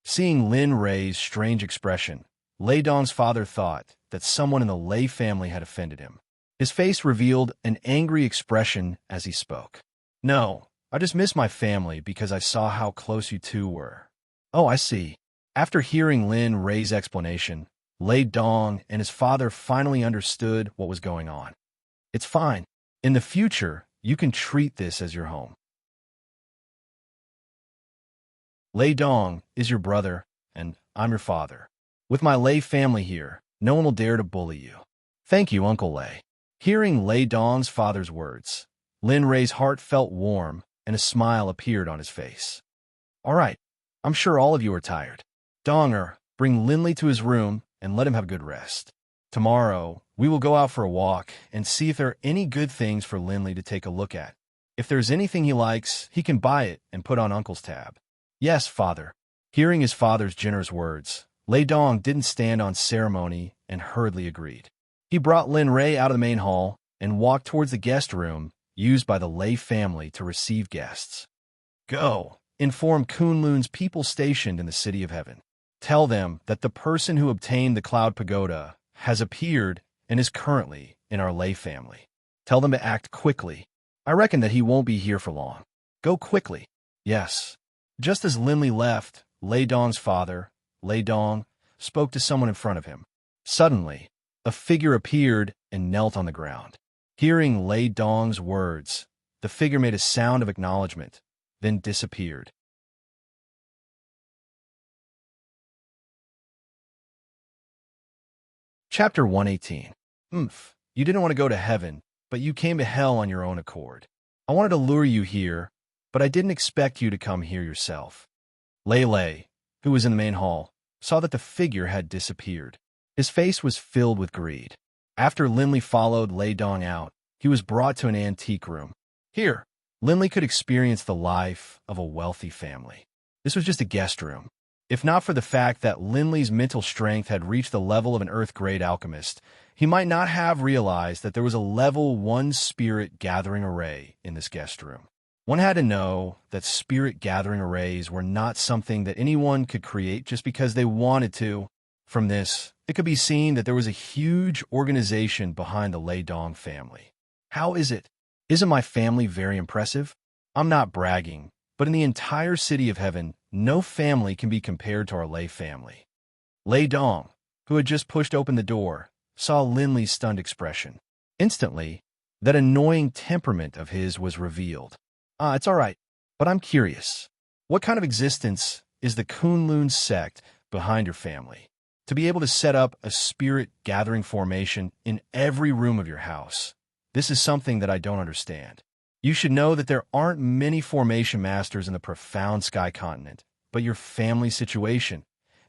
Seeing Lin Ray's strange expression, Lei Dong's father thought that someone in the Lei family had offended him. His face revealed an angry expression as he spoke. "No, I just miss my family because I saw how close you two were." "Oh, I see." After hearing Lin Ray's explanation, Lei Dong and his father finally understood what was going on. "It's fine. In the future, you can treat this as your home. Lei Dong is your brother, and I'm your father. With my Lei family here, no one will dare to bully you. Thank you, Uncle Lei." Hearing Lei Dong's father's words, Lin Ray's heart felt warm and a smile appeared on his face. "All right, I'm sure all of you are tired. Donger, bring Linley to his room and let him have a good rest. Tomorrow, we will go out for a walk and see if there are any good things for Linley to take a look at. If there's anything he likes, he can buy it and put on Uncle's tab." "Yes, father." Hearing his father's generous words, Lei Dong didn't stand on ceremony and hurriedly agreed. He brought Lin Ray out of the main hall and walked towards the guest room used by the Lei family to receive guests. "Go, inform Kunlun's people stationed in the City of Heaven. Tell them that the person who obtained the Cloud Pagoda has appeared and is currently in our Lei family. Tell them to act quickly. I reckon that he won't be here for long. Go quickly." "Yes." Just as Linley left, Lei Dong's father, Lei Dong, spoke to someone in front of him. Suddenly, a figure appeared and knelt on the ground. Hearing Lei Dong's words, the figure made a sound of acknowledgement, then disappeared. Chapter 118. You didn't want to go to heaven, but you came to hell on your own accord. I wanted to lure you here, but I didn't expect you to come here yourself. Lei, who was in the main hall, saw that the figure had disappeared. His face was filled with greed. After Linley followed Lei Dong out, he was brought to an antique room. Here, Linley could experience the life of a wealthy family. This was just a guest room. If not for the fact that Linley's mental strength had reached the level of an Earth-grade alchemist, he might not have realized that there was a level 1 spirit gathering array in this guest room. One had to know that spirit gathering arrays were not something that anyone could create just because they wanted to. From this, it could be seen that there was a huge organization behind the Lei Dong family. How is it? Isn't my family very impressive? I'm not bragging, but in the entire City of Heaven, no family can be compared to our Lei family. Lei Dong, who had just pushed open the door, saw Linley's stunned expression. Instantly, that annoying temperament of his was revealed. It's all right, but I'm curious. What kind of existence is the Kunlun sect behind your family? To be able to set up a spirit gathering formation in every room of your house. This is something that I don't understand. You should know that there aren't many formation masters in the profound sky continent, but your family situation.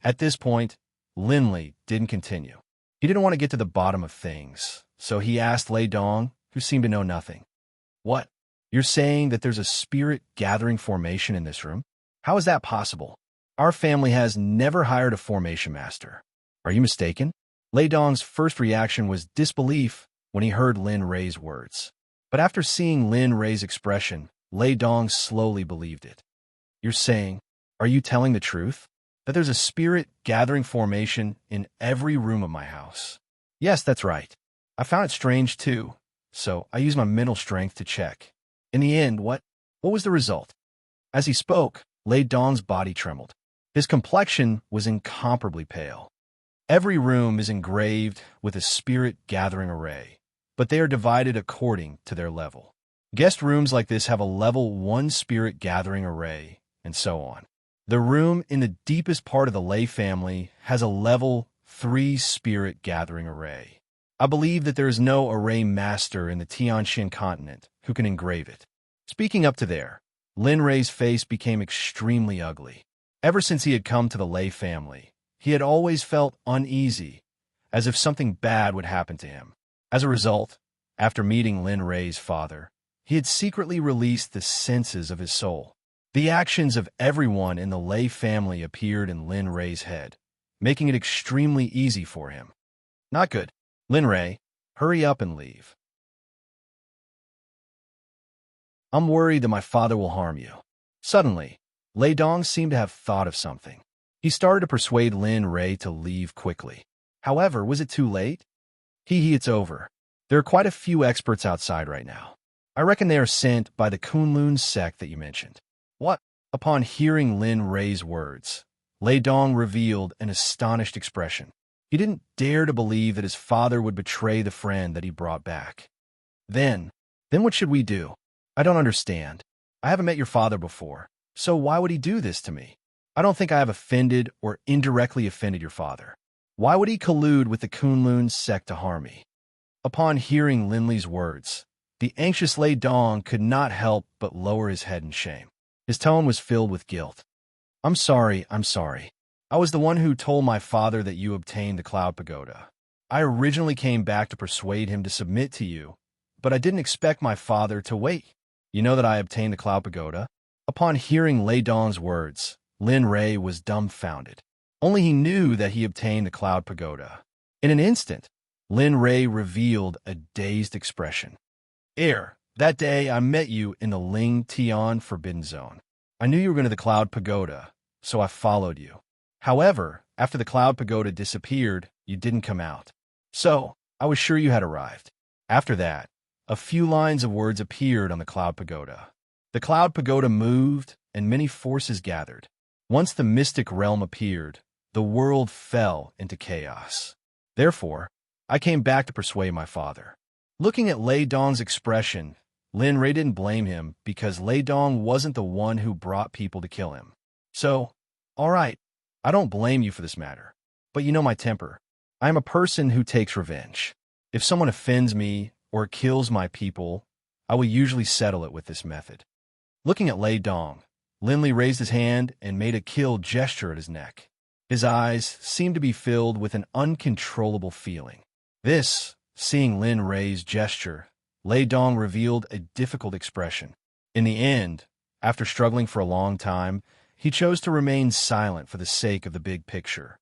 At this point, Linley didn't continue. He didn't want to get to the bottom of things, so he asked Lei Dong, who seemed to know nothing. "What? You're saying that there's a spirit gathering formation in this room? How is that possible? Our family has never hired a formation master. Are you mistaken?" Lei Dong's first reaction was disbelief when he heard Lin Ray's words. But after seeing Lin Ray's expression, Lei Dong slowly believed it. "You're saying, are you telling the truth? That there's a spirit gathering formation in every room of my house?" "Yes, that's right. I found it strange too, so I used my mental strength to check. In the end, what was the result?" As he spoke, Lei Dong's body trembled. His complexion was incomparably pale. Every room is engraved with a spirit gathering array, but they are divided according to their level. Guest rooms like this have a level 1 spirit gathering array, and so on. The room in the deepest part of the Lei family has a level 3 spirit gathering array. I believe that there is no array master in the Tianxin continent who can engrave it. Speaking up to there, Lin Rei's face became extremely ugly. Ever since he had come to the Lei family, he had always felt uneasy, as if something bad would happen to him. As a result, after meeting Lin Rei's father, he had secretly released the senses of his soul. The actions of everyone in the Lei family appeared in Lin Rei's head, making it extremely easy for him. Not good. Lin Rei, hurry up and leave. I'm worried that my father will harm you. Suddenly, Lei Dong seemed to have thought of something. He started to persuade Lin Rei to leave quickly. However, was it too late? It's over. There are quite a few experts outside right now. I reckon they are sent by the Kunlun sect that you mentioned. What? Upon hearing Lin Rei's words, Lei Dong revealed an astonished expression. He didn't dare to believe that his father would betray the friend that he brought back. Then what should we do? I don't understand. I haven't met your father before, so why would he do this to me? I don't think I have offended or indirectly offended your father. Why would he collude with the Kunlun sect to harm me? Upon hearing Lin Li's words, the anxious Lei Dong could not help but lower his head in shame. His tone was filled with guilt. I'm sorry. I was the one who told my father that you obtained the Cloud Pagoda. I originally came back to persuade him to submit to you, but I didn't expect my father to wait. You know that I obtained the Cloud Pagoda? Upon hearing Lei Dong's words, Lin Rei was dumbfounded. Only he knew that he obtained the Cloud Pagoda. In an instant, Lin Rei revealed a dazed expression. That day I met you in the Ling Tian Forbidden Zone. I knew you were going to the Cloud Pagoda, so I followed you. However, after the Cloud Pagoda disappeared, you didn't come out. So, I was sure you had arrived. After that, a few lines of words appeared on the Cloud Pagoda. The Cloud Pagoda moved, and many forces gathered. Once the mystic realm appeared, the world fell into chaos. Therefore, I came back to persuade my father. Looking at Lei Dong's expression, Lin Rei didn't blame him because Lei Dong wasn't the one who brought people to kill him. So, all right, I don't blame you for this matter, but you know my temper. I am a person who takes revenge. If someone offends me or kills my people, I will usually settle it with this method. Looking at Lei Dong, Lin Li raised his hand and made a kill gesture at his neck. His eyes seemed to be filled with an uncontrollable feeling. Seeing Lin Rei's gesture, Lei Dong revealed a difficult expression. In the end, after struggling for a long time, he chose to remain silent for the sake of the big picture.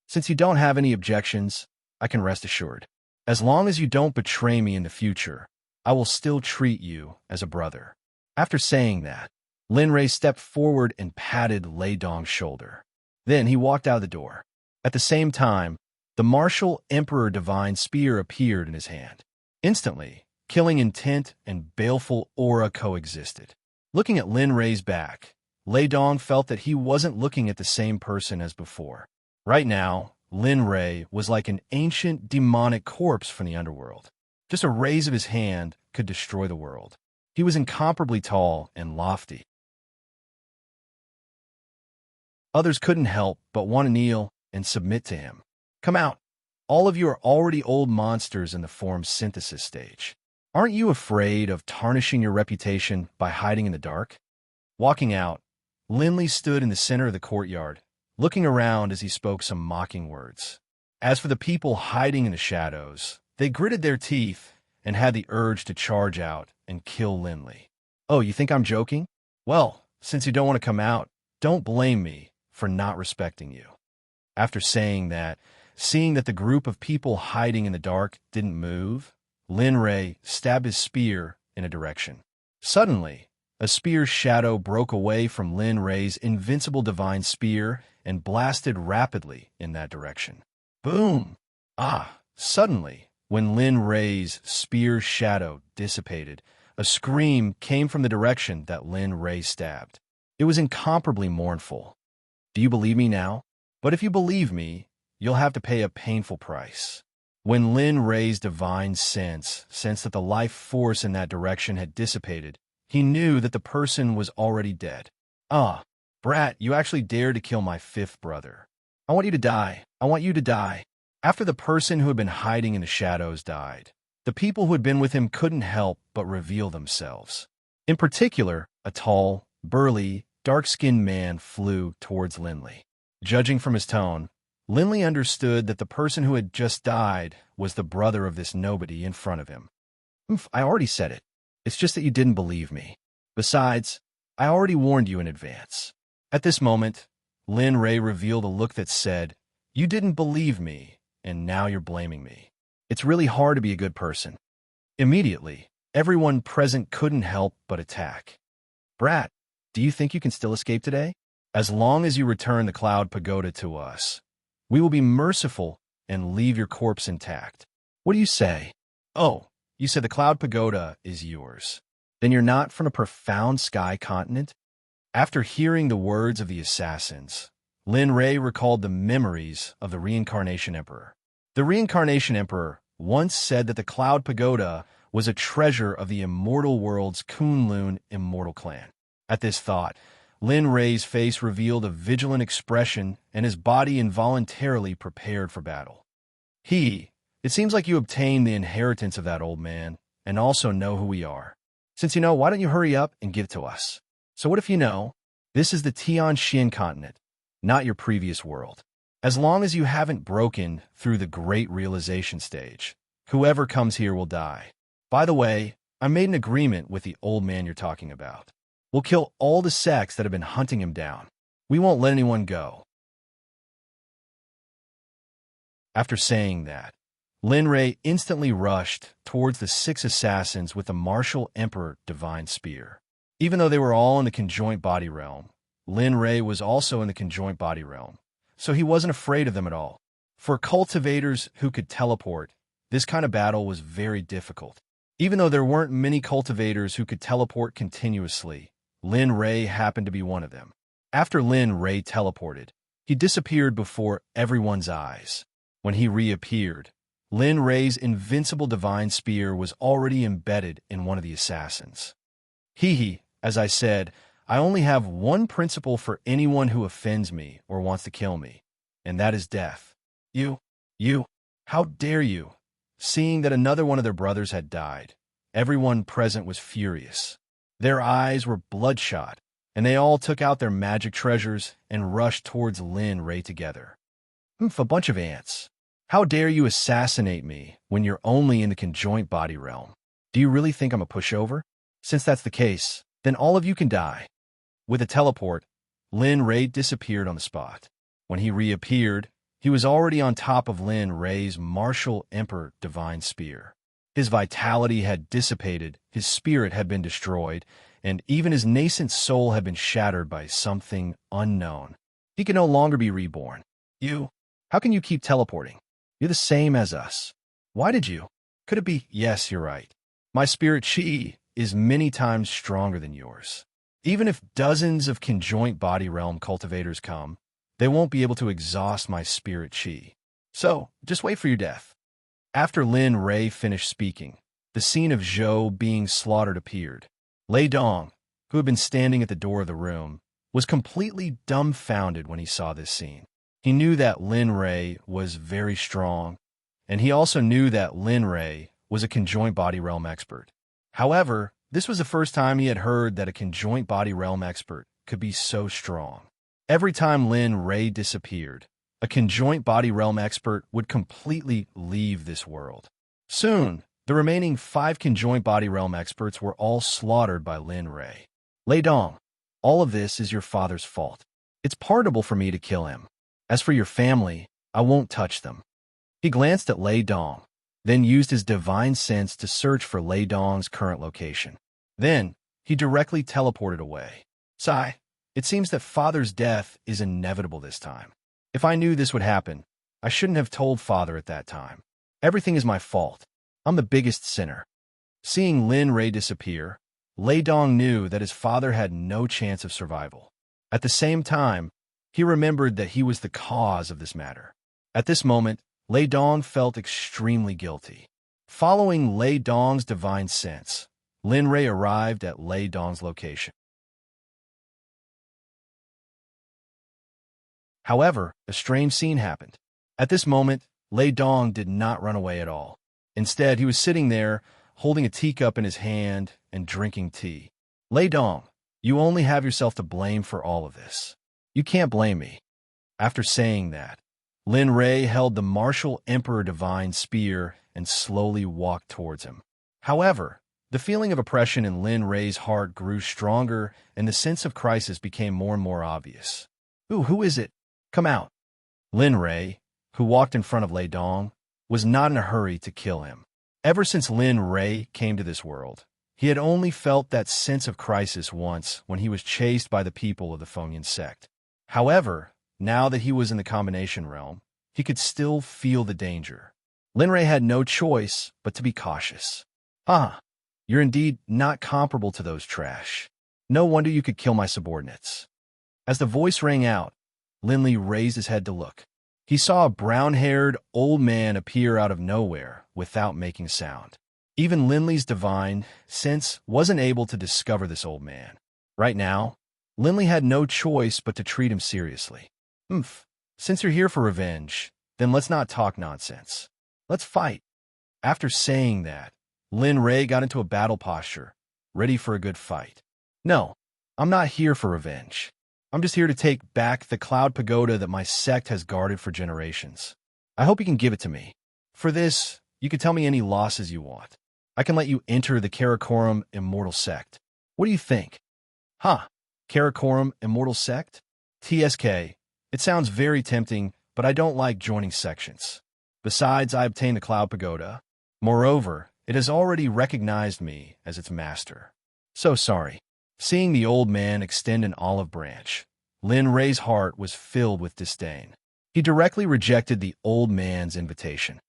Since you don't have any objections, I can rest assured. As long as you don't betray me in the future, I will still treat you as a brother. After saying that, Lin Rei stepped forward and patted Lei Dong's shoulder. Then he walked out the door. At the same time, the martial Emperor Divine Spear appeared in his hand. Instantly, killing intent and baleful aura coexisted. Looking at Lin Rei's back, Lei Dong felt that he wasn't looking at the same person as before. Right now, Lin Rei was like an ancient demonic corpse from the underworld. Just a raise of his hand could destroy the world. He was incomparably tall and lofty. Others couldn't help but want to kneel and submit to him. Come out. All of you are already old monsters in the form synthesis stage. Aren't you afraid of tarnishing your reputation by hiding in the dark? Walking out, Lin Li stood in the center of the courtyard, looking around as he spoke some mocking words. As for the people hiding in the shadows, they gritted their teeth and had the urge to charge out and kill Lin Li. Oh, you think I'm joking? Well, since you don't want to come out, don't blame me for not respecting you. After saying that, seeing that the group of people hiding in the dark didn't move, Lin Rei stabbed his spear in a direction. Suddenly, a spear's shadow broke away from Lin Rei's invincible divine spear and blasted rapidly in that direction. Boom! Suddenly, when Lin Rei's spear's shadow dissipated, a scream came from the direction that Lin Rei stabbed. It was incomparably mournful. Do you believe me now? But if you believe me, you'll have to pay a painful price. When Lin Rei's divine sense sensed that the life force in that direction had dissipated, he knew that the person was already dead. Brat, you actually dared to kill my fifth brother. I want you to die. I want you to die. After the person who had been hiding in the shadows died, the people who had been with him couldn't help but reveal themselves. In particular, a tall, burly, dark-skinned man flew towards Linley. Judging from his tone, Linley understood that the person who had just died was the brother of this nobody in front of him. I already said it. It's just that you didn't believe me. Besides, I already warned you in advance. At this moment, Lin Ray revealed a look that said, "You didn't believe me, and now you're blaming me. It's really hard to be a good person." Immediately, everyone present couldn't help but attack. "Brat, do you think you can still escape today? As long as you return the Cloud Pagoda to us, we will be merciful and leave your corpse intact. What do you say?" "Oh, you said the Cloud Pagoda is yours. Then you're not from a profound sky continent?" After hearing the words of the assassins, Lin Ray recalled the memories of the Reincarnation Emperor. The Reincarnation Emperor once said that the Cloud Pagoda was a treasure of the immortal world's Kunlun immortal clan. At this thought, Lin Ray's face revealed a vigilant expression and his body involuntarily prepared for battle. It seems like you obtained the inheritance of that old man and also know who we are. Since you know, why don't you hurry up and give it to us? So what if you know? This is the Tianxian continent, not your previous world. As long as you haven't broken through the great realization stage, whoever comes here will die. By the way, I made an agreement with the old man you're talking about. We'll kill all the sects that have been hunting him down. We won't let anyone go." After saying that, Lin Ray instantly rushed towards the 6 assassins with the Martial Emperor Divine Spear. Even though they were all in the conjoint body realm, Lin Ray was also in the conjoint body realm, so he wasn't afraid of them at all. For cultivators who could teleport, this kind of battle was very difficult. Even though there weren't many cultivators who could teleport continuously, Lin Ray happened to be one of them. After Lin Ray teleported, he disappeared before everyone's eyes. When he reappeared, Lin Ray's invincible divine spear was already embedded in one of the assassins. As I said, I only have one principle for anyone who offends me or wants to kill me, and that is death. You, how dare you? Seeing that another one of their brothers had died, everyone present was furious. Their eyes were bloodshot, and they all took out their magic treasures and rushed towards Lin Ray together. A bunch of ants. How dare you assassinate me when you're only in the conjoint body realm? Do you really think I'm a pushover? Since that's the case, then all of you can die. With a teleport, Lin Ray disappeared on the spot. When he reappeared, he was already on top of Lin Ray's Martial Emperor Divine Spear. His vitality had dissipated, his spirit had been destroyed, and even his nascent soul had been shattered by something unknown. He could no longer be reborn. How can you keep teleporting? You're the same as us. Why did you? Could it be? Yes, you're right. My spirit chi is many times stronger than yours. Even if dozens of conjoint body realm cultivators come, they won't be able to exhaust my spirit chi. So, just wait for your death. After Lin Ray finished speaking, the scene of Zhou being slaughtered appeared. Lei Dong, who had been standing at the door of the room, was completely dumbfounded when he saw this scene. He knew that Lin Ray was very strong, and he also knew that Lin Ray was a conjoint body realm expert. However, this was the first time he had heard that a conjoint body realm expert could be so strong. Every time Lin Ray disappeared, a conjoint body realm expert would completely leave this world. Soon, the remaining 5 conjoint body realm experts were all slaughtered by Lin Ray. Lei Dong, all of this is your father's fault. It's pardonable for me to kill him. As for your family, I won't touch them. He glanced at Lei Dong, then used his divine sense to search for Lei Dong's current location. Then, he directly teleported away. Sigh, it seems that father's death is inevitable this time. If I knew this would happen, I shouldn't have told father at that time. Everything is my fault. I'm the biggest sinner. Seeing Lin Ray disappear, Lei Dong knew that his father had no chance of survival. At the same time, he remembered that he was the cause of this matter. At this moment, Lei Dong felt extremely guilty. Following Lei Dong's divine sense, Lin Ray arrived at Lei Dong's location. However, a strange scene happened. At this moment, Lei Dong did not run away at all. Instead, he was sitting there, holding a teacup in his hand and drinking tea. Lei Dong, you only have yourself to blame for all of this. You can't blame me. After saying that, Lin Rei held the martial Emperor Divine spear and slowly walked towards him. However, the feeling of oppression in Lin Rei's heart grew stronger, and the sense of crisis became more and more obvious. Ooh, who is it? Come out. Lin Rei, who walked in front of Lei Dong, was not in a hurry to kill him. Ever since Lin Rei came to this world, he had only felt that sense of crisis once when he was chased by the people of the Fengyan sect. However, now that he was in the combination realm, he could still feel the danger. Lin Rei had no choice but to be cautious. You're indeed not comparable to those trash. No wonder you could kill my subordinates. As the voice rang out, Lin Li raised his head to look. He saw a brown-haired old man appear out of nowhere without making sound. Even Lin Li's divine sense wasn't able to discover this old man. Right now, Lin Li had no choice but to treat him seriously. Since you're here for revenge, then let's not talk nonsense. Let's fight. After saying that, Lin Rei got into a battle posture, ready for a good fight. No, I'm not here for revenge. I'm just here to take back the cloud pagoda that my sect has guarded for generations. I hope you can give it to me. For this, you can tell me any losses you want. I can let you enter the Karakoram Immortal Sect. What do you think? Karakoram Immortal Sect? TSK. It sounds very tempting, but I don't like joining sections. Besides, I obtained the Cloud Pagoda. Moreover, it has already recognized me as its master. So sorry. Seeing the old man extend an olive branch, Lin Rei's heart was filled with disdain. He directly rejected the old man's invitation.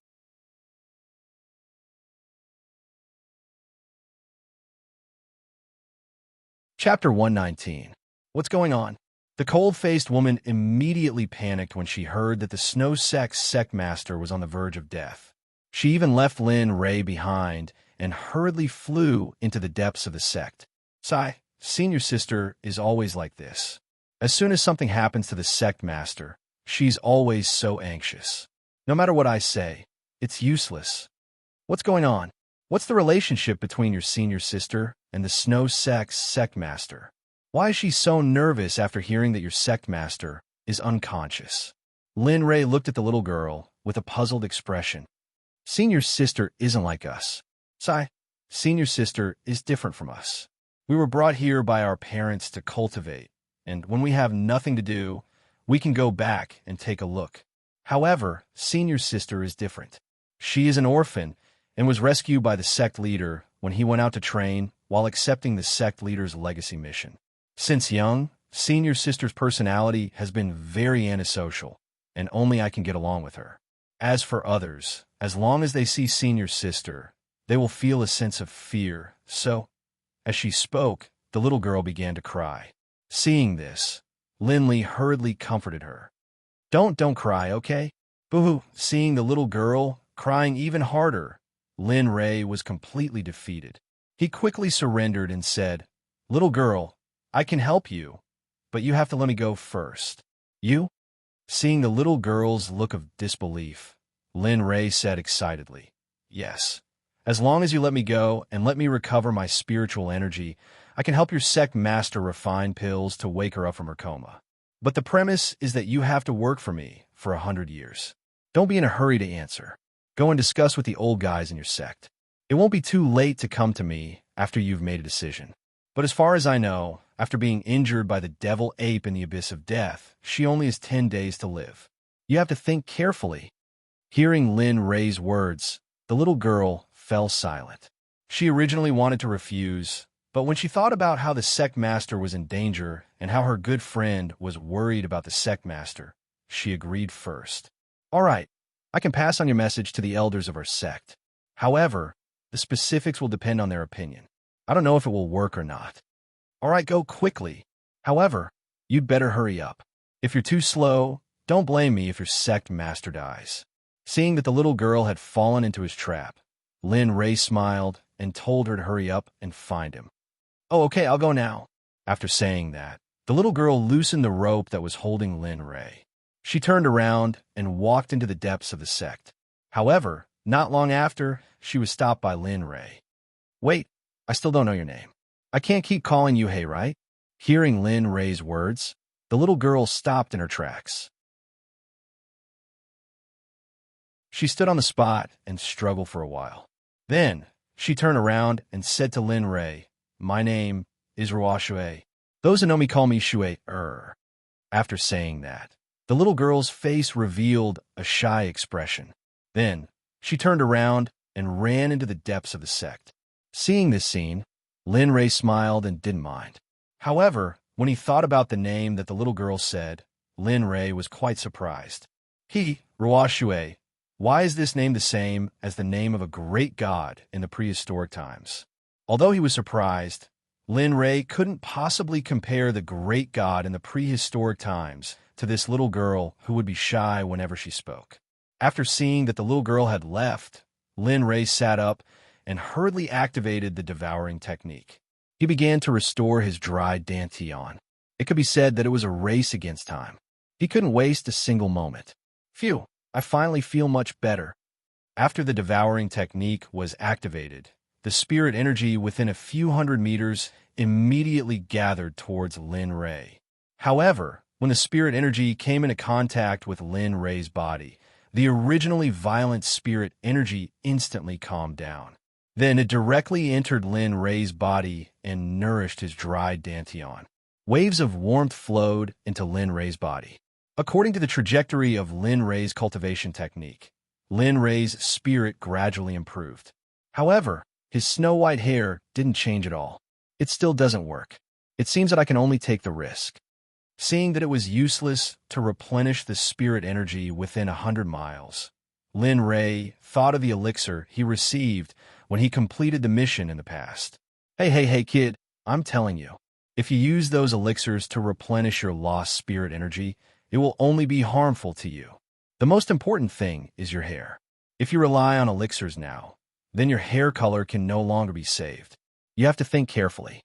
Chapter 119. What's going on? The cold-faced woman immediately panicked when she heard that the Snow Sect's sect master was on the verge of death. She even left Lin Rei behind and hurriedly flew into the depths of the sect. Sigh, senior sister is always like this. As soon as something happens to the sect master, she's always so anxious. No matter what I say, it's useless. What's going on? What's the relationship between your senior sister and the Snow Sect's sect master? Why is she so nervous after hearing that your sect master is unconscious? Lin Rei looked at the little girl with a puzzled expression. Senior sister isn't like us. Sigh, senior sister is different from us. We were brought here by our parents to cultivate, and when we have nothing to do, we can go back and take a look. However, senior sister is different. She is an orphan and was rescued by the sect leader when he went out to train while accepting the sect leader's legacy mission. Since young, senior sister's personality has been very antisocial, and only I can get along with her. As for others, as long as they see senior sister, they will feel a sense of fear. So, as she spoke, the little girl began to cry. Seeing this, Lin Li hurriedly comforted her. Don't cry, okay? Boo-hoo. Seeing the little girl crying even harder, Lin Rei was completely defeated. He quickly surrendered and said, Little girl, I can help you, but you have to let me go first. You? Seeing the little girl's look of disbelief, Lin Rei said excitedly, Yes. As long as you let me go and let me recover my spiritual energy, I can help your sect master refine pills to wake her up from her coma. But the premise is that you have to work for me for 100 years. Don't be in a hurry to answer. Go and discuss with the old guys in your sect. It won't be too late to come to me after you've made a decision. But as far as I know, after being injured by the devil ape in the abyss of death, she only has 10 days to live. You have to think carefully. Hearing Lin Rei's words, the little girl fell silent. She originally wanted to refuse, but when she thought about how the sect master was in danger and how her good friend was worried about the sect master, she agreed first. All right, I can pass on your message to the elders of our sect. However, the specifics will depend on their opinion. I don't know if it will work or not. All right, go quickly. However, you'd better hurry up. If you're too slow, don't blame me if your sect master dies. Seeing that the little girl had fallen into his trap, Lin Rei smiled and told her to hurry up and find him. Oh, okay, I'll go now. After saying that, the little girl loosened the rope that was holding Lin Rei. She turned around and walked into the depths of the sect. However, not long after, she was stopped by Lin Ray. Wait, I still don't know your name. I can't keep calling you Hey, right? Hearing Lin Ray's words, the little girl stopped in her tracks. She stood on the spot and struggled for a while. Then, she turned around and said to Lin Ray, "My name is Ruo Shui. Those who know me call me Shui. After saying that, the little girl's face revealed a shy expression. Then, she turned around and ran into the depths of the sect. Seeing this scene, Lin Ray smiled and didn't mind. However, when he thought about the name that the little girl said, Lin Ray was quite surprised. Ruo Shui, why is this name the same as the name of a great god in the prehistoric times? Although he was surprised, Lin Ray couldn't possibly compare the great god in the prehistoric times to this little girl who would be shy whenever she spoke. After seeing that the little girl had left, Lin Ray sat up and hurriedly activated the devouring technique. He began to restore his dried dantian. It could be said that it was a race against time. He couldn't waste a single moment. Phew, I finally feel much better. After the devouring technique was activated, the spirit energy within a few hundred meters immediately gathered towards Lin Ray. However, when the spirit energy came into contact with Lin Ray's body, the originally violent spirit energy instantly calmed down. Then it directly entered Lin Ray's body and nourished his dried dantian. Waves of warmth flowed into Lin Ray's body. According to the trajectory of Lin Ray's cultivation technique, Lin Ray's spirit gradually improved. However, his snow-white hair didn't change at all. It still doesn't work. It seems that I can only take the risk. Seeing that it was useless to replenish the spirit energy within 100 miles, Lin Ray thought of the elixir he received when he completed the mission in the past. Hey, kid, I'm telling you, if you use those elixirs to replenish your lost spirit energy, it will only be harmful to you. The most important thing is your hair. If you rely on elixirs now, then your hair color can no longer be saved. You have to think carefully.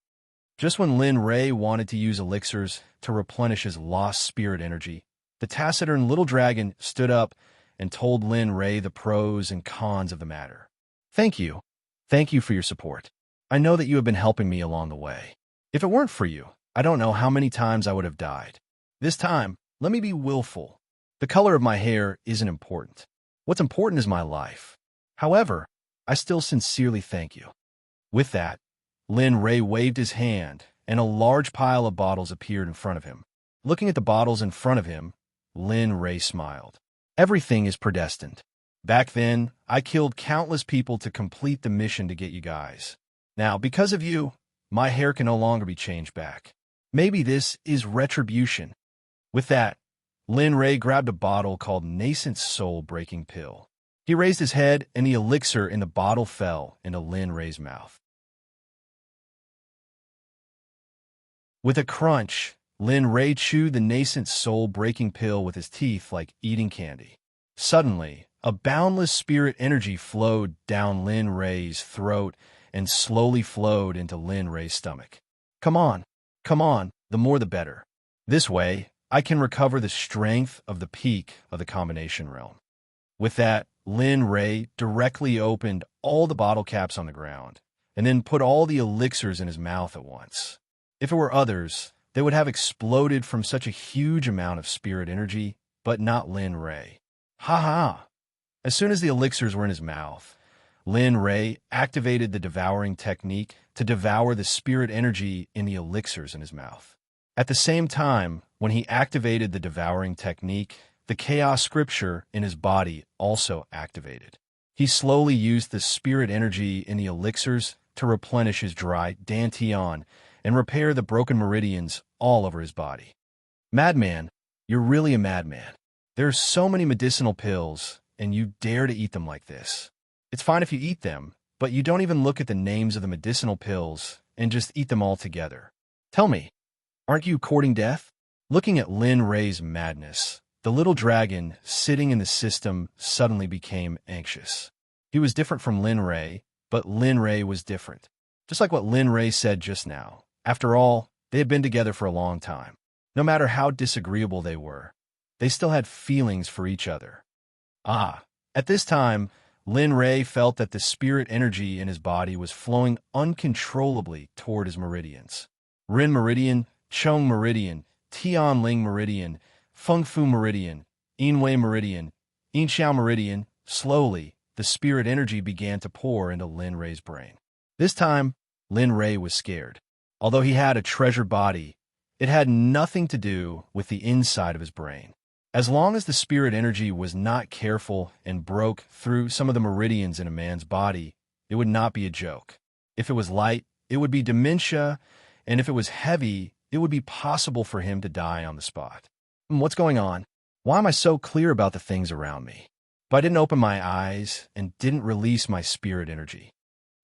Just when Lin Ray wanted to use elixirs to replenish his lost spirit energy, the taciturn little dragon stood up and told Lin Ray the pros and cons of the matter. Thank you. Thank you for your support. I know that you have been helping me along the way. If it weren't for you, I don't know how many times I would have died. This time, let me be willful. The color of my hair isn't important. What's important is my life. However, I still sincerely thank you. With that, Lin Ray waved his hand, and a large pile of bottles appeared in front of him. Looking at the bottles in front of him, Lin Ray smiled. Everything is predestined. Back then, I killed countless people to complete the mission to get you guys. Now, because of you, my hair can no longer be changed back. Maybe this is retribution. With that, Lin Ray grabbed a bottle called Nascent Soul Breaking Pill. He raised his head, and the elixir in the bottle fell into Lin Ray's mouth. With a crunch, Lin Ray chewed the nascent soul-breaking pill with his teeth like eating candy. Suddenly, a boundless spirit energy flowed down Lin Ray's throat and slowly flowed into Lin Ray's stomach. Come on, the more the better. This way, I can recover the strength of the peak of the combination realm. With that, Lin Ray directly opened all the bottle caps on the ground and then put all the elixirs in his mouth at once. If it were others, they would have exploded from such a huge amount of spirit energy, but not Lin Ray. Ha ha! As soon as the elixirs were in his mouth, Lin Ray activated the devouring technique to devour the spirit energy in the elixirs in his mouth. At the same time, when he activated the devouring technique, the chaos scripture in his body also activated. He slowly used the spirit energy in the elixirs to replenish his dry dantian and repair the broken meridians all over his body. Madman, you're really a madman. There are so many medicinal pills, and you dare to eat them like this. It's fine if you eat them, but you don't even look at the names of the medicinal pills and just eat them all together. Tell me, aren't you courting death? Looking at Lin Ray's madness, the little dragon sitting in the system suddenly became anxious. He was different from Lin Ray, but Lin Ray was different. Just like what Lin Ray said just now. After all, they had been together for a long time. No matter how disagreeable they were, they still had feelings for each other. At this time, Lin Ray felt that the spirit energy in his body was flowing uncontrollably toward his meridians. Rin Meridian, Chong Meridian, Tian Ling Meridian, Feng Fu Meridian, Yinwei Meridian, Yinxiao Meridian. Slowly, the spirit energy began to pour into Lin Ray's brain. This time, Lin Ray was scared. Although he had a treasured body, it had nothing to do with the inside of his brain. As long as the spirit energy was not careful and broke through some of the meridians in a man's body, it would not be a joke. If it was light, it would be dementia, and if it was heavy, it would be possible for him to die on the spot. What's going on? Why am I so clear about the things around me? But I didn't open my eyes and didn't release my spirit energy.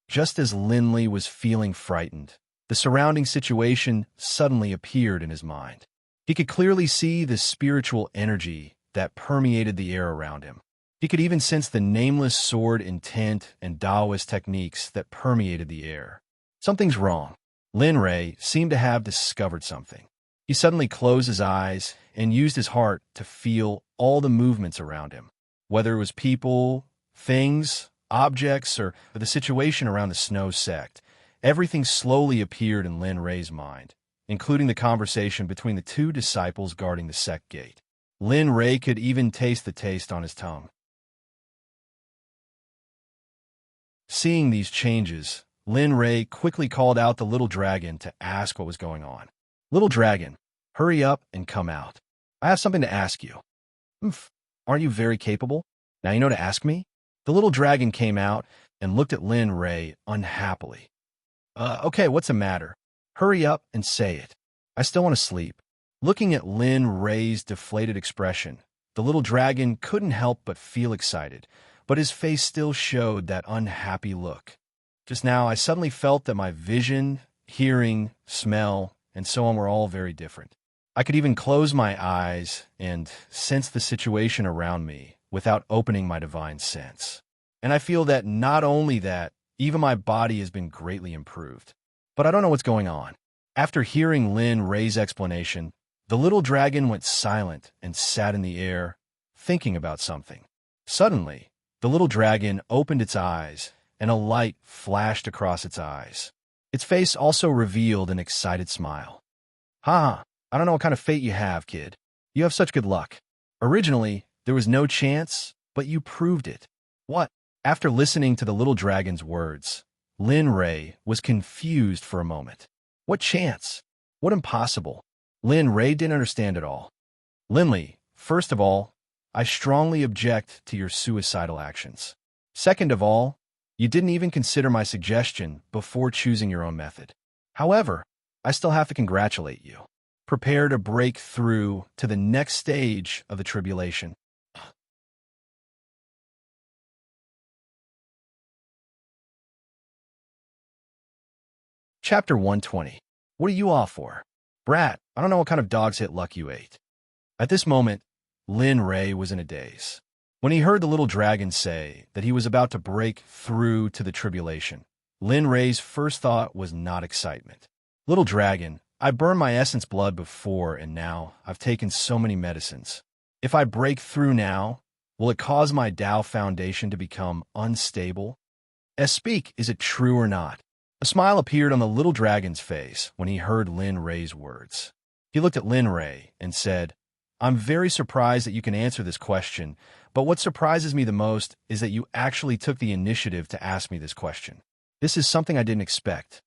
Just as Linley was feeling frightened, the surrounding situation suddenly appeared in his mind. He could clearly see the spiritual energy that permeated the air around him. He could even sense the nameless sword intent and Taoist techniques that permeated the air. Something's wrong. Lin Ray seemed to have discovered something. He suddenly closed his eyes and used his heart to feel all the movements around him. Whether it was people, things, objects, or the situation around the Snow Sect, everything slowly appeared in Lin Ray's mind, including the conversation between the two disciples guarding the Sect gate. Lin Ray could even taste the taste on his tongue. Seeing these changes, Lin Ray quickly called out the little dragon to ask what was going on. "Little dragon, hurry up and come out. I have something to ask you." "Aren't you very capable? Now you know to ask me?" The little dragon came out and looked at Lin Ray unhappily. Okay, what's the matter? Hurry up and say it. I still want to sleep." Looking at Lin Ray's deflated expression, the little dragon couldn't help but feel excited, but his face still showed that unhappy look. "Just now, I suddenly felt that my vision, hearing, smell, and so on were all very different. I could even close my eyes and sense the situation around me without opening my divine sense. And I feel that not only that, even my body has been greatly improved. But I don't know what's going on." After hearing Lin Ray's explanation, the little dragon went silent and sat in the air, thinking about something. Suddenly, the little dragon opened its eyes, and a light flashed across its eyes. Its face also revealed an excited smile. "Ha! I don't know what kind of fate you have, kid. You have such good luck. Originally, there was no chance, but you proved it." "What?" After listening to the little dragon's words, Lin Ray was confused for a moment. What chance? What impossible? Lin Ray didn't understand at all. "Linley, first of all, I strongly object to your suicidal actions. Second of all, you didn't even consider my suggestion before choosing your own method. However, I still have to congratulate you. Prepare to break through to the next stage of the tribulation." Chapter 120. What are you off for? "Brat, I don't know what kind of dog's hit luck you ate." At this moment, Lin Ray was in a daze. When he heard the little dragon say that he was about to break through to the tribulation, Lin Ray's first thought was not excitement. "Little dragon, I burned my essence blood before, and now I've taken so many medicines. If I break through now, will it cause my Tao foundation to become unstable? Speak, is it true or not?" A smile appeared on the little dragon's face when he heard Lin Ray's words. He looked at Lin Ray and said, "I'm very surprised that you can answer this question, but what surprises me the most is that you actually took the initiative to ask me this question. This is something I didn't expect."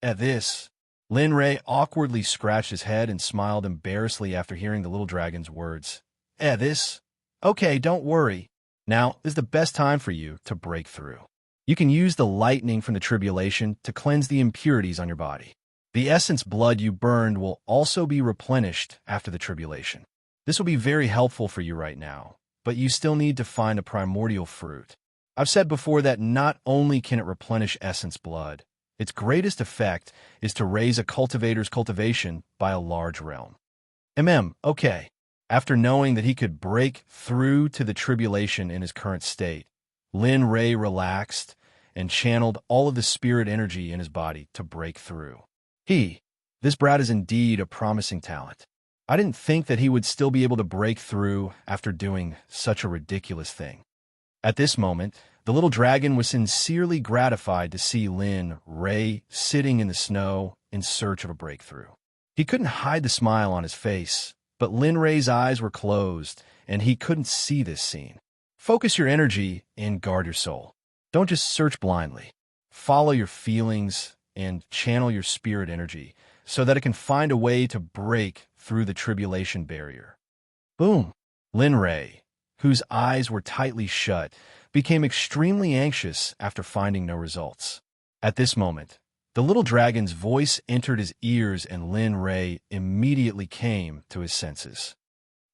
At this, Lin Ray awkwardly scratched his head and smiled embarrassedly after hearing the little dragon's words. This? Okay, don't worry. Now is the best time for you to break through. You can use the lightning from the tribulation to cleanse the impurities on your body. The essence blood you burned will also be replenished after the tribulation. This will be very helpful for you right now, but you still need to find a primordial fruit. I've said before that not only can it replenish essence blood, its greatest effect is to raise a cultivator's cultivation by a large realm. Okay. After knowing that he could break through to the tribulation in his current state, Lin Ray relaxed and channeled all of the spirit energy in his body to break through. This brat is indeed a promising talent. I didn't think that he would still be able to break through after doing such a ridiculous thing. At this moment, the little dragon was sincerely gratified to see Lin Ray sitting in the snow in search of a breakthrough. He couldn't hide the smile on his face, but Lin Ray's eyes were closed, and he couldn't see this scene. Focus your energy and guard your soul. Don't just search blindly. Follow your feelings and channel your spirit energy so that it can find a way to break through the tribulation barrier. Boom! Lin Ray, whose eyes were tightly shut, became extremely anxious after finding no results. At this moment, the little dragon's voice entered his ears and Lin Ray immediately came to his senses.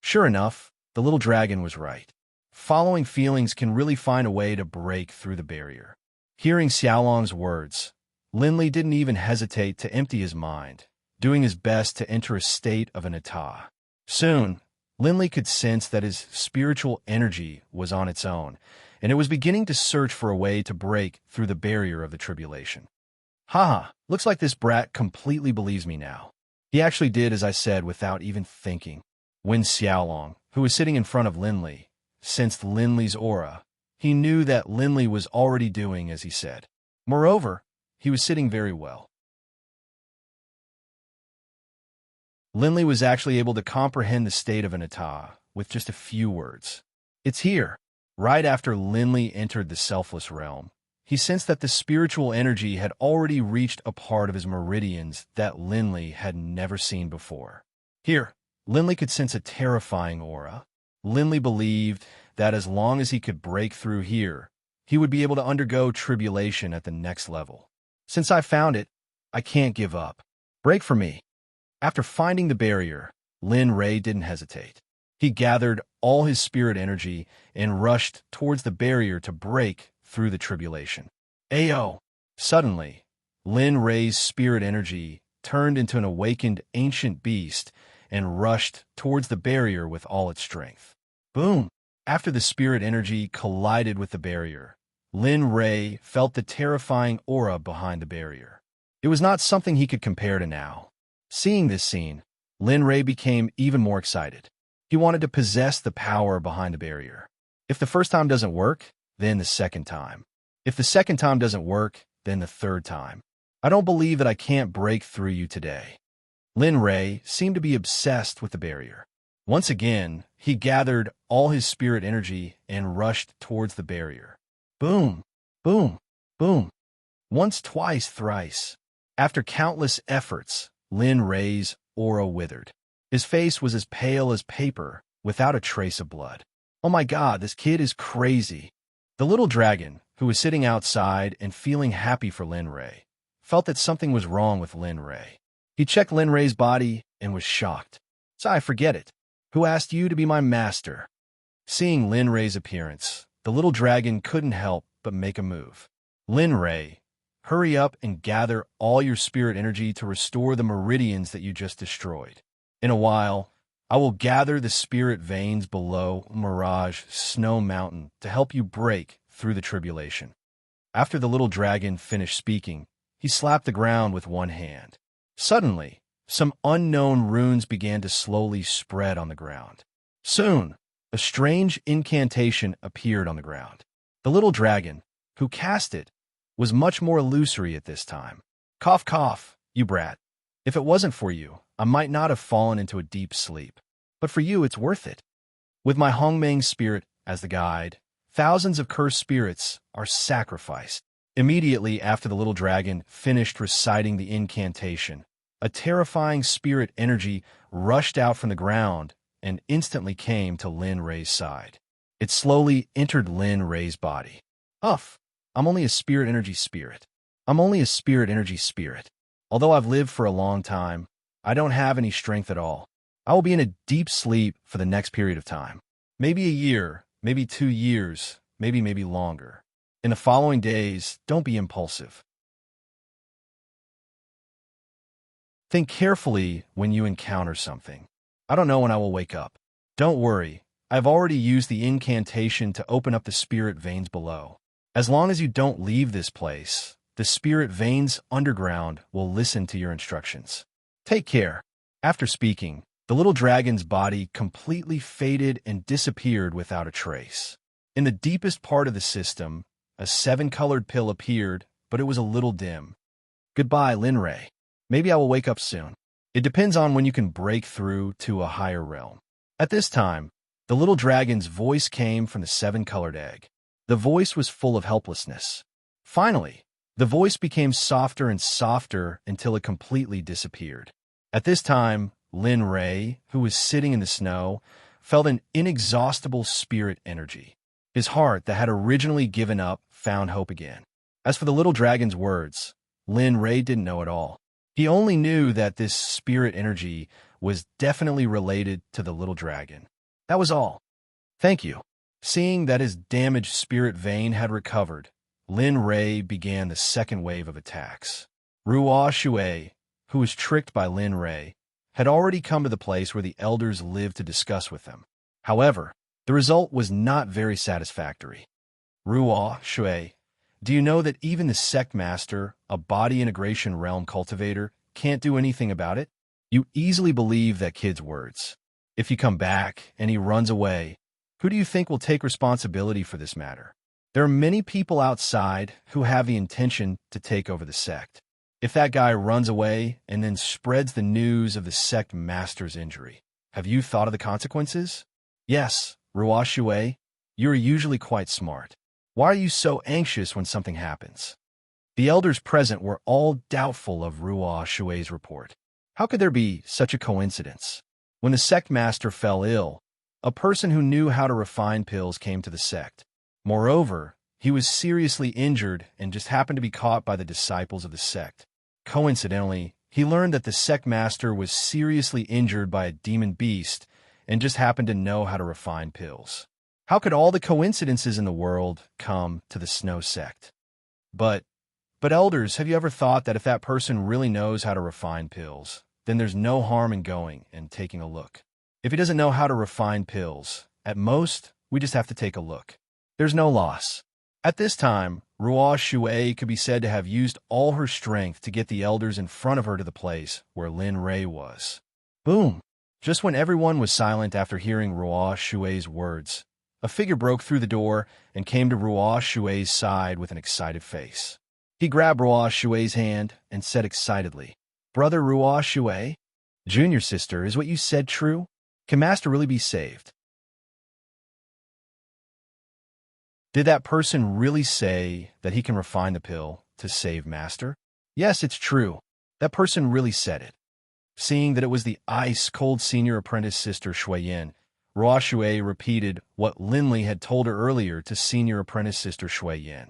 Sure enough, the little dragon was right. Following feelings can really find a way to break through the barrier. Hearing Xiaolong's words, Linli didn't even hesitate to empty his mind, doing his best to enter a state of an état. Soon, Linli could sense that his spiritual energy was on its own, and it was beginning to search for a way to break through the barrier of the tribulation. Haha, looks like this brat completely believes me now. He actually did as I said without even thinking. When Xiaolong, who was sitting in front of Linli, sensed Linli's aura, he knew that Linli was already doing as he said. Moreover, he was sitting very well. Linli was actually able to comprehend the state of an état with just a few words. It's here. Right after Linli entered the selfless realm, he sensed that the spiritual energy had already reached a part of his meridians that Linli had never seen before. Here, Linli could sense a terrifying aura. Linli believed that as long as he could break through here, he would be able to undergo tribulation at the next level. Since I found it, I can't give up. Break for me. After finding the barrier, Lin Ray didn't hesitate. He gathered all his spirit energy and rushed towards the barrier to break through the tribulation. Ayo! Suddenly, Lin Ray's spirit energy turned into an awakened ancient beast and rushed towards the barrier with all its strength. Boom! After the spirit energy collided with the barrier, Lin Ray felt the terrifying aura behind the barrier. It was not something he could compare to now. Seeing this scene, Lin Ray became even more excited. He wanted to possess the power behind the barrier. If the first time doesn't work, then the second time. If the second time doesn't work, then the third time. I don't believe that I can't break through you today. Lin Ray seemed to be obsessed with the barrier. Once again, he gathered all his spirit energy and rushed towards the barrier. Boom, boom, boom. Once, twice, thrice. After countless efforts, Lin Ray's aura withered. His face was as pale as paper, without a trace of blood. Oh my God, this kid is crazy. The little dragon, who was sitting outside and feeling happy for Lin Ray, felt that something was wrong with Lin Ray. He checked Lin Ray's body and was shocked. I forget it. Who asked you to be my master? Seeing Lin Ray's appearance, the little dragon couldn't help but make a move. Lin Ray, hurry up and gather all your spirit energy to restore the meridians that you just destroyed. In a while, I will gather the spirit veins below Mirage Snow Mountain to help you break through the tribulation. After the little dragon finished speaking, he slapped the ground with one hand. Suddenly, some unknown runes began to slowly spread on the ground. Soon, a strange incantation appeared on the ground. The little dragon, who cast it, was much more illusory at this time. Cough, cough, you brat. If it wasn't for you, I might not have fallen into a deep sleep. But for you, it's worth it. With my Hongmeng spirit as the guide, thousands of cursed spirits are sacrificed. Immediately after the little dragon finished reciting the incantation, a terrifying spirit energy rushed out from the ground and instantly came to Lin Ray's side. It slowly entered Lin Ray's body. Uff, I'm only a spirit energy spirit. I'm only a spirit energy spirit. Although I've lived for a long time, I don't have any strength at all. I will be in a deep sleep for the next period of time. Maybe a year, maybe 2 years, maybe longer. In the following days, don't be impulsive. Think carefully when you encounter something. I don't know when I will wake up. Don't worry, I've already used the incantation to open up the spirit veins below. As long as you don't leave this place, the spirit veins underground will listen to your instructions. Take care. After speaking, The little dragon's body completely faded and disappeared without a trace. In the deepest part of the system, a 7-colored pill appeared, but it was a little dim. Goodbye, Linray. Maybe I will wake up soon. It depends on when you can break through to a higher realm. At this time, the little dragon's voice came from the 7-colored egg. The voice was full of helplessness. Finally, the voice became softer and softer until it completely disappeared. At this time, Lin Ray, who was sitting in the snow, felt an inexhaustible spirit energy. His heart that had originally given up found hope again. As for the little dragon's words, Lin Ray didn't know at all. He only knew that this spirit energy was definitely related to the little dragon. That was all. Thank you. Seeing that his damaged spirit vein had recovered, Lin Ray began the second wave of attacks. Ruo Shui, who was tricked by Lin Ray, had already come to the place where the elders lived to discuss with them. However, the result was not very satisfactory. Ruo Shui, do you know that even the Sect Master, a body integration realm cultivator, can't do anything about it? You easily believe that kid's words. If you come back and he runs away, who do you think will take responsibility for this matter? There are many people outside who have the intention to take over the sect. If that guy runs away and then spreads the news of the Sect Master's injury, have you thought of the consequences? Yes, Ruo Shui, you're usually quite smart. Why are you so anxious when something happens? The elders present were all doubtful of Ruo Shui's report. How could there be such a coincidence? When the Sect Master fell ill, a person who knew how to refine pills came to the sect. Moreover, he was seriously injured and just happened to be caught by the disciples of the sect. Coincidentally, he learned that the Sect Master was seriously injured by a demon beast and just happened to know how to refine pills. How could all the coincidences in the world come to the Snow Sect? But elders, have you ever thought that if that person really knows how to refine pills, then there's no harm in going and taking a look? If he doesn't know how to refine pills, at most, we just have to take a look. There's no loss. At this time, Ruo Shui could be said to have used all her strength to get the elders in front of her to the place where Lin Ray was. Boom! Just when everyone was silent after hearing Ruo Shui's words, a figure broke through the door and came to Ruo Shui's side with an excited face. He grabbed Ruo Shui's hand and said excitedly, "Brother Ruo Shui, junior sister, is what you said true? Can Master really be saved?" Did that person really say that he can refine the pill to save Master? Yes, it's true. That person really said it. Seeing that it was the ice-cold senior apprentice sister Shuiyin, Ruo Shui repeated what Linley had told her earlier to senior apprentice sister Shuiyin.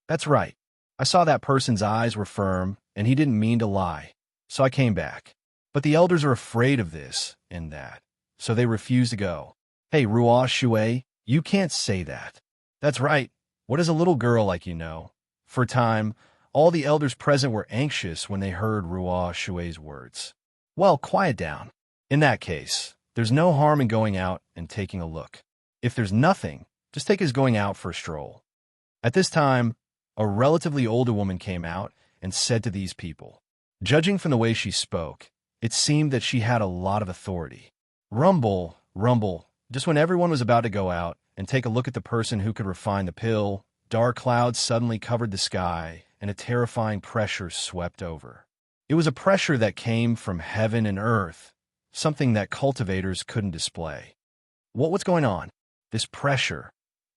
That's right. I saw that person's eyes were firm, and he didn't mean to lie, so I came back. But the elders are afraid of this and that, so they refuse to go. Hey, Ruo Shui, you can't say that. That's right. What does a little girl like you know? For a time, all the elders present were anxious when they heard Ruo Shui's words. Well, quiet down. In that case, there's no harm in going out and taking a look. If there's nothing, just take us going out for a stroll. At this time, a relatively older woman came out and said to these people. Judging from the way she spoke, it seemed that she had a lot of authority. Rumble, rumble, just when everyone was about to go out and take a look at the person who could refine the pill, dark clouds suddenly covered the sky and a terrifying pressure swept over. It was a pressure that came from heaven and earth, something that cultivators couldn't display. What was going on? This pressure.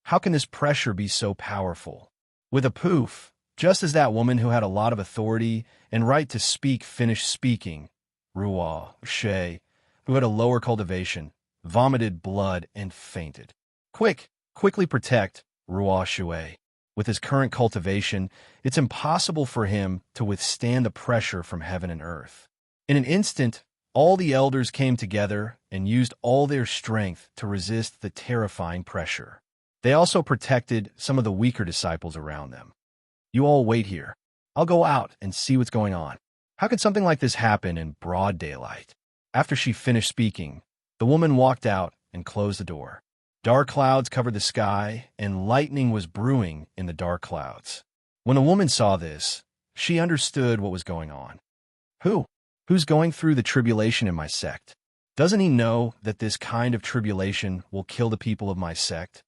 How can this pressure be so powerful? With a poof, just as that woman who had a lot of authority and right to speak finished speaking, Ruo Shui, who had a lower cultivation, vomited blood and fainted. Quickly protect Ruo Shui. With his current cultivation, it's impossible for him to withstand the pressure from heaven and earth. In an instant, all the elders came together and used all their strength to resist the terrifying pressure. They also protected some of the weaker disciples around them. You all wait here. I'll go out and see what's going on. How could something like this happen in broad daylight? After she finished speaking, the woman walked out and closed the door. Dark clouds covered the sky, and lightning was brewing in the dark clouds. When the woman saw this, she understood what was going on. Who's going through the tribulation in my sect? Doesn't he know that this kind of tribulation will kill the people of my sect?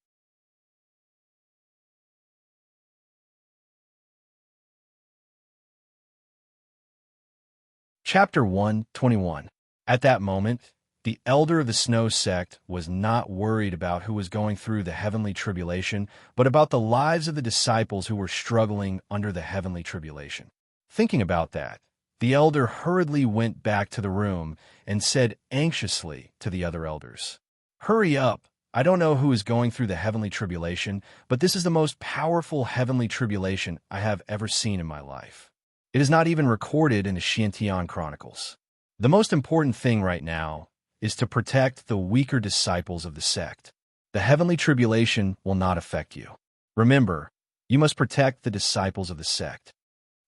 Chapter 121. At that moment, the elder of the Snow Sect was not worried about who was going through the heavenly tribulation, but about the lives of the disciples who were struggling under the heavenly tribulation. Thinking about that, the elder hurriedly went back to the room and said anxiously to the other elders, "Hurry up! I don't know who is going through the heavenly tribulation, but this is the most powerful heavenly tribulation I have ever seen in my life. It is not even recorded in the Xiantian Chronicles. The most important thing right now is to protect the weaker disciples of the sect. The heavenly tribulation will not affect you. Remember, you must protect the disciples of the sect."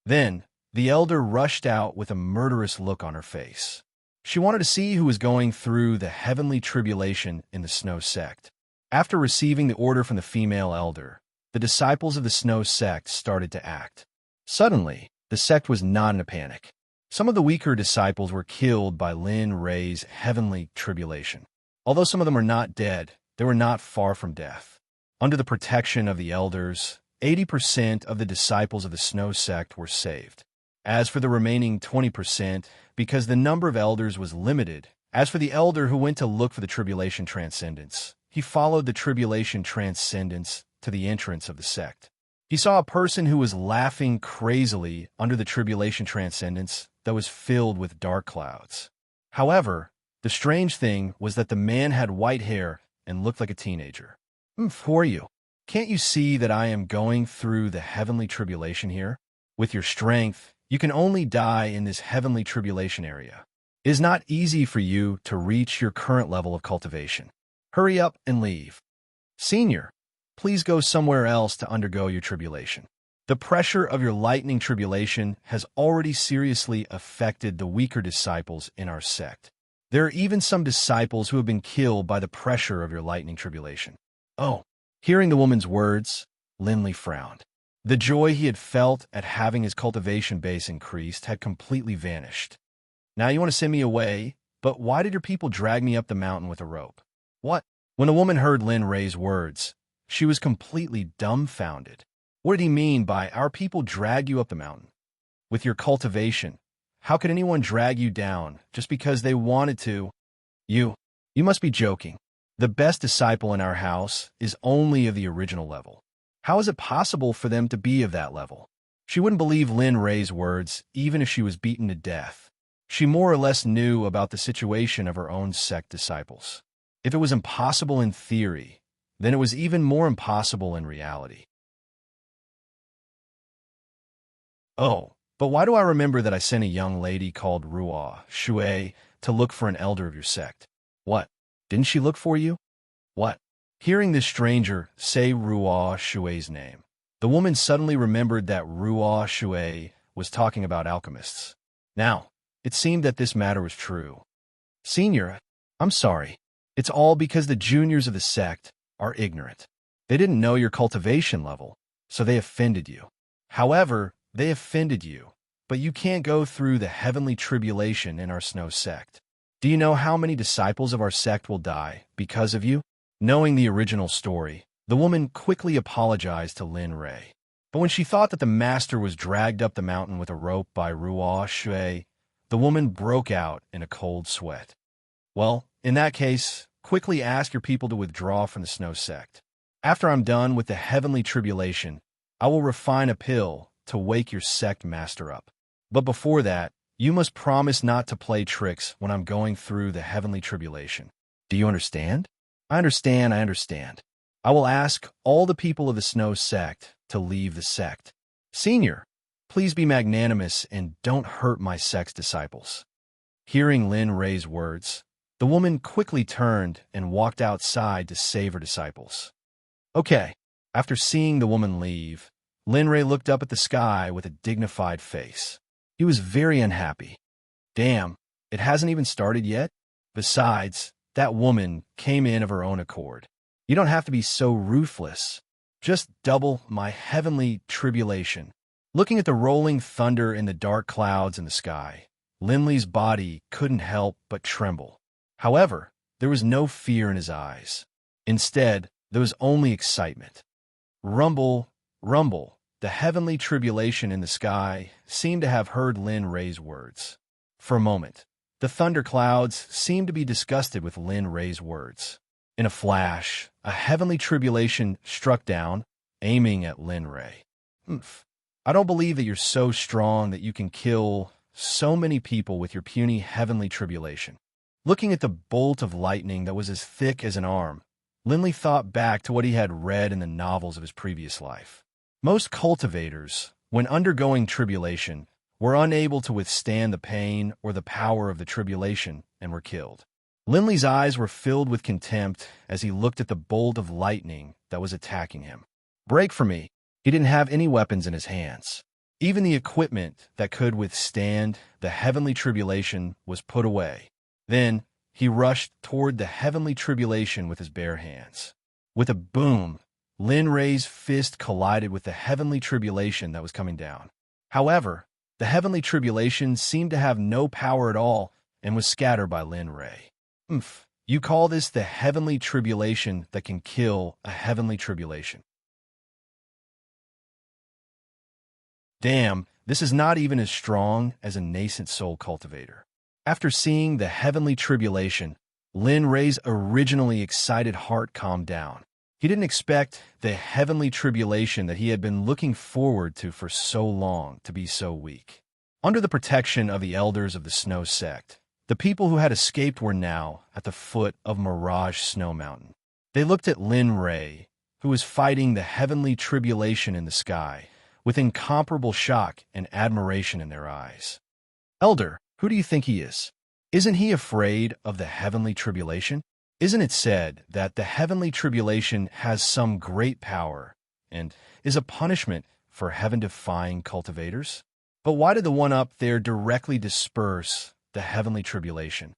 Then, the elder rushed out with a murderous look on her face. She wanted to see who was going through the heavenly tribulation in the Snow Sect. After receiving the order from the female elder, the disciples of the Snow Sect started to act. Suddenly, the sect was not in a panic. Some of the weaker disciples were killed by Lin Rei's heavenly tribulation. Although some of them are not dead, they were not far from death. Under the protection of the elders, 80% of the disciples of the Snow Sect were saved. As for the remaining 20%, because the number of elders was limited, as for the elder who went to look for the tribulation transcendence, he followed the tribulation transcendence to the entrance of the sect. He saw a person who was laughing crazily under the tribulation transcendence that was filled with dark clouds. However, the strange thing was that the man had white hair and looked like a teenager. "For you, can't you see that I am going through the heavenly tribulation here? With your strength, you can only die in this heavenly tribulation area. It is not easy for you to reach your current level of cultivation. Hurry up and leave. Senior, please go somewhere else to undergo your tribulation. The pressure of your lightning tribulation has already seriously affected the weaker disciples in our sect. There are even some disciples who have been killed by the pressure of your lightning tribulation." Oh, hearing the woman's words, Linley frowned. The joy he had felt at having his cultivation base increased had completely vanished. "Now you want to send me away, but why did your people drag me up the mountain with a rope?" "What?" When the woman heard Lin Rei's words, she was completely dumbfounded. What did he mean by, "Our people drag you up the mountain"? With your cultivation, how could anyone drag you down just because they wanted to? You must be joking. The best disciple in our house is only of the original level. How is it possible for them to be of that level? She wouldn't believe Lin Rei's words, even if she was beaten to death. She more or less knew about the situation of her own sect disciples. If it was impossible in theory, then it was even more impossible in reality. "Oh, but why do I remember that I sent a young lady called Ruo Shui to look for an elder of your sect?" "What? Didn't she look for you?" "What?" Hearing this stranger say Ruo Shui's name, the woman suddenly remembered that Ruo Shui was talking about alchemists. Now, it seemed that this matter was true. "Senior, I'm sorry. It's all because the juniors of the sect are ignorant. They didn't know your cultivation level, so they offended you. However, they offended you, but you can't go through the heavenly tribulation in our Snow Sect. Do you know how many disciples of our sect will die because of you?" Knowing the original story, the woman quickly apologized to Lin Rei. But when she thought that the master was dragged up the mountain with a rope by Ruo Shui, the woman broke out in a cold sweat. "Well, in that case, quickly ask your people to withdraw from the Snow Sect. After I'm done with the heavenly tribulation, I will refine a pill to wake your sect master up. But before that, you must promise not to play tricks when I'm going through the heavenly tribulation. Do you understand?" I understand. I will ask all the people of the Snow Sect to leave the sect. Senior, please be magnanimous and don't hurt my sect's disciples." Hearing Lin Rei's words, the woman quickly turned and walked outside to save her disciples. Okay, after seeing the woman leave, Lin Rei looked up at the sky with a dignified face. He was very unhappy. Damn, it hasn't even started yet? Besides, that woman came in of her own accord. You don't have to be so ruthless. Just double my heavenly tribulation. Looking at the rolling thunder and the dark clouds in the sky, Linley's body couldn't help but tremble. However, there was no fear in his eyes. Instead, there was only excitement. Rumble, rumble, the heavenly tribulation in the sky seemed to have heard Lin Ray's words. For a moment, the thunderclouds seemed to be disgusted with Lin Ray's words. In a flash, a heavenly tribulation struck down, aiming at Lin Ray. Humph. I don't believe that you're so strong that you can kill so many people with your puny heavenly tribulation. Looking at the bolt of lightning that was as thick as an arm, Linley thought back to what he had read in the novels of his previous life. Most cultivators, when undergoing tribulation, were unable to withstand the pain or the power of the tribulation and were killed. Linley's eyes were filled with contempt as he looked at the bolt of lightning that was attacking him. Break for me. He didn't have any weapons in his hands. Even the equipment that could withstand the heavenly tribulation was put away. Then he rushed toward the heavenly tribulation with his bare hands. With a boom, Lin Ray's fist collided with the heavenly tribulation that was coming down. However, the heavenly tribulation seemed to have no power at all and was scattered by Lin Ray. You call this the heavenly tribulation that can kill a heavenly tribulation? Damn, this is not even as strong as a nascent soul cultivator. After seeing the heavenly tribulation, Lin Ray's originally excited heart calmed down. He didn't expect the heavenly tribulation that he had been looking forward to for so long to be so weak. Under the protection of the elders of the Snow Sect, the people who had escaped were now at the foot of Mirage Snow Mountain. They looked at Lin Ray, who was fighting the heavenly tribulation in the sky, with incomparable shock and admiration in their eyes. Elder, who do you think he is? Isn't he afraid of the heavenly tribulation? Isn't it said that the heavenly tribulation has some great power and is a punishment for heaven-defying cultivators? But why did the one up there directly disperse the heavenly tribulation?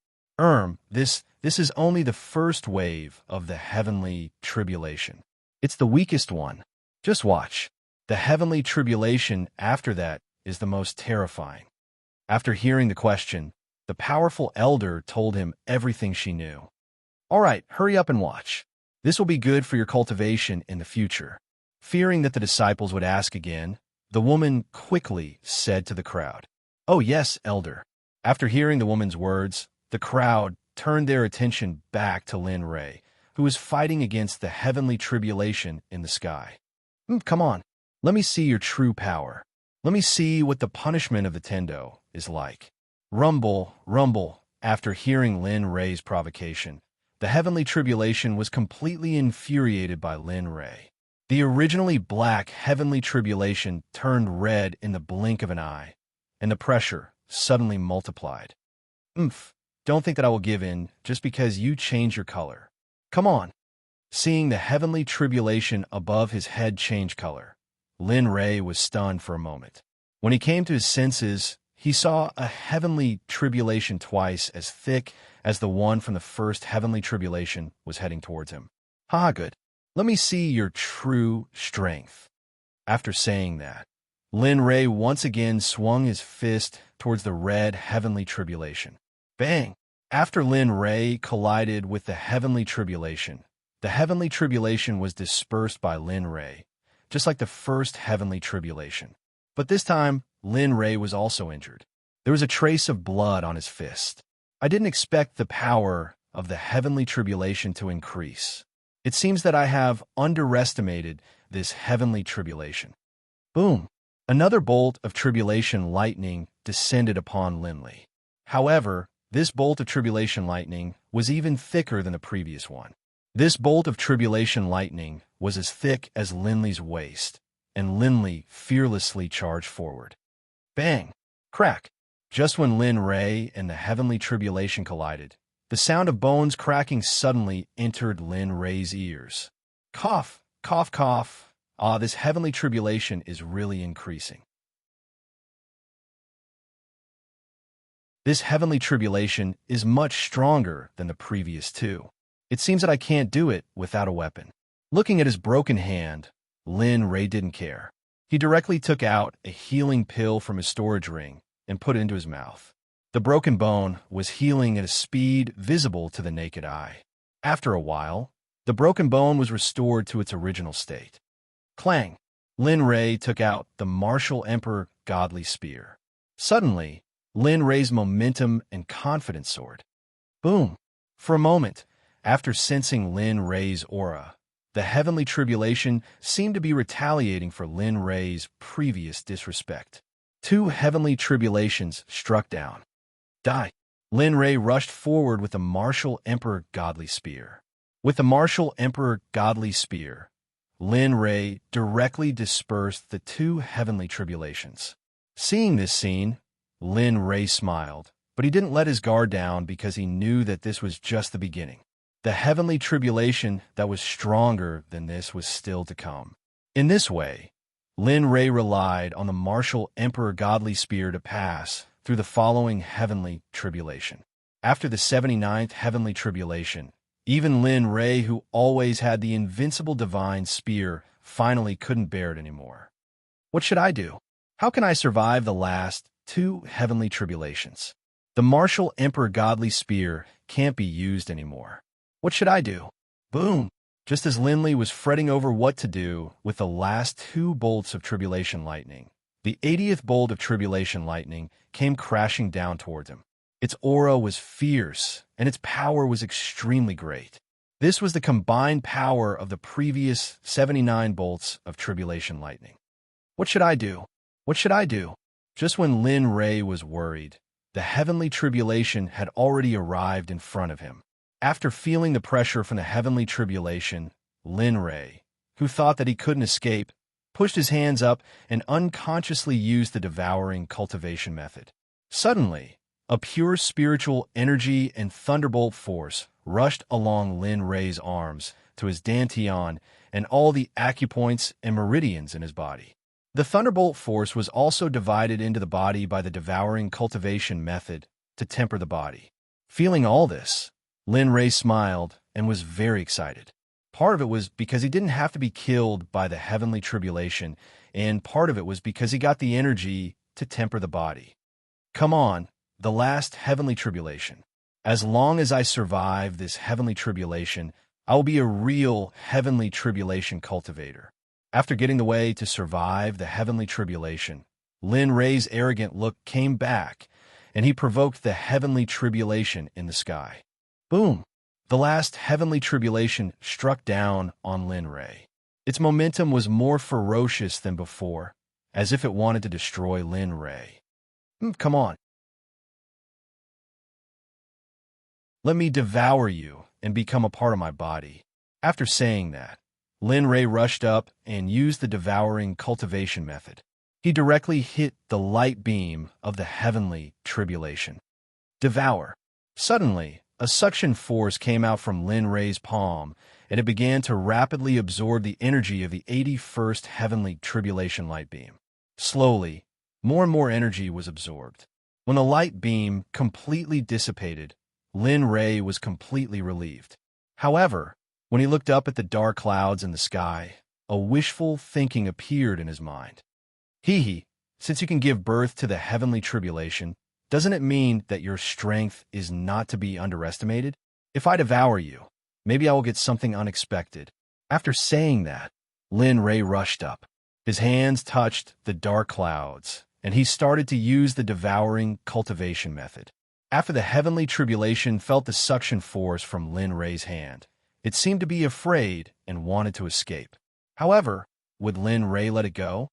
This is only the first wave of the heavenly tribulation. It's the weakest one. Just watch. The heavenly tribulation after that is the most terrifying. After hearing the question, the powerful elder told him everything she knew. All right, hurry up and watch. This will be good for your cultivation in the future. Fearing that the disciples would ask again, the woman quickly said to the crowd, "Oh yes, elder." After hearing the woman's words, the crowd turned their attention back to Lin Ray, who was fighting against the heavenly tribulation in the sky. Come on, let me see your true power. Let me see what the punishment of the Tendo is like. Rumble, rumble. After hearing Lin Ray's provocation, the heavenly tribulation was completely infuriated by Lin Ray. The originally black heavenly tribulation turned red in the blink of an eye, and the pressure suddenly multiplied. Don't think that I will give in just because you change your color. Come on. Seeing the heavenly tribulation above his head change color, Lin Ray was stunned for a moment. When he came to his senses, he saw a heavenly tribulation twice as thick as the one from the first heavenly tribulation was heading towards him. Good. Let me see your true strength. After saying that, Lin Ray once again swung his fist towards the red heavenly tribulation. Bang! After Lin Ray collided with the heavenly tribulation was dispersed by Lin Ray, just like the first heavenly tribulation. But this time, Lin Ray was also injured. There was a trace of blood on his fist. I didn't expect the power of the heavenly tribulation to increase. It seems that I have underestimated this heavenly tribulation. Boom! Another bolt of tribulation lightning descended upon Linley. However, this bolt of tribulation lightning was even thicker than the previous one. This bolt of tribulation lightning was as thick as Linley's waist, and Linley fearlessly charged forward. Bang! Crack! Just when Lin Ray and the heavenly tribulation collided, the sound of bones cracking suddenly entered Lin Ray's ears. Cough! Cough! Cough! This heavenly tribulation is really increasing. This heavenly tribulation is much stronger than the previous two. It seems that I can't do it without a weapon. Looking at his broken hand, Lin Ray didn't care. He directly took out a healing pill from his storage ring and put it into his mouth. The broken bone was healing at a speed visible to the naked eye. After a while, the broken bone was restored to its original state. Clang! Lin Rei took out the martial emperor godly spear. Suddenly, Lin Rei's momentum and confidence soared. Boom! For a moment, after sensing Lin Rei's aura, the heavenly tribulation seemed to be retaliating for Lin Rei's previous disrespect. Two heavenly tribulations struck down. Die! Lin Rei rushed forward with the martial emperor godly spear. With the martial emperor godly spear, Lin Rei directly dispersed the two heavenly tribulations. Seeing this scene, Lin Rei smiled, but he didn't let his guard down because he knew that this was just the beginning. The heavenly tribulation that was stronger than this was still to come. In this way, Lin Rei relied on the martial emperor godly spear to pass through the following heavenly tribulation. After the 79th heavenly tribulation, even Lin Rei, who always had the invincible divine spear, finally couldn't bear it anymore. What should I do? How can I survive the last two heavenly tribulations? The martial emperor godly spear can't be used anymore. What should I do? Boom! Just as Linley was fretting over what to do with the last two bolts of tribulation lightning, the 80th bolt of tribulation lightning came crashing down towards him. Its aura was fierce, and its power was extremely great. This was the combined power of the previous 79 bolts of tribulation lightning. What should I do? What should I do? Just when Lin Rei was worried, the heavenly tribulation had already arrived in front of him. After feeling the pressure from the heavenly tribulation, Lin Rei, who thought that he couldn't escape, pushed his hands up and unconsciously used the devouring cultivation method. Suddenly, a pure spiritual energy and thunderbolt force rushed along Lin Rei's arms to his dantian and all the acupoints and meridians in his body. The thunderbolt force was also divided into the body by the devouring cultivation method to temper the body. Feeling all this, Lin Rei smiled and was very excited. Part of it was because he didn't have to be killed by the heavenly tribulation, and part of it was because he got the energy to temper the body. Come on, the last heavenly tribulation. As long as I survive this heavenly tribulation, I will be a real heavenly tribulation cultivator. After getting the way to survive the heavenly tribulation, Lin Rei's arrogant look came back, and he provoked the heavenly tribulation in the sky. Boom! The last heavenly tribulation struck down on Lin Rei. Its momentum was more ferocious than before, as if it wanted to destroy Lin Rei. Come on. Let me devour you and become a part of my body. After saying that, Lin Rei rushed up and used the devouring cultivation method. He directly hit the light beam of the heavenly tribulation. Devour. Suddenly, a suction force came out from Lin Rei's palm, and it began to rapidly absorb the energy of the 81st heavenly tribulation light beam. Slowly, more and more energy was absorbed. When the light beam completely dissipated, Lin Rei was completely relieved. However, when he looked up at the dark clouds in the sky, a wishful thinking appeared in his mind. Hee, since you can give birth to the heavenly tribulation, doesn't it mean that your strength is not to be underestimated? If I devour you, maybe I will get something unexpected. After saying that, Lin Rei rushed up. His hands touched the dark clouds, and he started to use the devouring cultivation method. After the heavenly tribulation felt the suction force from Lin Rei's hand, it seemed to be afraid and wanted to escape. However, would Lin Rei let it go?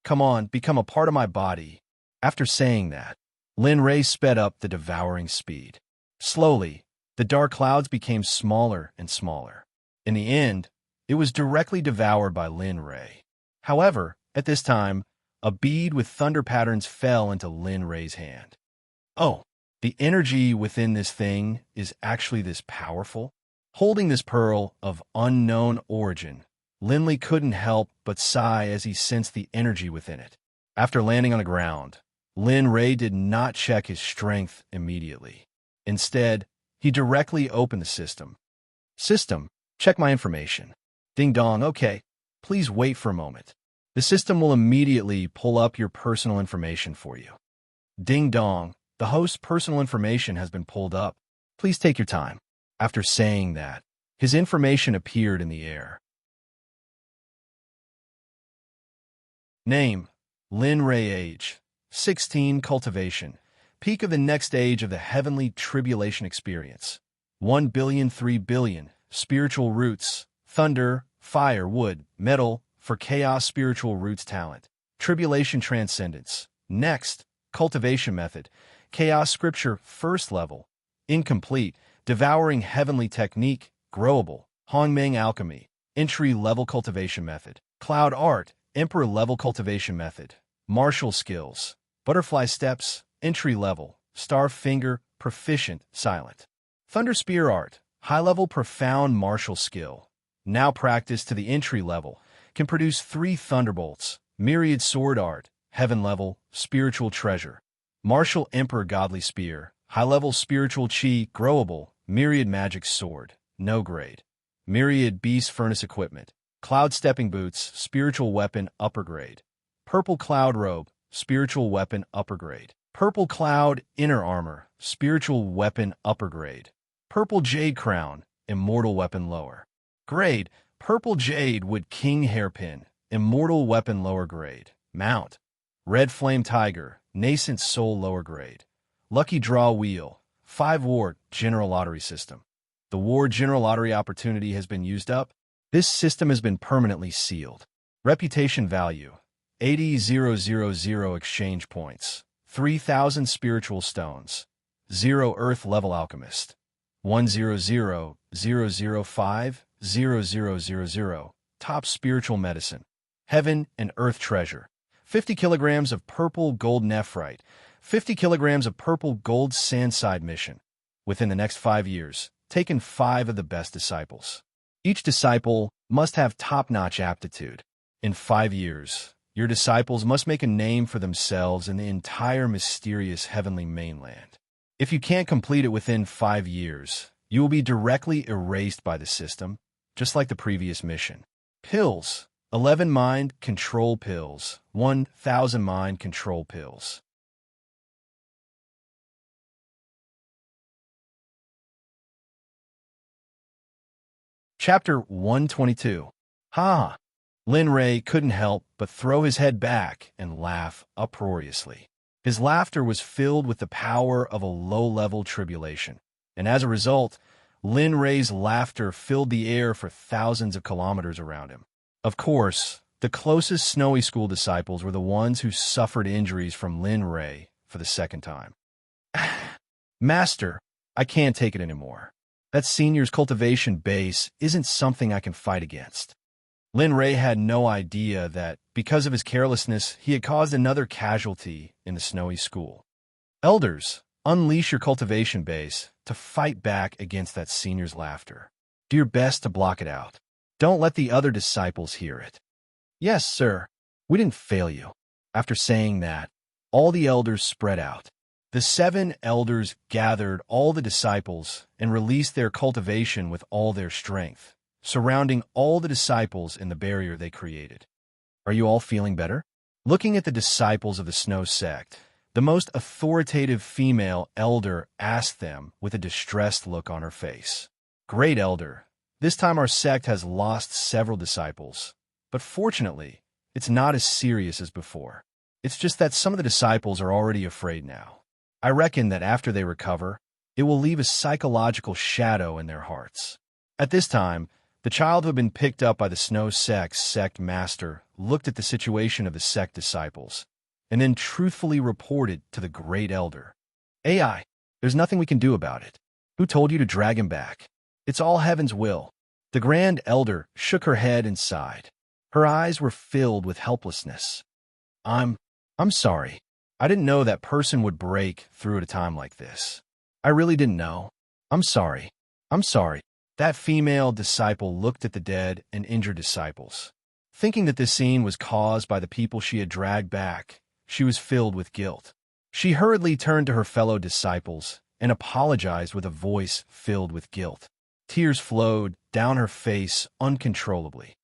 Come on, become a part of my body. After saying that, Lin Rei sped up the devouring speed. Slowly, the dark clouds became smaller and smaller. In the end, it was directly devoured by Lin Rei. However, at this time, a bead with thunder patterns fell into Lin Rei's hand. Oh, the energy within this thing is actually this powerful? Holding this pearl of unknown origin, Linley couldn't help but sigh as he sensed the energy within it. After landing on the ground, Lin Rei did not check his strength immediately. Instead, he directly opened the system. System, check my information. Ding dong, okay. Please wait for a moment. The system will immediately pull up your personal information for you. Ding dong, The host's personal information has been pulled up. Please take your time. After saying that, his information appeared in the air. Name: Lin Ray. Age: 16. Cultivation: peak of the next age of the heavenly tribulation experience. 1 billion, 3 billion. Spiritual roots: thunder, fire, wood, metal, for chaos. Spiritual roots talent: tribulation transcendence. Next, cultivation method: chaos scripture, first level. Incomplete: devouring heavenly technique, growable. Hongmeng alchemy, entry level cultivation method. Cloud art, emperor level cultivation method. Martial skills: butterfly steps, entry level. Star finger, proficient, silent. Thunder spear art, high level profound martial skill. Now practice to the entry level, can produce 3 thunderbolts. Myriad sword art, heaven level, spiritual treasure. Martial emperor godly spear, high level spiritual chi, growable. Myriad magic sword, no grade. Myriad beast furnace equipment. Cloud stepping boots, spiritual weapon, upper grade. Purple cloud robe, spiritual weapon, upper grade. Purple cloud inner armor, spiritual weapon, upper grade. Purple jade crown, immortal weapon, lower grade. Purple jade wood king hairpin, immortal weapon, lower grade. Mount: red flame tiger, nascent soul, lower grade. Lucky draw wheel, 5 ward, general lottery system. The ward general lottery opportunity has been used up. This system has been permanently sealed. Reputation value: 80,000 exchange points. 3,000 spiritual stones. 0 earth level alchemist. 100,005,0000. Top spiritual medicine. Heaven and earth treasure. 50 kilograms of purple gold nephrite. 50 kilograms of purple gold sandside mission. Within the next 5 years, taken 5 of the best disciples. Each disciple must have top-notch aptitude. In 5 years, your disciples must make a name for themselves in the entire mysterious heavenly mainland. If you can't complete it within 5 years, you will be directly erased by the system, just like the previous mission. Pills: 11 mind control pills, 1,000 mind control pills. Chapter 122. Ha! Lin Ray couldn't help but throw his head back and laugh uproariously. His laughter was filled with the power of a low-level tribulation, and as a result, Lin Ray's laughter filled the air for thousands of kilometers around him. Of course, the closest Snowy School disciples were the ones who suffered injuries from Lin Ray for the second time. Master, I can't take it anymore. That senior's cultivation base isn't something I can fight against. Lin Ray had no idea that, because of his carelessness, he had caused another casualty in the Snowy School. Elders, unleash your cultivation base to fight back against that senior's laughter. Do your best to block it out. Don't let the other disciples hear it. Yes, sir. We didn't fail you. After saying that, all the elders spread out. The 7 elders gathered all the disciples and released their cultivation with all their strength, surrounding all the disciples in the barrier they created. Are you all feeling better? Looking at the disciples of the Snow Sect, the most authoritative female elder asked them with a distressed look on her face. Great Elder, this time our sect has lost several disciples, but fortunately, it's not as serious as before. It's just that some of the disciples are already afraid now. I reckon that after they recover, it will leave a psychological shadow in their hearts. At this time, the child who had been picked up by the Snow Sect's sect master looked at the situation of the sect disciples, and then truthfully reported to the Great Elder. AI, there's nothing we can do about it. Who told you to drag him back? It's all heaven's will. The Grand Elder shook her head and sighed. Her eyes were filled with helplessness. I'm sorry. I didn't know that person would break through at a time like this. I really didn't know. I'm sorry. I'm sorry. That female disciple looked at the dead and injured disciples. Thinking that this scene was caused by the people she had dragged back, she was filled with guilt. She hurriedly turned to her fellow disciples and apologized with a voice filled with guilt. Tears flowed down her face uncontrollably.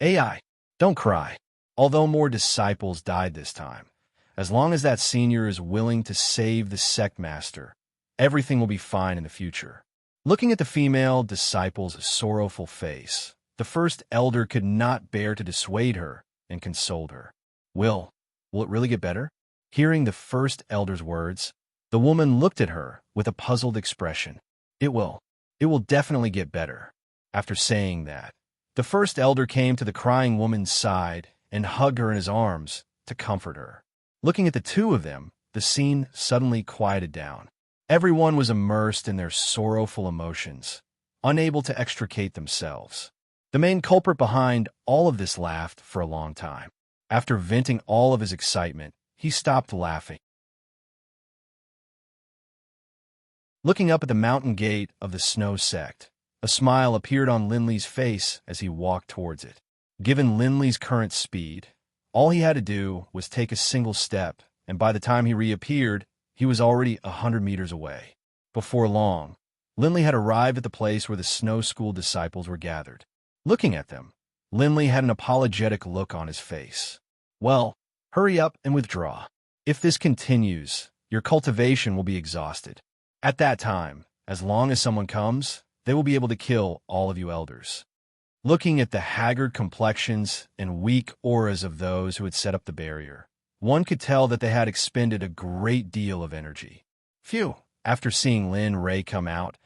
AI, don't cry. Although more disciples died this time, As long as that senior is willing to save the sect master, everything will be fine in the future. Looking at the female disciple's sorrowful face, the first elder could not bear to dissuade her and console her. Will it really get better? Hearing the first elder's words, the woman looked at her with a puzzled expression. It will definitely get better. After saying that, the first elder came to the crying woman's side and hugged her in his arms to comfort her. Looking at the two of them, the scene suddenly quieted down. Everyone was immersed in their sorrowful emotions, unable to extricate themselves. The main culprit behind all of this laughed for a long time. After venting all of his excitement, he stopped laughing. Looking up at the mountain gate of the Snow Sect, a smile appeared on Linley's face as he walked towards it. Given Linley's current speed, all he had to do was take a single step, and by the time he reappeared, he was already 100 meters away. Before long, Linley had arrived at the place where the Snow School disciples were gathered. Looking at them, Linley had an apologetic look on his face. Well, hurry up and withdraw. If this continues, your cultivation will be exhausted. At that time, as long as someone comes, they will be able to kill all of you elders. Looking at the haggard complexions and weak auras of those who had set up the barrier, one could tell that they had expended a great deal of energy. Phew! After seeing Lin Ray come out,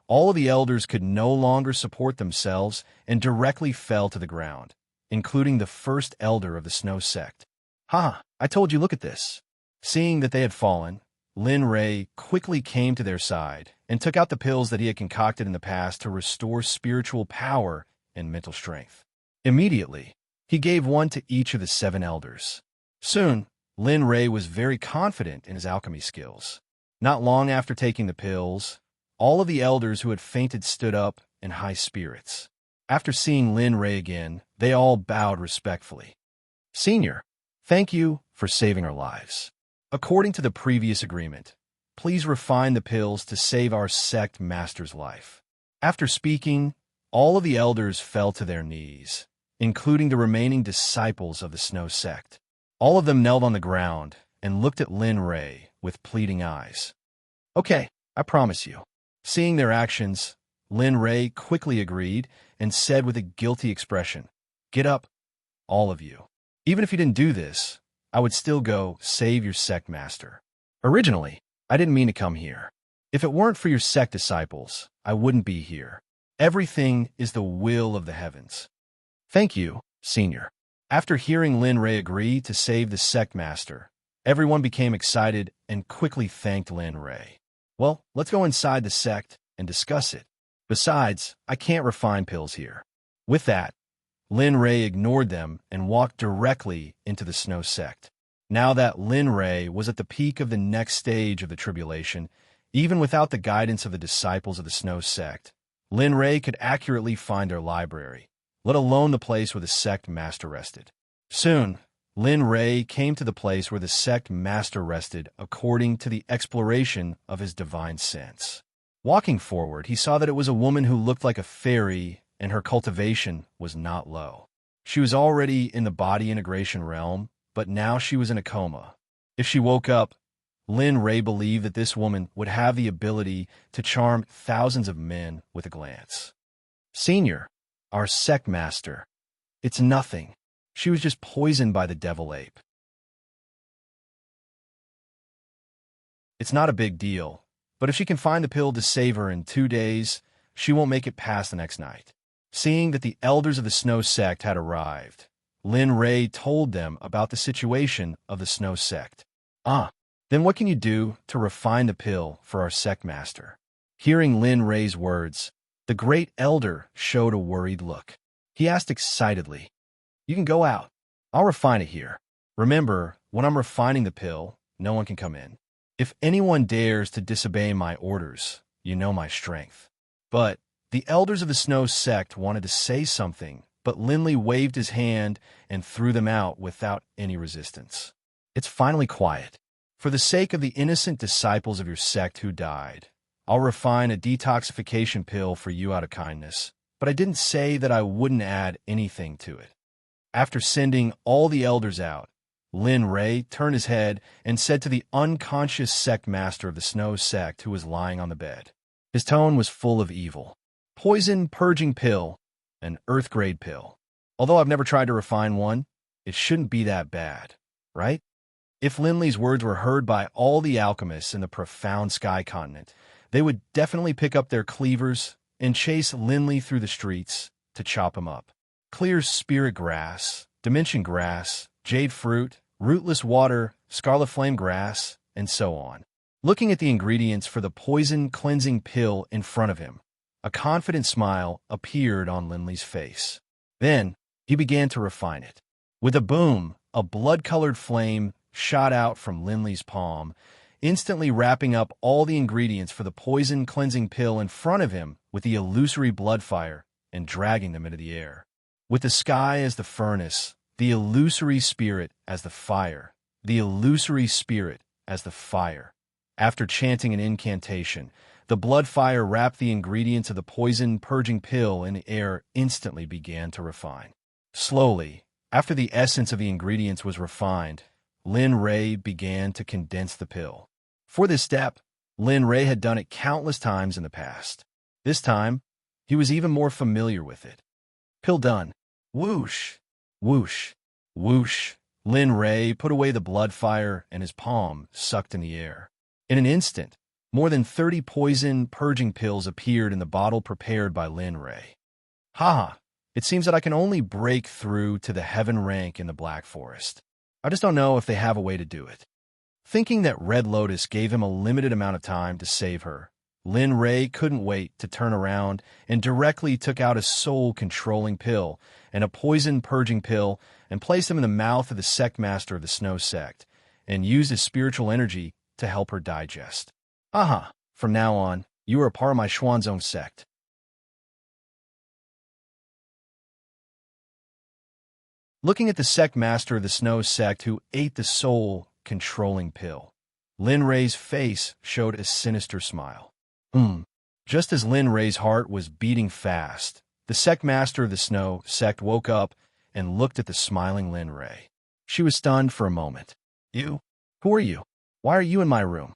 all of the elders could no longer support themselves and directly fell to the ground, including the first elder of the Snow Sect. Ha! I told you, look at this. Seeing that they had fallen, Lin Ray quickly came to their side and took out the pills that he had concocted in the past to restore spiritual power and mental strength. Immediately, he gave one to each of the 7 elders. Soon, Lin Ray was very confident in his alchemy skills. Not long after taking the pills, all of the elders who had fainted stood up in high spirits. After seeing Lin Ray again, they all bowed respectfully. Senior, thank you for saving our lives. According to the previous agreement, please refine the pills to save our sect master's life. After speaking, all of the elders fell to their knees, including the remaining disciples of the Snow Sect. All of them knelt on the ground and looked at Lin Ray with pleading eyes. Okay, I promise you. Seeing their actions, Lin Ray quickly agreed and said with a guilty expression, Get up, all of you. Even if you didn't do this, I would still go save your sect master. Originally, I didn't mean to come here. If it weren't for your sect disciples, I wouldn't be here. Everything is the will of the heavens. Thank you, Senior. After hearing Lin Ray agree to save the sect master, everyone became excited and quickly thanked Lin Ray. Well, let's go inside the sect and discuss it. Besides, I can't refine pills here. With that, Lin Ray ignored them and walked directly into the Snow Sect. Now that Lin Ray was at the peak of the next stage of the tribulation, even without the guidance of the disciples of the Snow Sect, Lin Ray could accurately find their library, let alone the place where the sect master rested. Soon, Lin Ray came to the place where the sect master rested according to the exploration of his divine sense. Walking forward, he saw that it was a woman who looked like a fairy, and her cultivation was not low. She was already in the body integration realm, but now she was in a coma. If she woke up, Lin Ray believed that this woman would have the ability to charm thousands of men with a glance. Senior, our sect master, it's nothing. She was just poisoned by the devil ape. It's not a big deal, but if she can find the pill to save her in 2 days, she won't make it past the next night. Seeing that the elders of the Snow Sect had arrived, Lin Ray told them about the situation of the Snow Sect. Then what can you do to refine the pill for our sect master? Hearing Lin Ray's words, the great elder showed a worried look. He asked excitedly, You can go out. I'll refine it here. Remember, when I'm refining the pill, no one can come in. If anyone dares to disobey my orders, you know my strength. But the elders of the Snow Sect wanted to say something, but Linley waved his hand and threw them out without any resistance. It's finally quiet. For the sake of the innocent disciples of your sect who died, I'll refine a detoxification pill for you out of kindness, but I didn't say that I wouldn't add anything to it. After sending all the elders out, Lin Ray turned his head and said to the unconscious sect master of the Snow Sect who was lying on the bed. His tone was full of evil. Poison purging pill, an earth-grade pill. Although I've never tried to refine one, it shouldn't be that bad, right? If Linley's words were heard by all the alchemists in the profound sky continent, they would definitely pick up their cleavers and chase Linley through the streets to chop him up. Clear spirit grass, dimension grass, jade fruit, rootless water, scarlet flame grass, and so on. Looking at the ingredients for the poison cleansing pill in front of him, a confident smile appeared on Linley's face. Then he began to refine it. With a boom, a blood-colored flame shot out from Linley's palm, instantly wrapping up all the ingredients for the poison cleansing pill in front of him with the illusory blood fire and dragging them into the air. With the sky as the furnace, the illusory spirit as the fire, the illusory spirit as the fire. After chanting an incantation, the blood fire wrapped the ingredients of the poison purging pill in the air instantly began to refine. Slowly, after the essence of the ingredients was refined, Lin Ray began to condense the pill. For this step, Lin Ray had done it countless times in the past. This time, he was even more familiar with it. Pill done. Whoosh, whoosh, whoosh. Lin Ray put away the blood fire and his palm sucked in the air. In an instant, more than 30 poison purging pills appeared in the bottle prepared by Lin Ray. Haha, it seems that I can only break through to the heaven rank in the Black Forest. I just don't know if they have a way to do it. Thinking that Red Lotus gave him a limited amount of time to save her, Lin Ray couldn't wait to turn around and directly took out a soul-controlling pill and a poison-purging pill and placed them in the mouth of the sect master of the Snow Sect and used his spiritual energy to help her digest. Aha, from now on, you are a part of my Xuanzong sect. Looking at the sect master of the Snow Sect who ate the soul-controlling pill, Lin Ray's face showed a sinister smile. Just as Lin Ray's heart was beating fast, the sect master of the Snow Sect woke up and looked at the smiling Lin Ray. She was stunned for a moment. You? Who are you? Why are you in my room?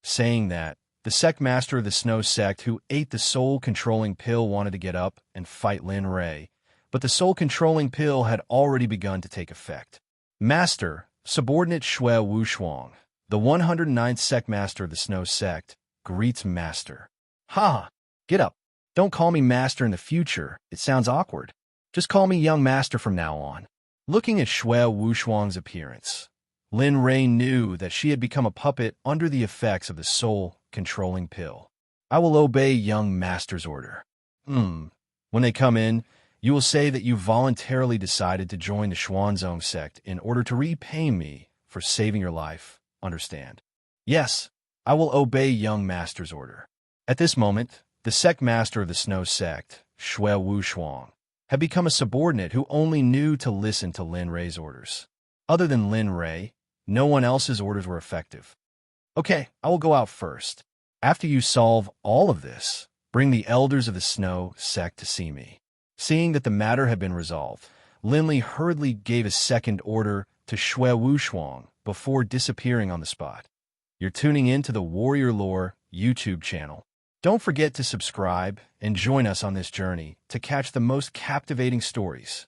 Saying that, the sect master of the Snow Sect who ate the soul-controlling pill wanted to get up and fight Lin Ray, but the soul-controlling pill had already begun to take effect. Master, subordinate Shui Wushuang, the 109th sect master of the Snow Sect, greets Master. Ha! Get up. Don't call me Master in the future. It sounds awkward. Just call me Young Master from now on. Looking at Shui Wushuang's appearance, Lin Ray knew that she had become a puppet under the effects of the soul-controlling pill. I will obey Young Master's order. When they come in, you will say that you voluntarily decided to join the Xuanzong sect in order to repay me for saving your life. Understand? Yes, I will obey Young Master's order. At this moment, the sect master of the Snow Sect, Shui Wushuang, had become a subordinate who only knew to listen to Lin Ray's orders. Other than Lin Ray, no one else's orders were effective. Okay, I will go out first. After you solve all of this, bring the elders of the Snow Sect to see me. Seeing that the matter had been resolved, Linley hurriedly gave a second order to Shui Wushuang before disappearing on the spot. You're tuning in to the Warrior Lore YouTube channel. Don't forget to subscribe and join us on this journey to catch the most captivating stories.